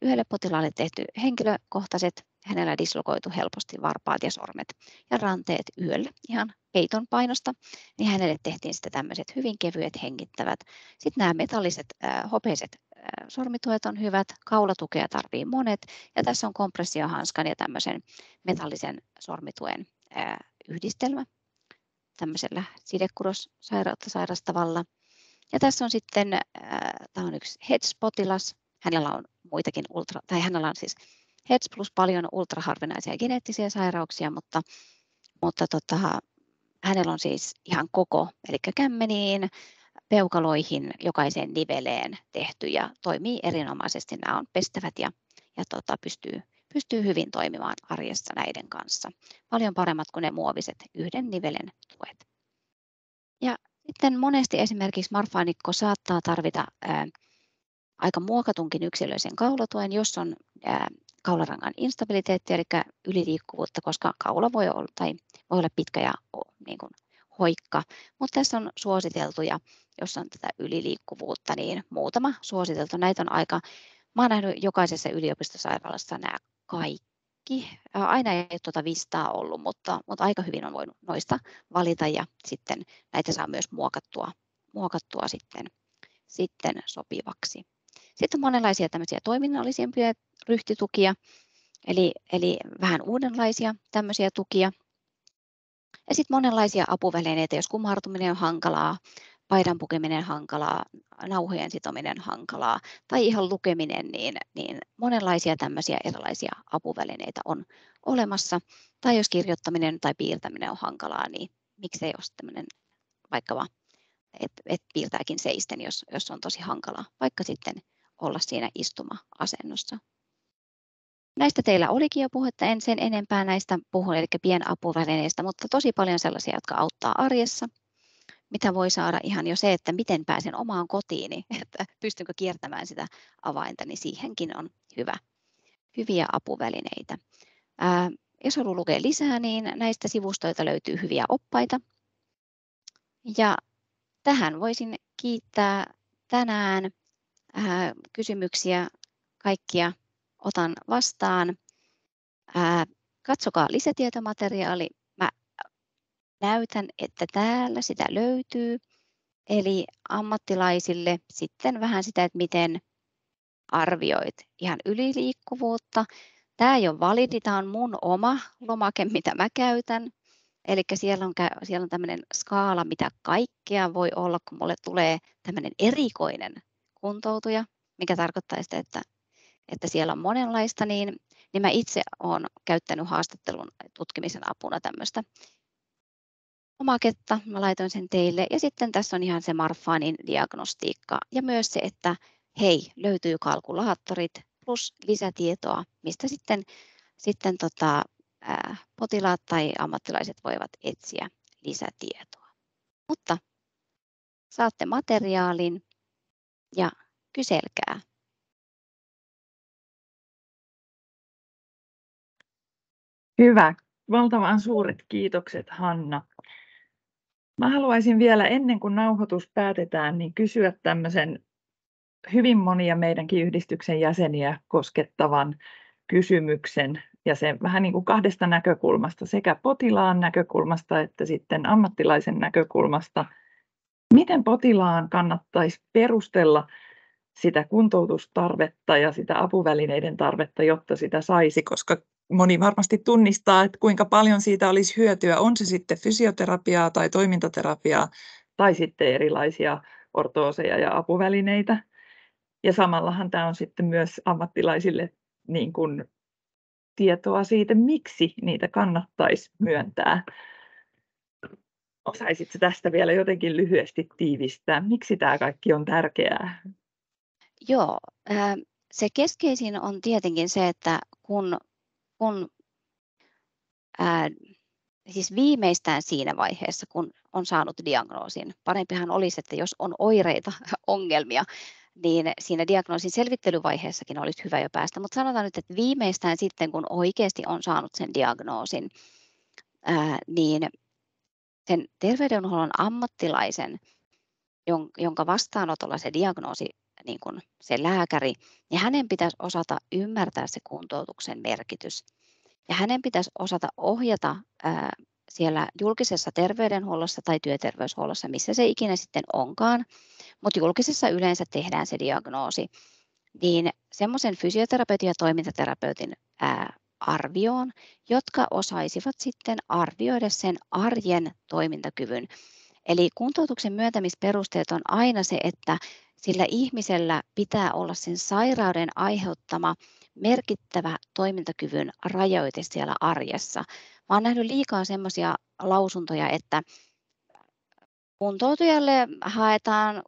yhdelle potilaalle tehty henkilökohtaiset, hänellä dislokoitu helposti varpaat ja sormet ja ranteet yöllä ihan peiton painosta, niin hänelle tehtiin sitten tämmöiset hyvin kevyet hengittävät. Sitten nämä metalliset hopeiset sormituet on hyvät, kaulatukea tarvii monet ja tässä on kompressiohanskan ja tämmöisen metallisen sormituen yhdistelmä tämmöisellä sidekudossairautta sairastavalla. Ja tässä on sitten, tämä on yksi HEDS-potilas, hänellä on muitakin hänellä on siis HEDS plus paljon ultraharvinaisia geneettisiä sairauksia, mutta hänellä on siis ihan koko, eli kämmeniin, peukaloihin, jokaiseen niveleen tehty ja toimii erinomaisesti. Nämä on pestävät ja pystyy hyvin toimimaan arjessa näiden kanssa. Paljon paremmat kuin ne muoviset yhden nivelen tuet. Ja sitten monesti esimerkiksi marfaanikko saattaa tarvita aika muokatunkin yksilöllisen kaulatuen, jos on kaularangan instabiliteettia, eli yliliikkuvuutta, koska kaula voi olla pitkä ja niin kuin hoikka, mutta tässä on suositeltuja, jos on tätä yliliikkuvuutta, niin muutama suositeltu. Näitä on mä olen nähnyt jokaisessa yliopistosairaalassa nämä kaikki. Aina ei ole tuota vistaa ollut, mutta aika hyvin on voinut noista valita ja sitten näitä saa myös muokattua sitten sopivaksi. Sitten on monenlaisia tämmöisiä toiminnallisempia ryhtitukia, eli vähän uudenlaisia tämmöisiä tukia. Ja sitten monenlaisia apuvälineitä, jos kumartuminen on hankalaa, paidan pukeminen hankalaa, nauhojen sitominen hankalaa tai ihan lukeminen, niin monenlaisia tämmöisiä erilaisia apuvälineitä on olemassa. Tai jos kirjoittaminen tai piirtäminen on hankalaa, niin miksei ole tämmöinen vaikka että piirtääkin seisten, jos on tosi hankalaa, vaikka sitten olla siinä istuma-asennossa. Näistä teillä olikin jo puhetta, en sen enempää näistä puhu, eli pienapuvälineistä, mutta tosi paljon sellaisia, jotka auttaa arjessa. Mitä voi saada ihan jo se, että miten pääsen omaan kotiini, että pystynkö kiertämään sitä avainta, niin siihenkin on hyviä apuvälineitä. Jos haluaa lukea lisää, niin näistä sivustoilta löytyy hyviä oppaita. Ja tähän voisin kiittää tänään. Kysymyksiä kaikkia otan vastaan. Katsokaa lisätietomateriaali. Mä näytän, että täällä sitä löytyy. Eli ammattilaisille sitten vähän sitä, että miten arvioit ihan yliliikkuvuutta. Tämä ei ole validi, tämä on mun oma lomake, mitä mä käytän. Eli siellä on tämmöinen skaala, mitä kaikkea voi olla, kun mulle tulee tämmöinen erikoinen kuntoutuja, mikä tarkoittaa sitä, että siellä on monenlaista, niin mä itse olen käyttänyt haastattelun tutkimisen apuna tämmöistä lomaketta. Mä laitoin sen teille. Ja sitten tässä on ihan se Marfanin diagnostiikka ja myös se, että hei, löytyy kalkulaattorit plus lisätietoa, mistä sitten potilaat tai ammattilaiset voivat etsiä lisätietoa. Mutta saatte materiaalin ja kyselkää. Hyvä. Valtavan suuret kiitokset, Hanna. Mä haluaisin vielä ennen kuin nauhoitus päätetään, niin kysyä tämmöisen hyvin monia meidänkin yhdistyksen jäseniä koskettavan kysymyksen, ja se vähän niin kuin kahdesta näkökulmasta, sekä potilaan näkökulmasta että sitten ammattilaisen näkökulmasta. Miten potilaan kannattaisi perustella sitä kuntoutustarvetta ja sitä apuvälineiden tarvetta, jotta sitä saisi, koska moni varmasti tunnistaa, että kuinka paljon siitä olisi hyötyä, on se sitten fysioterapiaa tai toimintaterapiaa tai sitten erilaisia ortooseja ja apuvälineitä. Ja samallahan tämä on sitten myös ammattilaisille niin kuin tietoa siitä, miksi niitä kannattaisi myöntää. Osaisitko tästä vielä jotenkin lyhyesti tiivistää? Miksi tämä kaikki on tärkeää? Joo, se keskeisin on tietenkin se, että kun siis viimeistään siinä vaiheessa, kun on saanut diagnoosin, parempihan olisi, että jos on oireita, ongelmia, niin siinä diagnoosin selvittelyvaiheessakin olisi hyvä jo päästä. Mutta sanotaan nyt, että viimeistään sitten, kun oikeasti on saanut sen diagnoosin, niin sen terveydenhuollon ammattilaisen, jonka vastaanotolla se diagnoosi, niin kuin se lääkäri, niin hänen pitäisi osata ymmärtää se kuntoutuksen merkitys. Ja hänen pitäisi osata ohjata siellä julkisessa terveydenhuollossa tai työterveyshuollossa, missä se ikinä sitten onkaan, mutta julkisessa yleensä tehdään se diagnoosi, niin semmoisen fysioterapeutin ja toimintaterapeutin arvioon, jotka osaisivat sitten arvioida sen arjen toimintakyvyn. Eli kuntoutuksen myöntämisperusteet on aina se, että sillä ihmisellä pitää olla sen sairauden aiheuttama merkittävä toimintakyvyn rajoite siellä arjessa. Mä oon nähnyt liikaa semmoisia lausuntoja, että kuntoutujalle haetaan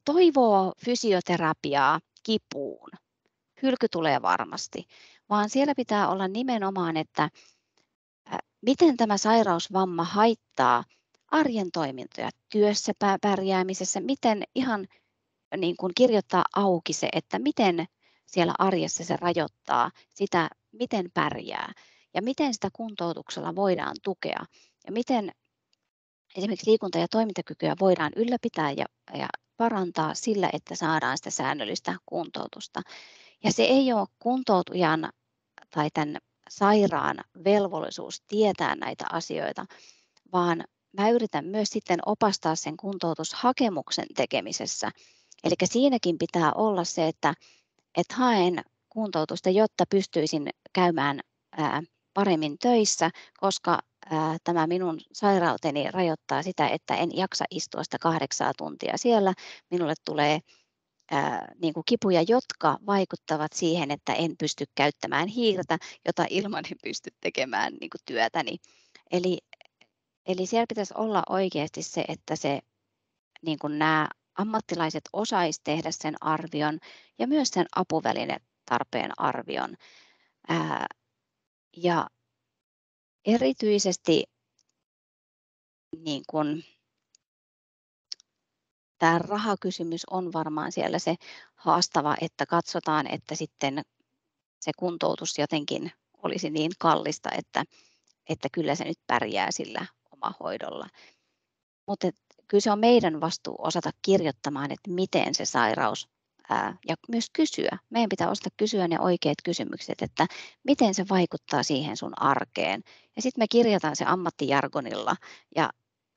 toivoo fysioterapiaa kipuun. Hylky tulee varmasti, vaan siellä pitää olla nimenomaan, että miten tämä sairausvamma haittaa arjen toimintoja työssä pärjäämisessä, miten ihan niin kuin kirjoittaa auki se, että miten siellä arjessa se rajoittaa sitä, miten pärjää ja miten sitä kuntoutuksella voidaan tukea ja miten esimerkiksi liikunta- ja toimintakykyä voidaan ylläpitää ja parantaa sillä, että saadaan sitä säännöllistä kuntoutusta. Ja se ei ole kuntoutujan tai tämän sairaan velvollisuus tietää näitä asioita, vaan mä yritän myös sitten opastaa sen kuntoutushakemuksen tekemisessä. Eli siinäkin pitää olla se, että haen kuntoutusta, jotta pystyisin käymään paremmin töissä, koska tämä minun sairauteni rajoittaa sitä, että en jaksa istua sitä 8 tuntia siellä. Minulle tulee niin kuin kipuja, jotka vaikuttavat siihen, että en pysty käyttämään hiirtä, jota ilman en pysty tekemään niin kuin työtäni. Eli siellä pitäisi olla oikeasti se, että se, niin kuin nämä ammattilaiset osaisivat tehdä sen arvion ja myös sen apuvälinetarpeen arvion. Ja erityisesti niin kuin, tämä rahakysymys on varmaan siellä se haastava, että katsotaan, että sitten se kuntoutus jotenkin olisi niin kallista, että kyllä se nyt pärjää sillä omahoidolla. Mutta kyllä se on meidän vastuu osata kirjoittamaan, että miten se sairaus, ja myös kysyä. Meidän pitää osata kysyä ne oikeat kysymykset, että miten se vaikuttaa siihen sun arkeen. Ja sitten me kirjataan se ammattijargonilla ja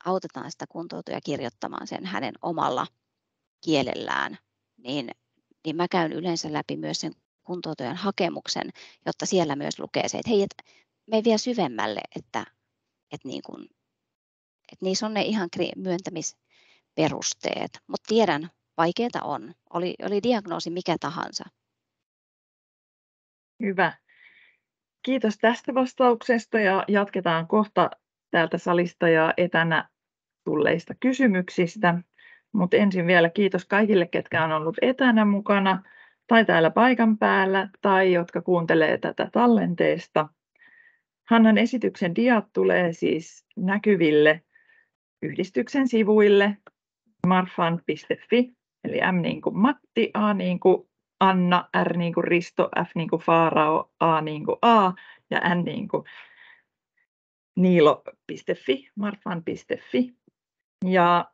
autetaan sitä kuntoutujaa kirjoittamaan sen hänen omalla kielellään. Niin mä käyn yleensä läpi myös sen kuntoutujan hakemuksen, jotta siellä myös lukee se, että hei, mene vielä syvemmälle, että niissä on ne ihan myöntämisperusteet, mutta tiedän, vaikeaa on. Oli diagnoosi mikä tahansa. Hyvä. Kiitos tästä vastauksesta ja jatketaan kohta täältä salista ja etänä tulleista kysymyksistä. Mutta ensin vielä kiitos kaikille, ketkä on ollut etänä mukana tai täällä paikan päällä tai jotka kuuntelee tätä tallenteesta. Hannan esityksen diat tulee siis näkyville yhdistyksen sivuille marfan.fi, eli M niin kuin Matti, A niin kuin Anna, R niin kuin Risto, F niin kuin Faarao, A niin kuin A ja N niin kuin Niilo.fi, marfan.fi. Ja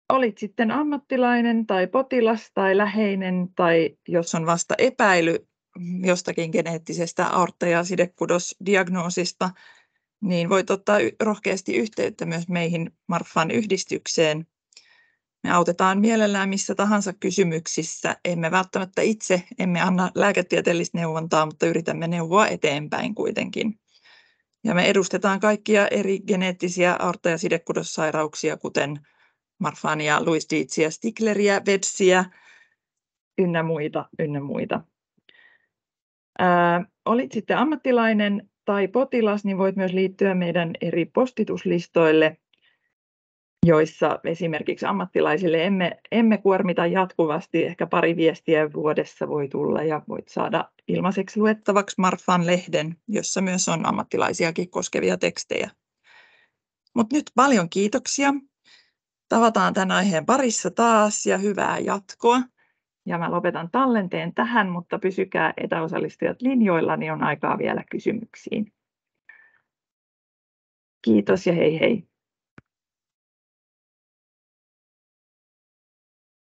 olit sitten ammattilainen tai potilas tai läheinen tai jos on vasta epäily jostakin geneettisestä aortta- ja sidekudosdiagnoosista, niin voit ottaa rohkeasti yhteyttä myös meihin Marfan yhdistykseen. Me autetaan mielellään missä tahansa kysymyksissä. Emme välttämättä itse, emme anna lääketieteellistä neuvontaa, mutta yritämme neuvoa eteenpäin kuitenkin. Ja me edustetaan kaikkia eri geneettisiä aortta- ja sidekudossairauksia, kuten Marfania, Louis Dietziä, Stigleriä, Wedsiä ynnä muita. Olit sitten ammattilainen tai potilas, niin voit myös liittyä meidän eri postituslistoille, joissa esimerkiksi ammattilaisille emme kuormita jatkuvasti, ehkä pari viestiä vuodessa voi tulla ja voit saada ilmaiseksi luettavaksi Marfan-lehden, jossa myös on ammattilaisiakin koskevia tekstejä. Mutta nyt paljon kiitoksia. Tavataan tämän aiheen parissa taas ja hyvää jatkoa. Ja mä lopetan tallenteen tähän, mutta pysykää etäosallistujat linjoilla, niin on aikaa vielä kysymyksiin. Kiitos ja hei hei.